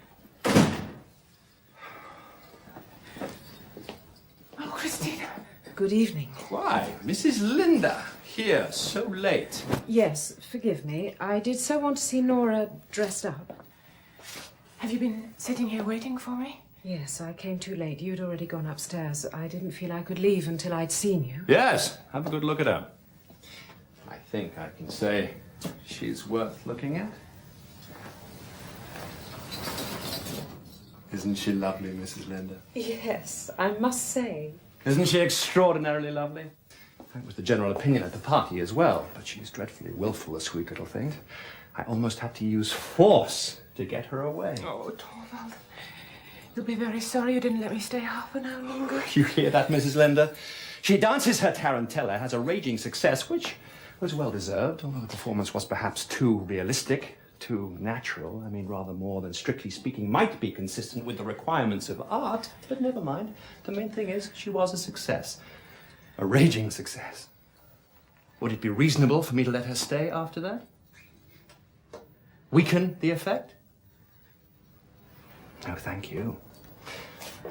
Oh, Christina. Good evening. Why, Mrs. Linda, here so late. Yes, forgive me. I did so want to see Nora dressed up. Have you been sitting here waiting for me? Yes, I came too late. You'd already gone upstairs. I didn't feel I could leave until I'd seen you. Yes, have a good look at her. I think I can say she's worth looking at. Isn't she lovely, Mrs. Linda? Yes, I must say. Isn't she extraordinarily lovely? That was the general opinion at the party as well. But she's dreadfully willful, a sweet little thing. I almost had to use force to get her away. Oh, Torvald. You'll be very sorry you didn't let me stay half an hour longer. You hear that, Mrs. Linda? She dances her tarantella, has a raging success, which was well-deserved, although the performance was perhaps too realistic, too natural. I mean, rather more than, strictly speaking, might be consistent with the requirements of art. But never mind. The main thing is she was a success. A raging success. Would it be reasonable for me to let her stay after that? Weaken the effect? Oh, thank you.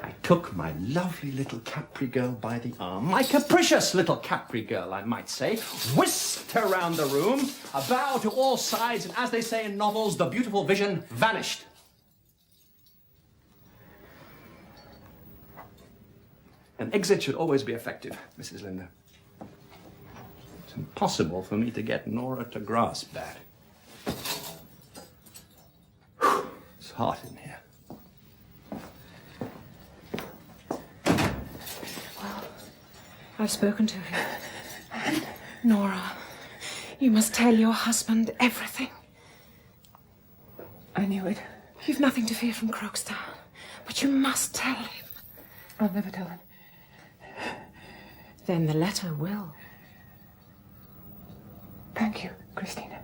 I took my lovely little Capri girl by the arm, my capricious little Capri girl, I might say, whisked her round the room, a bow to all sides, and as they say in novels, the beautiful vision vanished. An exit should always be effective, Mrs. Linda. It's impossible for me to get Nora to grasp that. Whew, it's hot in here. I've spoken to him. Nora, you must tell your husband everything. I knew it. You've nothing to fear from Croxtown, but you must tell him. I'll never tell him. Then the letter will. Thank you, Christina.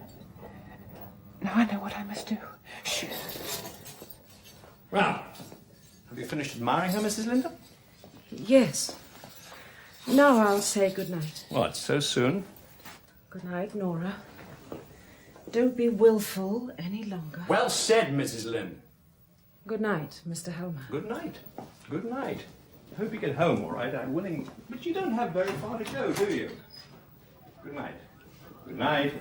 Now I know what I must do. Shh. Well, have you finished admiring her, Mrs. Linda? Yes. Now I'll say good night. What, so soon? Good night, Nora. Don't be willful any longer. Well said, Mrs. Lynn. Good night, Mr. Helmer. Good night. Good night. I hope you get home all right. I'm willing... But you don't have very far to go, do you? Good night. Good night.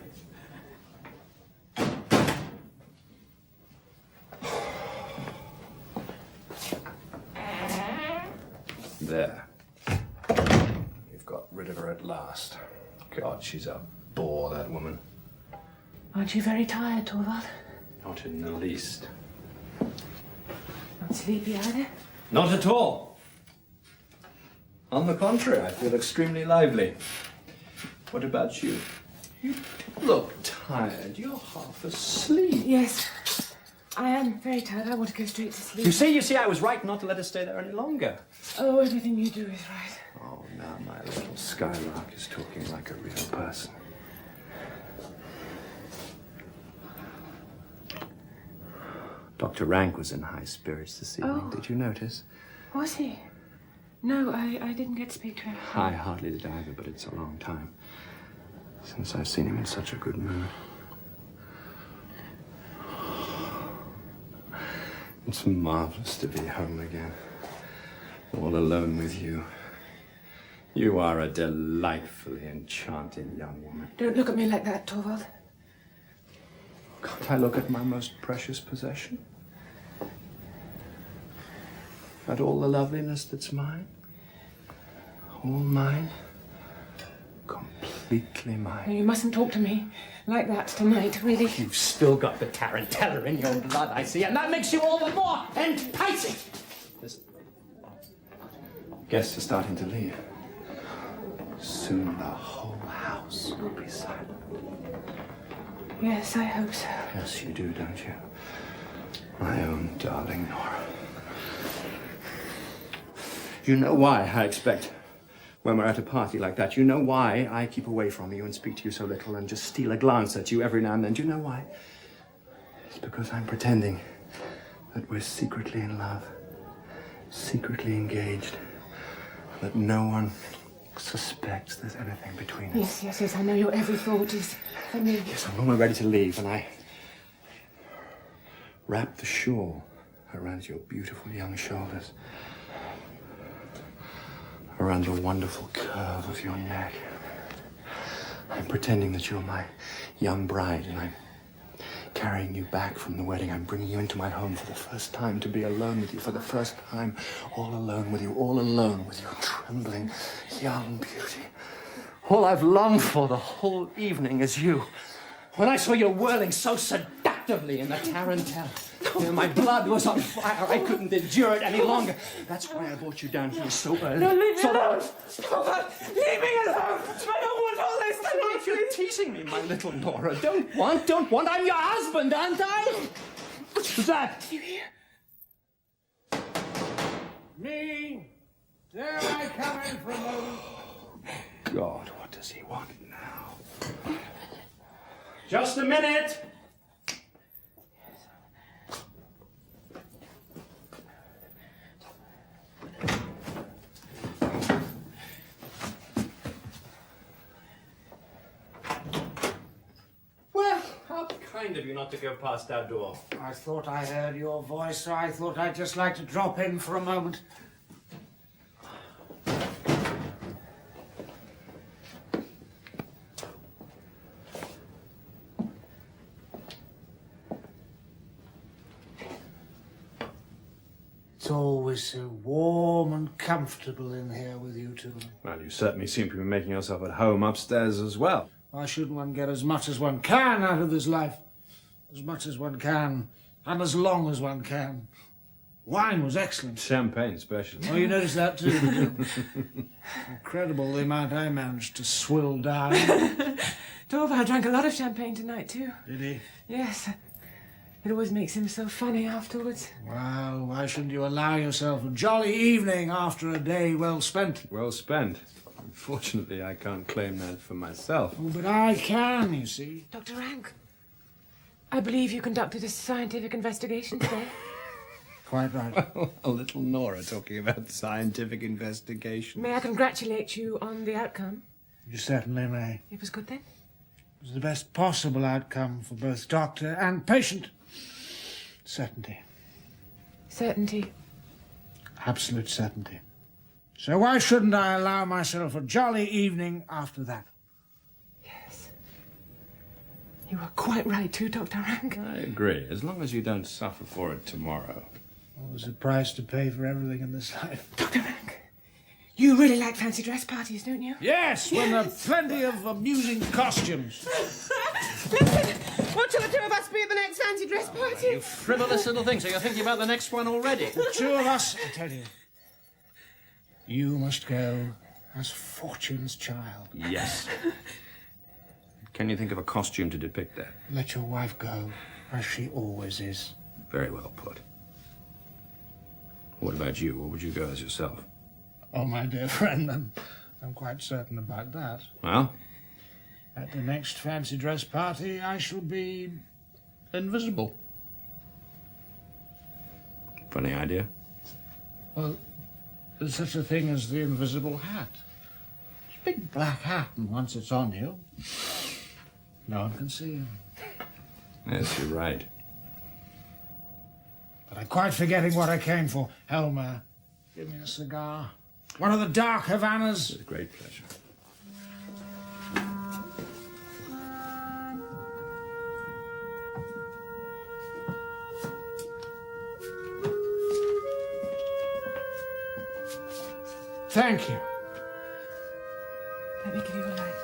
There. You've got rid of her at last. God, she's a bore, that woman. Aren't you very tired, Torvald? Not in the least. Not sleepy either? Not at all. On the contrary, I feel extremely lively. What about you? You look tired. You're half asleep. Yes. I am very tired. I want to go straight to sleep. You see, I was right not to let her stay there any longer. Oh, everything you do is right. Oh, now my little skylark is talking like a real person. Dr. Rank was in high spirits this evening. Oh. Did you notice? Was he? No, I didn't get to speak to him. I hardly did either, but it's a long time since I've seen him in such a good mood. It's marvelous to be home again, all alone with you. You are a delightfully enchanting young woman. Don't look at me like that, Torvald. Can't I look at my most precious possession? At all the loveliness that's mine? All mine? Completely No, mine. you mustn't talk to me like that tonight, really. You've still got the tarantella in your blood, I see, and that makes you all the more enticing. Listen. Guests are starting to leave. Soon the whole house will be silent. Yes, I hope so. Yes, you do, don't you? My own darling Nora. You know why I expect when we're at a party like that. You know why I keep away from you and speak to you so little and just steal a glance at you every now and then. Do you know why? It's because I'm pretending that we're secretly in love, secretly engaged, that no one suspects there's anything between us. Yes, I know your every thought is for me. Yes, and when we're ready to leave, and I wrap the shawl around your beautiful young shoulders, around the wonderful curve of your neck. I'm pretending that you're my young bride, and I'm carrying you back from the wedding. I'm bringing you into my home for the first time, to be alone with you for the first time, all alone with you, all alone with your trembling young beauty. All I've longed for the whole evening is you. When I saw you whirling so seductively in the tarantella, my blood was on fire. I couldn't endure it any longer. That's why I brought you down here so early. No, leave me alone! Leave me alone! I don't want all this tonight! You're teasing me, my little Nora. Don't want. I'm your husband, aren't I? Who's that? You hear? Me? There I come in for a moment. God, what does he want now? Just a minute! kind of you not to go past our door. I thought I heard your voice, so I thought I'd just like to drop in for a moment. It's always so warm and comfortable in here with you two. Well, you certainly seem to be making yourself at home upstairs as well. Why shouldn't one get as much as one can out of this life? As much as one can, and as long as one can. Wine was excellent. Champagne especially. Oh, you noticed that too, did you? Incredible the amount I managed to swill down. Torvald drank a lot of champagne tonight, too. Did he? Yes. It always makes him so funny afterwards. Well, why shouldn't you allow yourself a jolly evening after a day well spent? Well spent. Unfortunately, I can't claim that for myself. Oh, but I can, you see. Dr. Rank, I believe you conducted a scientific investigation today. Quite right. A little Nora talking about scientific investigation. May I congratulate you on the outcome? You certainly may. It was good then? It was the best possible outcome for both doctor and patient. Certainty. Certainty. Absolute certainty. So why shouldn't I allow myself a jolly evening after that? Yes. You are quite right too, Dr. Rank. I agree, as long as you don't suffer for it tomorrow. Well, there's a price to pay for everything in this life. Dr. Rank, you really like fancy dress parties, don't you? Yes, when there are plenty of amusing costumes. Listen, what shall the two of us be at the next fancy dress party? You frivolous little thing, so you're thinking about the next one already. The two of us, I tell you. You must go as Fortune's child. Yes. Can you think of a costume to depict that? Let your wife go, as she always is. Very well put. What about you? What would you go as yourself? Oh, my dear friend, I'm quite certain about that. Well? At the next fancy dress party, I shall be invisible. Funny idea. Well, there's such a thing as the invisible hat. It's a big black hat, and once it's on you, no one can see you. Yes, you're right. But I'm quite forgetting what I came for. Helmer, give me a cigar. One of the dark Havanas. With great pleasure. Thank you. Let me give you a light.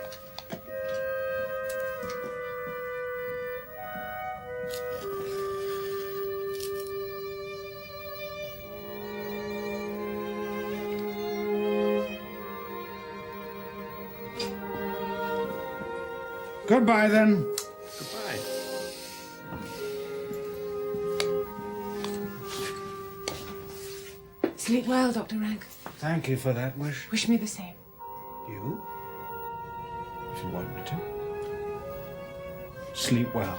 Goodbye, then. Goodbye. Sleep well, Dr. Rank. Thank you for that wish. Wish me the same. You? If you want me to. Sleep well.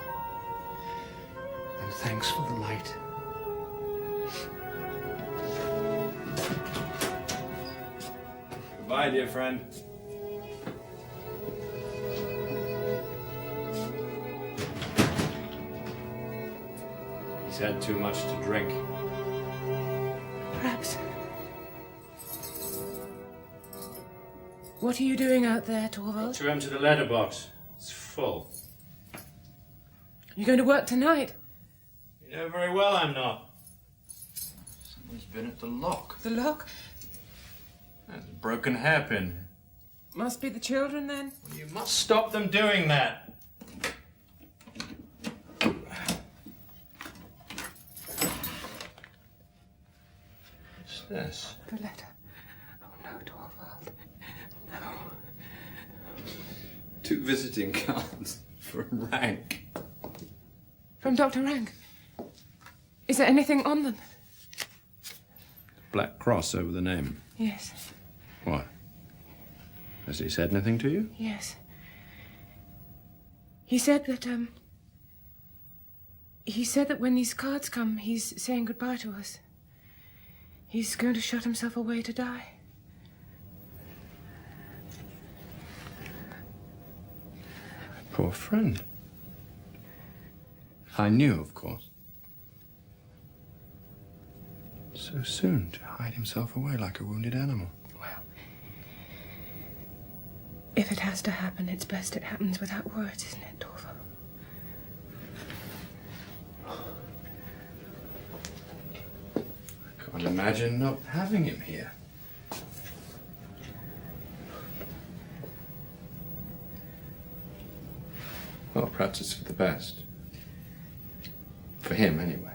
And thanks for the light. Goodbye, dear friend. He's had too much to drink. Perhaps. What are you doing out there, Torvald? To empty the letterbox. It's full. You going to work tonight? You know very well I'm not. Someone's been at the lock. The lock? There's a broken hairpin. Must be the children, then. You must stop them doing that. What's this? The letter. Oh, no, Torvald. No. 2 visiting cards for Rank. From Dr. Rank. Is there anything on them? Black cross over the name. Yes. What? Has he said anything to you? Yes. He said that, He said that when these cards come, he's saying goodbye to us. He's going to shut himself away to die. Poor friend. I knew, of course. So soon to hide himself away like a wounded animal. Well, if it has to happen, it's best it happens without words, isn't it, Torval? I can't imagine not having him here. Well, perhaps it's for the best. For him, anyway.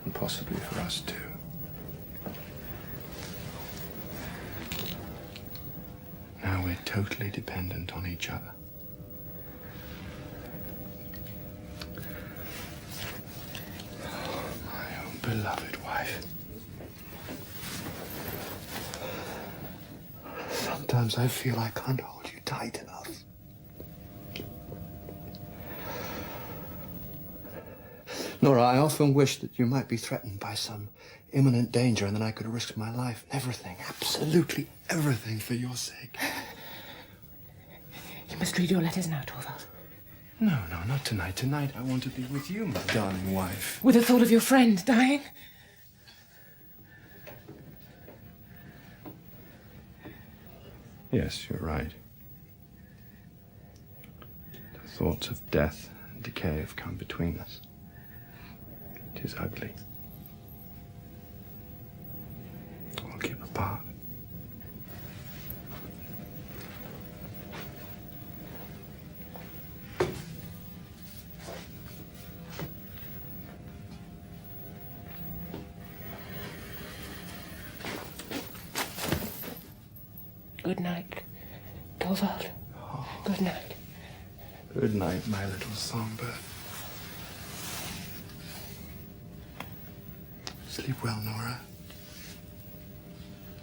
And possibly for us, too. Now we're totally dependent on each other. Oh, my own beloved wife. Sometimes I feel I can't hold you tight enough. Nora, I often wish that you might be threatened by some imminent danger and then I could risk my life and everything, absolutely everything for your sake. You must read your letters now, Torvald. No, not tonight. Tonight I want to be with you, my darling wife. With the thought of your friend dying? Yes, you're right. The thoughts of death and decay have come between us. It is ugly. We'll keep apart. Good night, Torvald. Oh. Good night. Good night, my little songbird. Sleep well, Nora.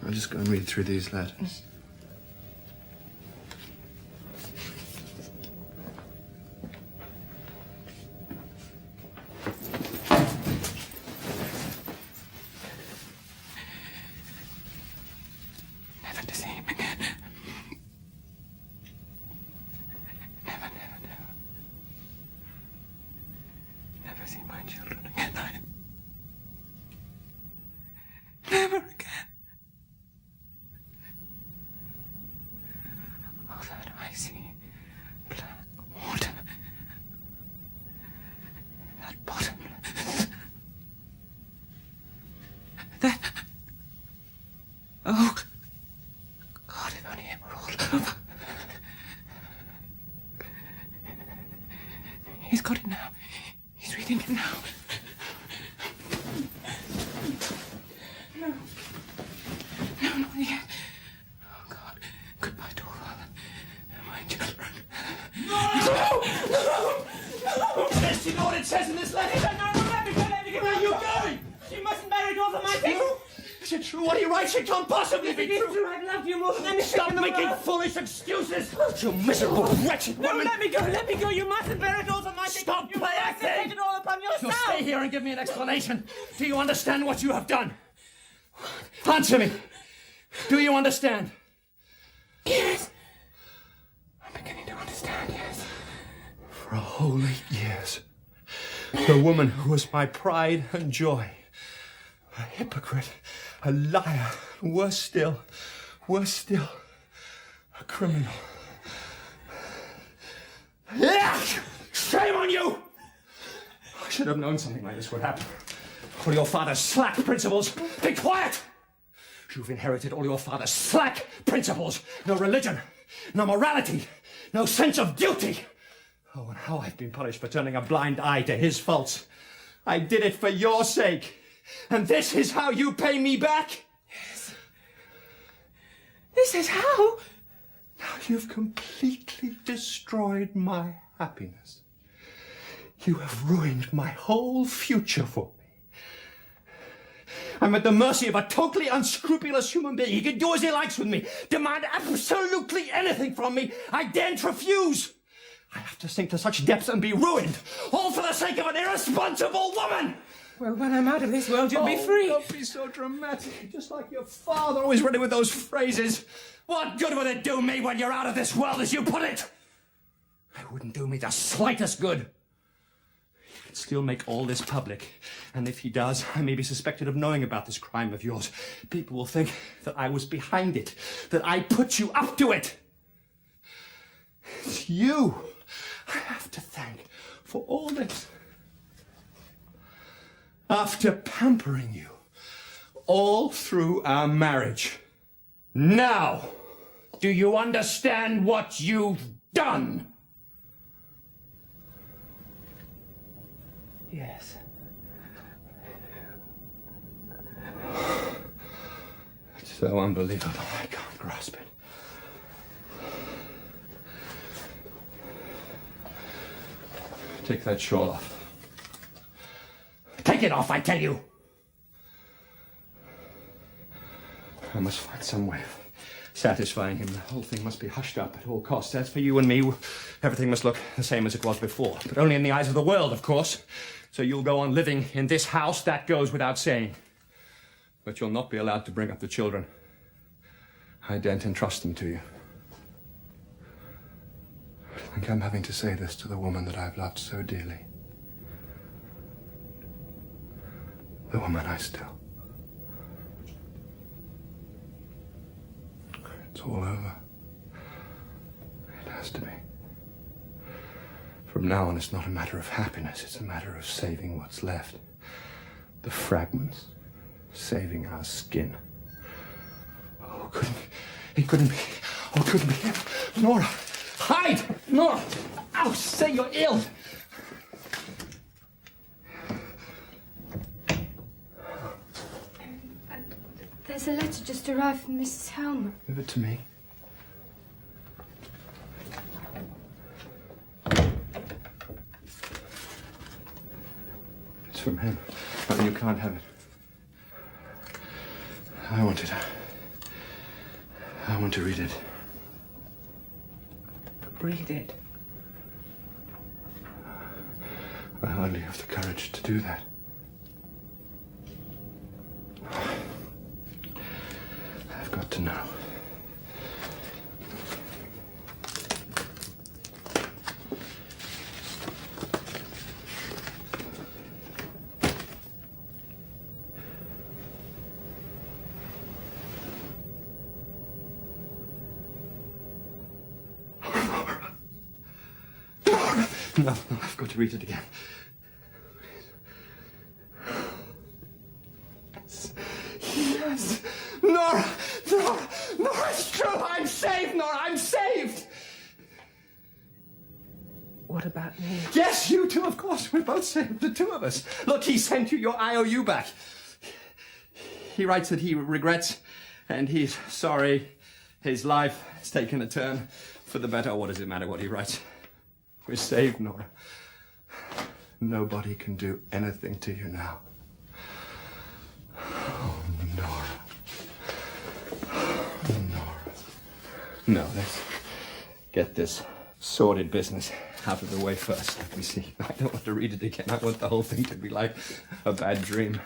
I'll just go and read through these letters. Never to see him again. Never. Never see my children again. Never again. Oh, that icy black water. That bottomless. That. Oh, God, if only it were all over. He's got it now. He's reading it now. No, not yet. Oh, God. Goodbye, Torvald. My children. No! Yes, you know what it says in this letter? No, let me go. Where are you going? You mustn't marry Torvald, my thing. Is it true? What he writes? It can't possibly be It is true. true. I've loved you more than anything Stop in the making world. foolish excuses. You miserable, wretched No, woman. let me go. You mustn't bear it all for my sake. Stop You playing mustn't thing. take it all upon You'll yourself. stay here and give me an explanation. Do you understand what you have done? Answer me. Do you understand? Yes. I'm beginning to understand, yes. For a whole 8 years, the woman who was my pride and joy, a hypocrite, a liar, worse still, a criminal. Shame on you! I should have known something like this would happen. All your father's slack principles. Be quiet! You've inherited all your father's slack principles. No religion, no morality, no sense of duty. Oh, and how I've been punished for turning a blind eye to his faults. I did it for your sake. And this is how you pay me back? Yes. This is how? Now you've completely destroyed my happiness. You have ruined my whole future for me. I'm at the mercy of a totally unscrupulous human being. He can do as he likes with me, demand absolutely anything from me. I daren't refuse. I have to sink to such depths and be ruined, all for the sake of an irresponsible woman. Well, when I'm out of this world, you'll be free. Don't be so dramatic, just like your father, always ready with those phrases. What good will it do me when you're out of this world, as you put it? It wouldn't do me the slightest good. He can still make all this public. And if he does, I may be suspected of knowing about this crime of yours. People will think that I was behind it, that I put you up to it. It's you I have to thank for all this. After pampering you all through our marriage. Now, do you understand what you've done? Yes. It's so unbelievable, I can't grasp it. Take that shawl off. Take it off, I tell you! I must find some way of satisfying him. The whole thing must be hushed up at all costs. As for you and me, everything must look the same as it was before. But only in the eyes of the world, of course. So you'll go on living in this house, that goes without saying. But you'll not be allowed to bring up the children. I daren't entrust them to you. I think I'm having to say this to the woman that I've loved so dearly. The woman I still... It's all over. It has to be. From now on, it's not a matter of happiness. It's a matter of saving what's left. The fragments. Saving our skin. Oh, it couldn't be. Oh, it couldn't be him. Nora! Hide! Nora! Oh, say you're ill! There's a letter just arrived from Mrs. Helmer. Give it to me. It's from him. Oh, you can't have it. I want it. I want to read it. Read it. I hardly have the courage to do that. I've got to know. No, I've got to read it again. Yes. Nora! Nora! Nora, it's true! I'm saved, Nora! I'm saved! What about me? Yes, you too, of course. We're both saved, the two of us. Look, he sent you your IOU back. He writes that he regrets and he's sorry his life has taken a turn for the better. What does it matter what he writes? We're saved, Nora. Nobody can do anything to you now. Oh, Nora. Oh, Nora. No, let's get this sordid business out of the way first. Let me see. I don't want to read it again. I want the whole thing to be like a bad dream.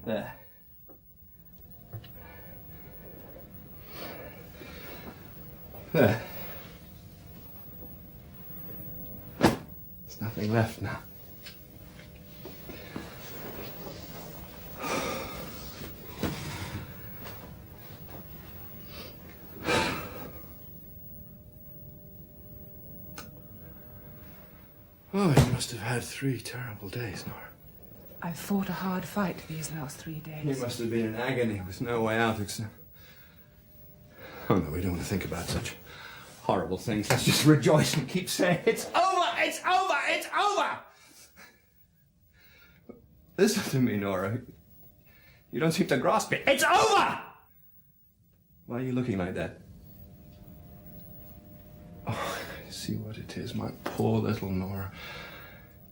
There. There. There's nothing left now. Oh, you must have had 3 terrible days, Nora. I've fought a hard fight these last 3 days. You must have been in agony with no way out except... Oh, no, we don't want to think about such horrible things. Let's just rejoice and keep saying, it's over! It's over! It's over! Listen to me, Nora. You don't seem to grasp it. It's over! Why are you looking like that? Oh, I see what it is, my poor little Nora.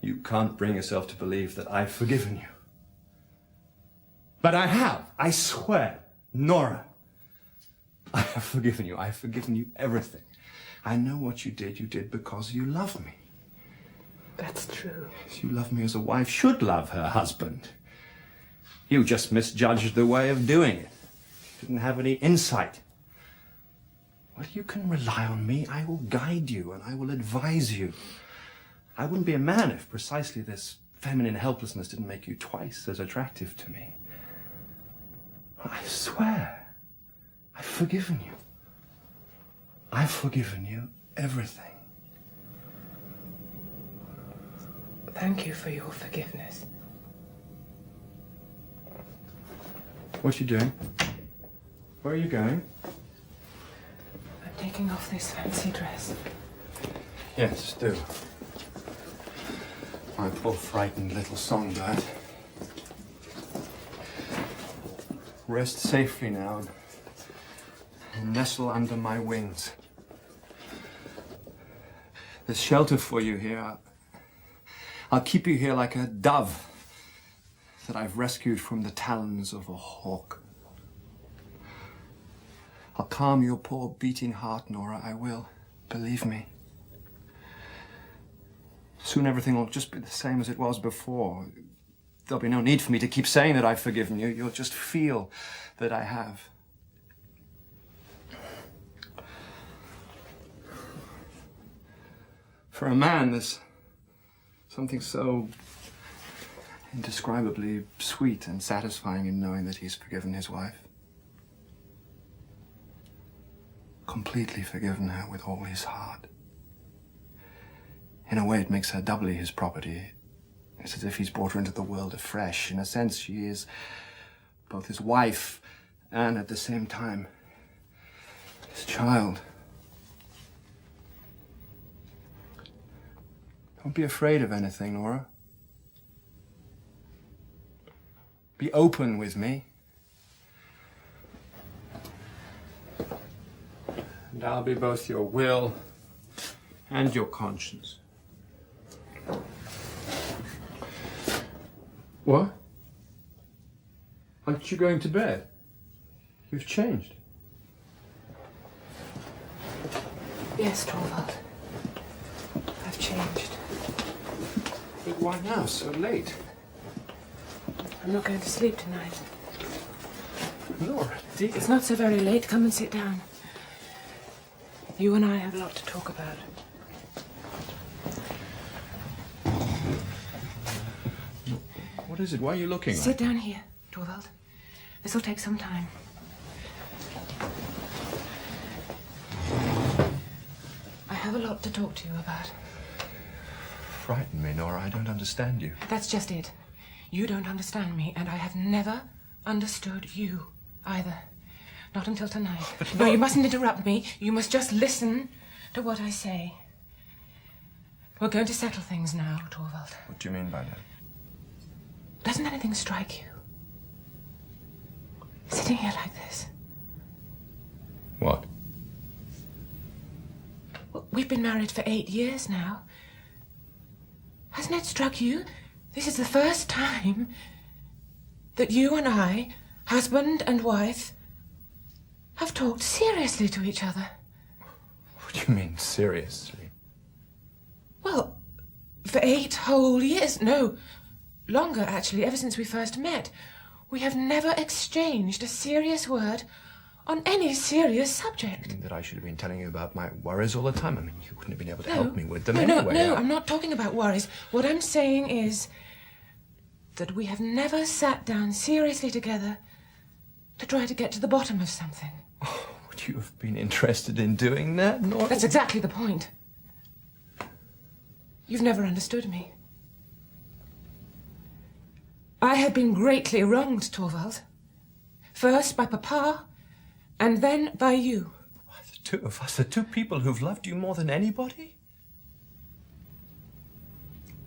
You can't bring yourself to believe that I've forgiven you. But I have, I swear. Nora, I have forgiven you. I've forgiven you everything. I know what you did because you love me. That's true. You love me as a wife should love her husband. You just misjudged the way of doing it. You didn't have any insight. Well, you can rely on me. I will guide you and I will advise you. I wouldn't be a man if precisely this feminine helplessness didn't make you twice as attractive to me. I swear, I've forgiven you. I've forgiven you everything. Thank you for your forgiveness. What are you doing? Where are you going? I'm taking off this fancy dress. Yes, do. My poor frightened little songbird. Rest safely now and nestle under my wings. There's shelter for you here. I'll keep you here like a dove that I've rescued from the talons of a hawk. I'll calm your poor beating heart, Nora, I will. Believe me. Soon everything will just be the same as it was before. There'll be no need for me to keep saying that I've forgiven you. You'll just feel that I have. For a man, there's something so indescribably sweet and satisfying in knowing that he's forgiven his wife. Completely forgiven her with all his heart. In a way, it makes her doubly his property. It's as if he's brought her into the world afresh. In a sense, she is both his wife and, at the same time, his child. Don't be afraid of anything, Nora. Be open with me. And I'll be both your will and your conscience. What? Aren't you going to bed? You've changed. Yes, Torvald. I've changed. But why now, so late? I'm not going to sleep tonight. Nora, dear. It's not so very late. Come and sit down. You and I have a lot to talk about. What is it? Why are you looking Sit down here, Torvald. This will take some time. I have a lot to talk to you about. Frighten me, Nora. I don't understand you. That's just it. You don't understand me, and I have never understood you either. Not until tonight. But no, you mustn't interrupt me. You must just listen to what I say. We're going to settle things now, Torvald. What do you mean by that? Doesn't anything strike you? Sitting here like this. What? Well, we've been married for 8 years now. Hasn't it struck you? This is the first time that you and I, husband and wife, have talked seriously to each other. What do you mean, seriously? Well, for 8 whole years, no, longer actually, ever since we first met, we have never exchanged a serious word on any serious subject. You mean that I should have been telling you about my worries all the time? I mean, you wouldn't have been able to No. help me with them No, anyway. No, I'm not talking about worries. What I'm saying is that we have never sat down seriously together to try to get to the bottom of something. Oh, would you have been interested in doing that, Nora? That's exactly the point. You've never understood me. I have been greatly wronged, Torvald. First by Papa, and then by you. Why, the two of us, the two people who've loved you more than anybody?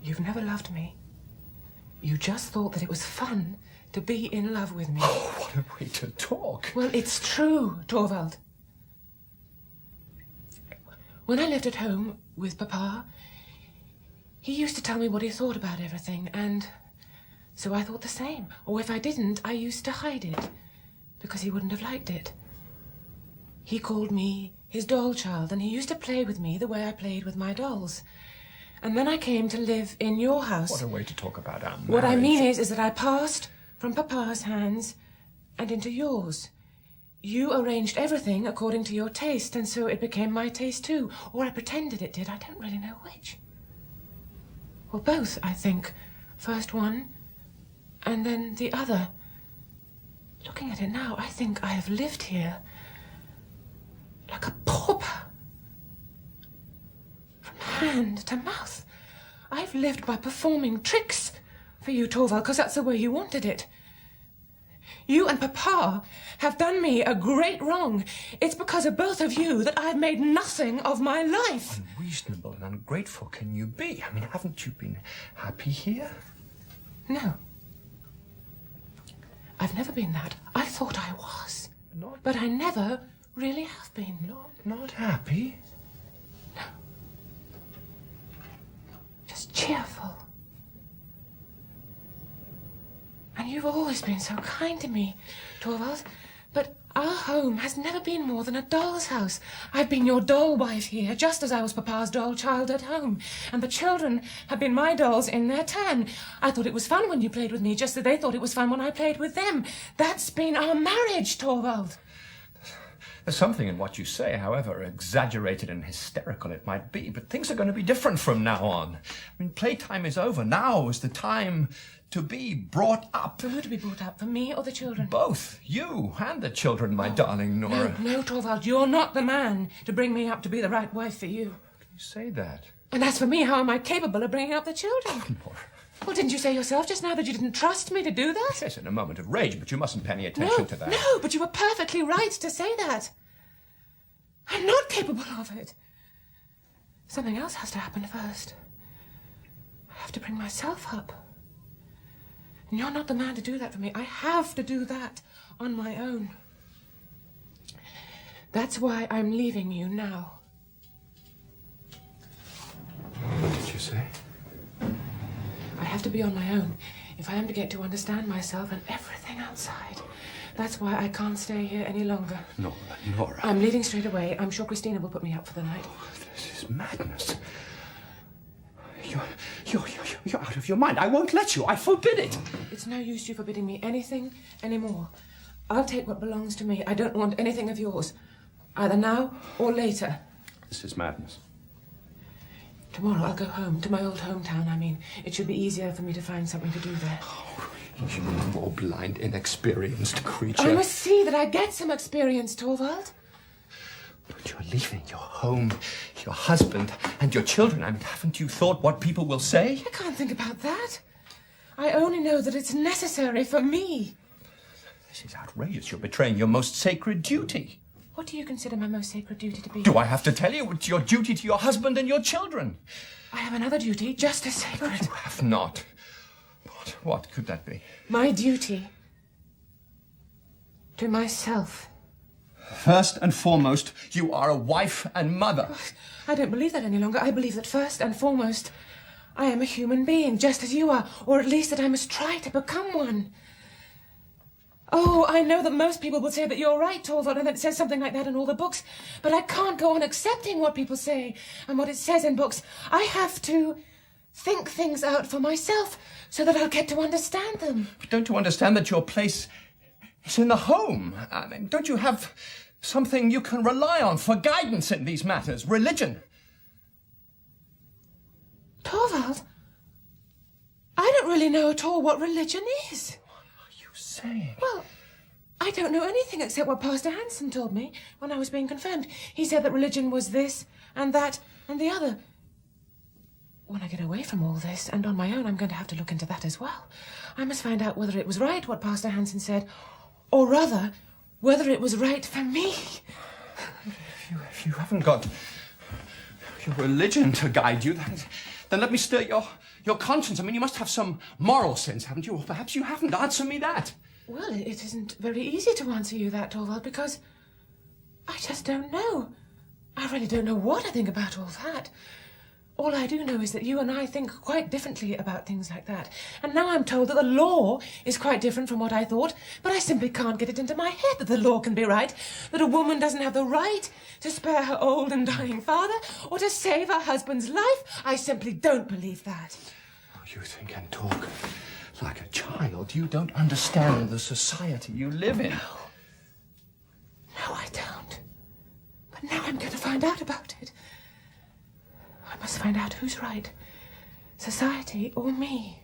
You've never loved me. You just thought that it was fun to be in love with me. Oh, what a way to talk. Well, it's true, Torvald. When I lived at home with Papa, he used to tell me what he thought about everything, and so I thought the same. Or if I didn't, I used to hide it, because he wouldn't have liked it. He called me his doll child, and he used to play with me the way I played with my dolls. And then I came to live in your house. What a way to talk about our marriage. What I mean is that I passed from Papa's hands and into yours. You arranged everything according to your taste, and so it became my taste too. Or I pretended it did. I don't really know which. Well, both, I think. First one, and then the other. Looking at it now, I think I have lived here like a pauper. From hand to mouth. I've lived by performing tricks for you, Torvald, because that's the way you wanted it. You and Papa have done me a great wrong. It's because of both of you that I've made nothing of my life. Unreasonable and ungrateful can you be? I mean, haven't you been happy here? No. I've never been that. I thought I was. But I never really have been. Not happy? No. Just cheerful. And you've always been so kind to me, Torvald. But our home has never been more than a doll's house. I've been your doll wife here, just as I was Papa's doll child at home. And the children have been my dolls in their turn. I thought it was fun when you played with me, just as they thought it was fun when I played with them. That's been our marriage, Torvald. There's something in what you say, however exaggerated and hysterical it might be, but things are going to be different from now on. I mean, playtime is over. Now is the time to be brought up. For who to be brought up? For me or the children? Both. You and the children, my darling Nora. No, Torvald, you're not the man to bring me up to be the right wife for you. How can you say that? And as for me, how am I capable of bringing up the children? Oh, Nora. Well, didn't you say yourself just now that you didn't trust me to do that? Yes, in a moment of rage, but you mustn't pay any attention to that. No, but you were perfectly right to say that. I'm not capable of it. Something else has to happen first. I have to bring myself up. And you're not the man to do that for me. I have to do that on my own. That's why I'm leaving you now. What did you say? I have to be on my own if I am to get to understand myself and everything outside. That's why I can't stay here any longer. Nora. I'm leaving straight away. I'm sure Christina will put me up for the night. Oh, this is madness. You're out of your mind. I won't let you. I forbid it. It's no use you forbidding me anything anymore. I'll take what belongs to me. I don't want anything of yours. Either now or later. This is madness. Tomorrow I'll go home, to my old hometown, I mean. It should be easier for me to find something to do there. Oh, you poor, blind, inexperienced creature. I must see that I get some experience, Torvald. But you're leaving your home, your husband, and your children. I mean, haven't you thought what people will say? I can't think about that. I only know that it's necessary for me. This is outrageous. You're betraying your most sacred duty. What do you consider my most sacred duty to be? Do I have to tell you? It's your duty to your husband and your children. I have another duty just as sacred. You have not. What could that be? My duty to myself. First and foremost, you are a wife and mother. I don't believe that any longer. I believe that first and foremost, I am a human being, just as you are, or at least that I must try to become one. Oh, I know that most people will say that you're right, Torvald, and that it says something like that in all the books, but I can't go on accepting what people say and what it says in books. I have to think things out for myself so that I'll get to understand them. But don't you understand that your place is in the home? I mean, don't you have something you can rely on for guidance in these matters? Religion. Torvald, I don't really know at all what religion is. What are you saying? Well, I don't know anything except what Pastor Hansen told me when I was being confirmed. He said that religion was this and that and the other. When I get away from all this and on my own, I'm going to have to look into that as well. I must find out whether it was right what Pastor Hansen said, or rather, whether it was right for me. If you haven't got your religion to guide you, then let me stir your conscience. I mean, you must have some moral sense, haven't you? Or perhaps you haven't. Answer me that. Well, it isn't very easy to answer you that, Torvald, because I just don't know. I really don't know what I think about all that. All I do know is that you and I think quite differently about things like that. And now I'm told that the law is quite different from what I thought, but I simply can't get it into my head that the law can be right, that a woman doesn't have the right to spare her old and dying father or to save her husband's life. I simply don't believe that. Oh, you think and talk like a child. You don't understand the society you live in. No, I don't. But now I'm going to find out about it. I must find out who's right. Society or me.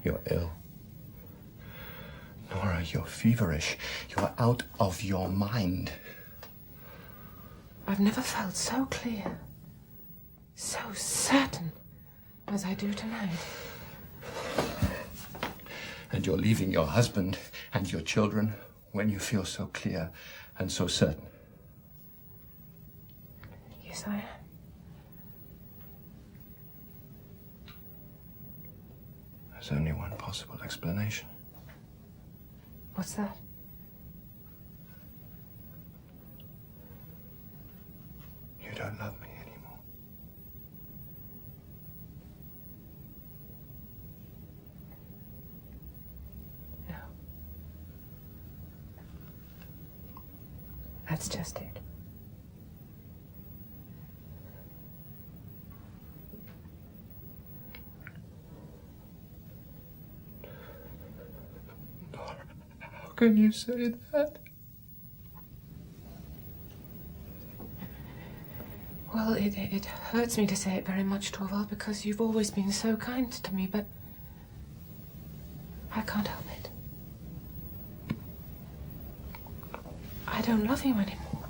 You're ill. Nora, you're feverish. You're out of your mind. I've never felt so clear, so certain as I do tonight. And you're leaving your husband and your children when you feel so clear and so certain. Yes, I am. There's only one possible explanation. What's that? You don't love me anymore. No. That's just it. How can you say that? Well, it hurts me to say it very much, Torvald, because you've always been so kind to me, but I can't help it. I don't love you anymore.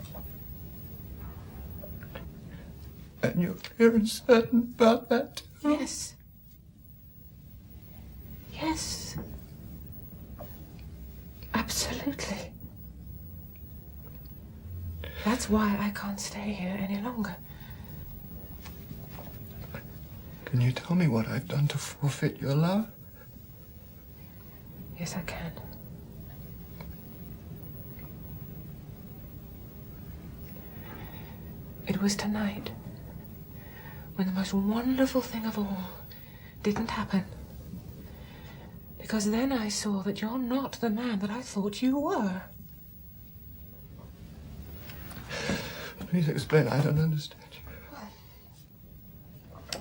And you're clear and certain about that too? Yes. Yes. Absolutely. That's why I can't stay here any longer. Can you tell me what I've done to forfeit your love? Yes, I can. It was tonight when the most wonderful thing of all didn't happen. Because then I saw that you're not the man that I thought you were. Please explain. I don't understand you.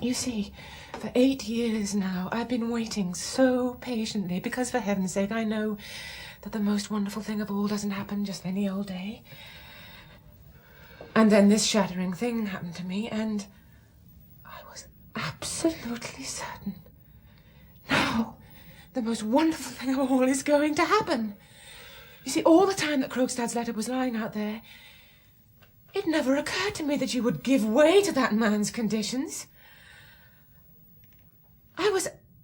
You see, for 8 years now, I've been waiting so patiently because, for heaven's sake, I know that the most wonderful thing of all doesn't happen just any old day. And then this shattering thing happened to me, and I was absolutely certain. Now, the most wonderful thing of all is going to happen. You see, all the time that Krogstad's letter was lying out there, it never occurred to me that you would give way to that man's conditions.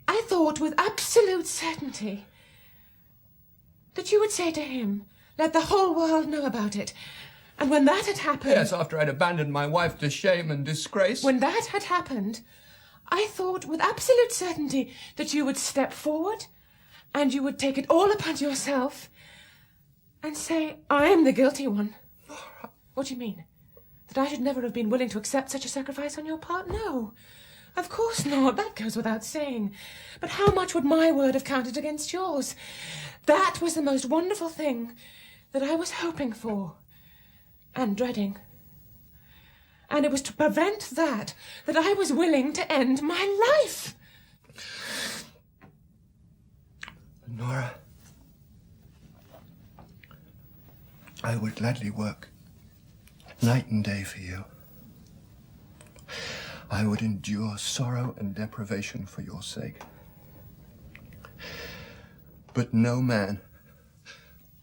I thought with absolute certainty that you would say to him, let the whole world know about it. And when that had happened... Yes, after I'd abandoned my wife to shame and disgrace. When that had happened, I thought with absolute certainty that you would step forward and you would take it all upon yourself and say, I'm the guilty one. What do you mean? That I should never have been willing to accept such a sacrifice on your part? No, of course not. That goes without saying. But how much would my word have counted against yours? That was the most wonderful thing that I was hoping for and dreading. And it was to prevent that I was willing to end my life. Nora, I would gladly work night and day for you. I would endure sorrow and deprivation for your sake. But no man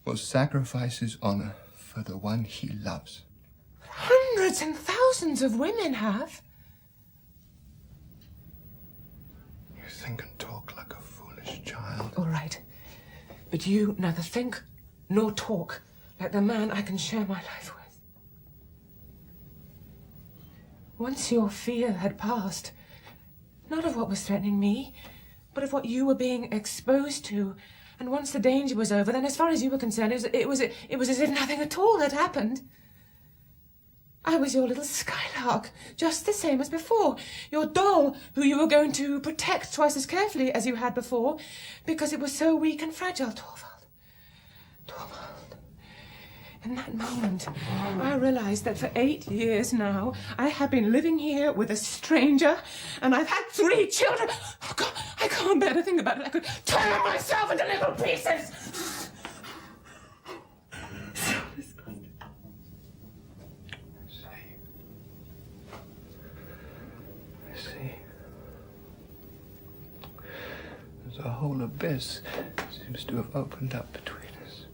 will sacrifice his honor for the one he loves. Hundreds and thousands of women have. You think and talk like a foolish child. All right. But you neither think nor talk like the man I can share my life with. Once your fear had passed, not of what was threatening me, but of what you were being exposed to, and once the danger was over, then as far as you were concerned, it was as if nothing at all had happened. I was your little skylark, just the same as before. Your doll, who you were going to protect twice as carefully as you had before, because it was so weak and fragile, Torvald. Torvald. In that moment, I realized that for 8 years now, I have been living here with a stranger, and I've had 3 children. Oh, God, I can't bear to think about it. I could tear myself into little pieces. A whole abyss seems to have opened up between us.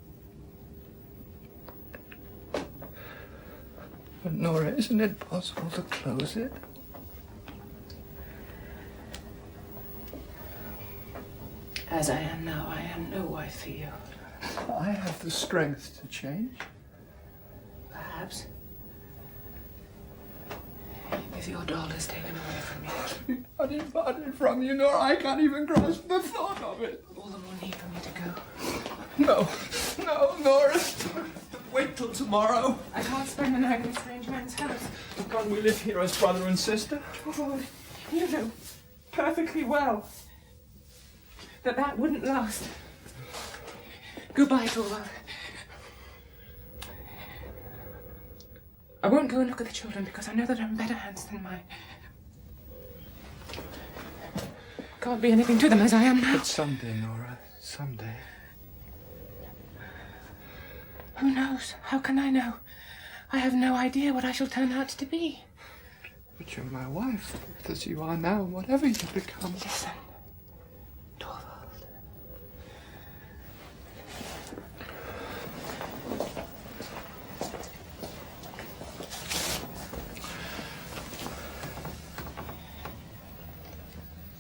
But Nora, isn't it possible to close it? As I am now, I am no wife for you. I have the strength to change. Perhaps. If your doll is taken away from you. Undivided from you, Nora, I can't even grasp the thought of it. All the more need for me to go. No, Nora. Wait till tomorrow. I can't spend the night in a strange man's house. Can't we live here as brother and sister? Torvald, you know perfectly well that wouldn't last. Goodbye, Torvald. I won't go and look at the children because I know that I'm in better hands than mine. Can't be anything to them as I am now. But someday, Nora, someday. Who knows? How can I know? I have no idea what I shall turn out to be. But you're my wife, as you are now, whatever you become. Listen, Torvald.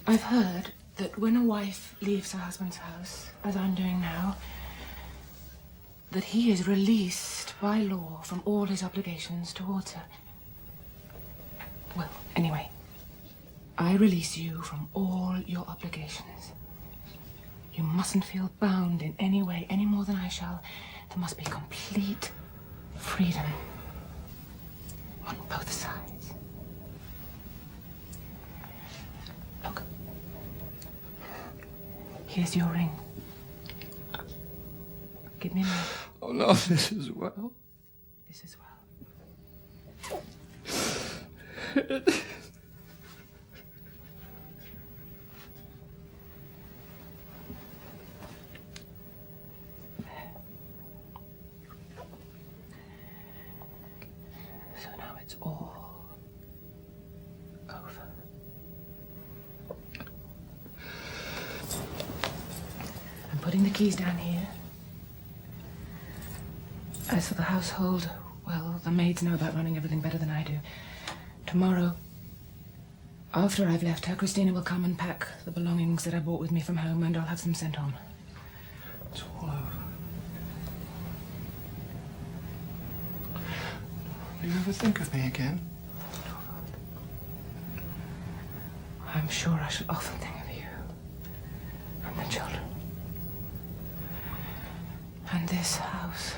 I've heard that when a wife leaves her husband's house, as I'm doing now, that he is released by law from all his obligations towards her. Well, anyway, I release you from all your obligations. You mustn't feel bound in any way, any more than I shall. There must be complete freedom on both sides. Look. Here's your ring. Give me mine. Oh, no, this is well. This as well. So now it's all over. I'm putting the keys down here. As for the household, well, the maids know about running everything better than I do. Tomorrow, after I've left her, Christina will come and pack the belongings that I brought with me from home, and I'll have them sent on. It's all over. Do you ever think of me again? I'm sure I shall often think of you. And the children. And this house.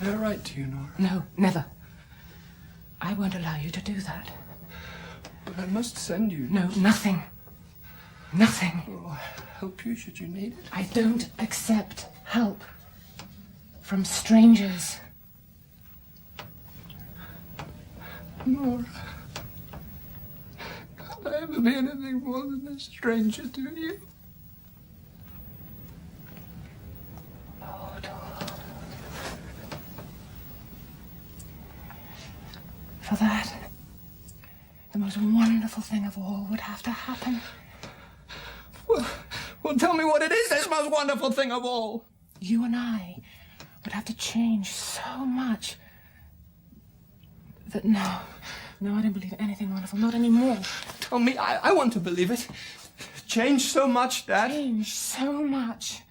Did I write to you, Nora? No, never. I won't allow you to do that. But I must send you. No, nothing. Nothing. Oh, I'll help you should you need it. I don't accept help from strangers. Nora, can't I ever be anything more than a stranger to you? For that, the most wonderful thing of all would have to happen. Well, tell me what it is, this most wonderful thing of all. You and I would have to change so much that no, I don't believe anything wonderful, not anymore. Tell me, I want to believe it. Change so much that... Change so much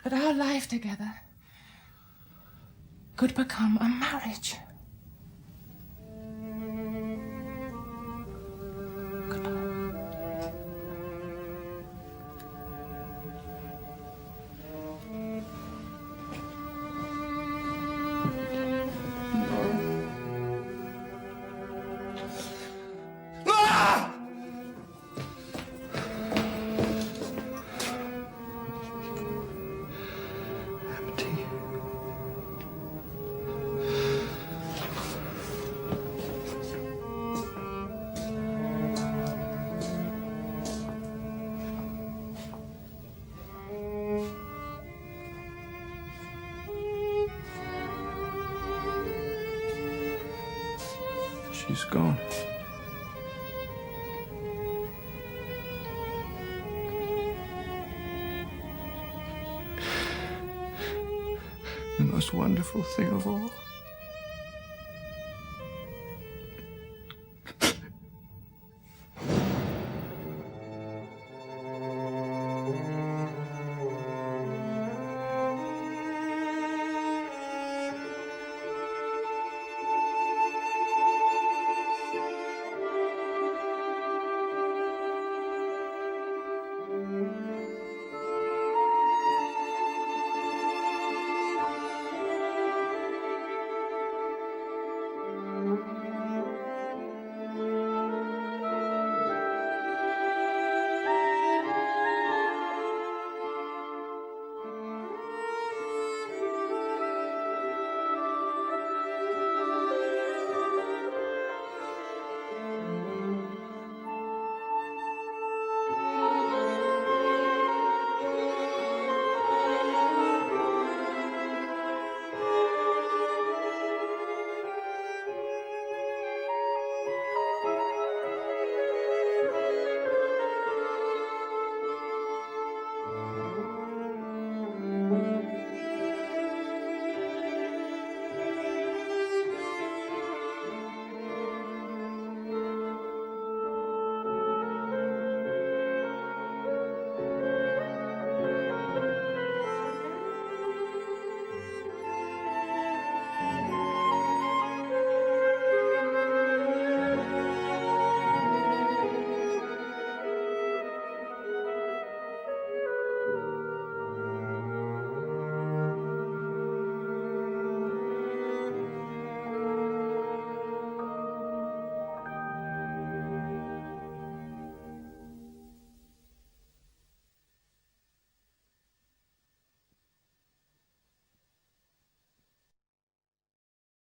that our life together could become a marriage. She's gone. The most wonderful thing of all.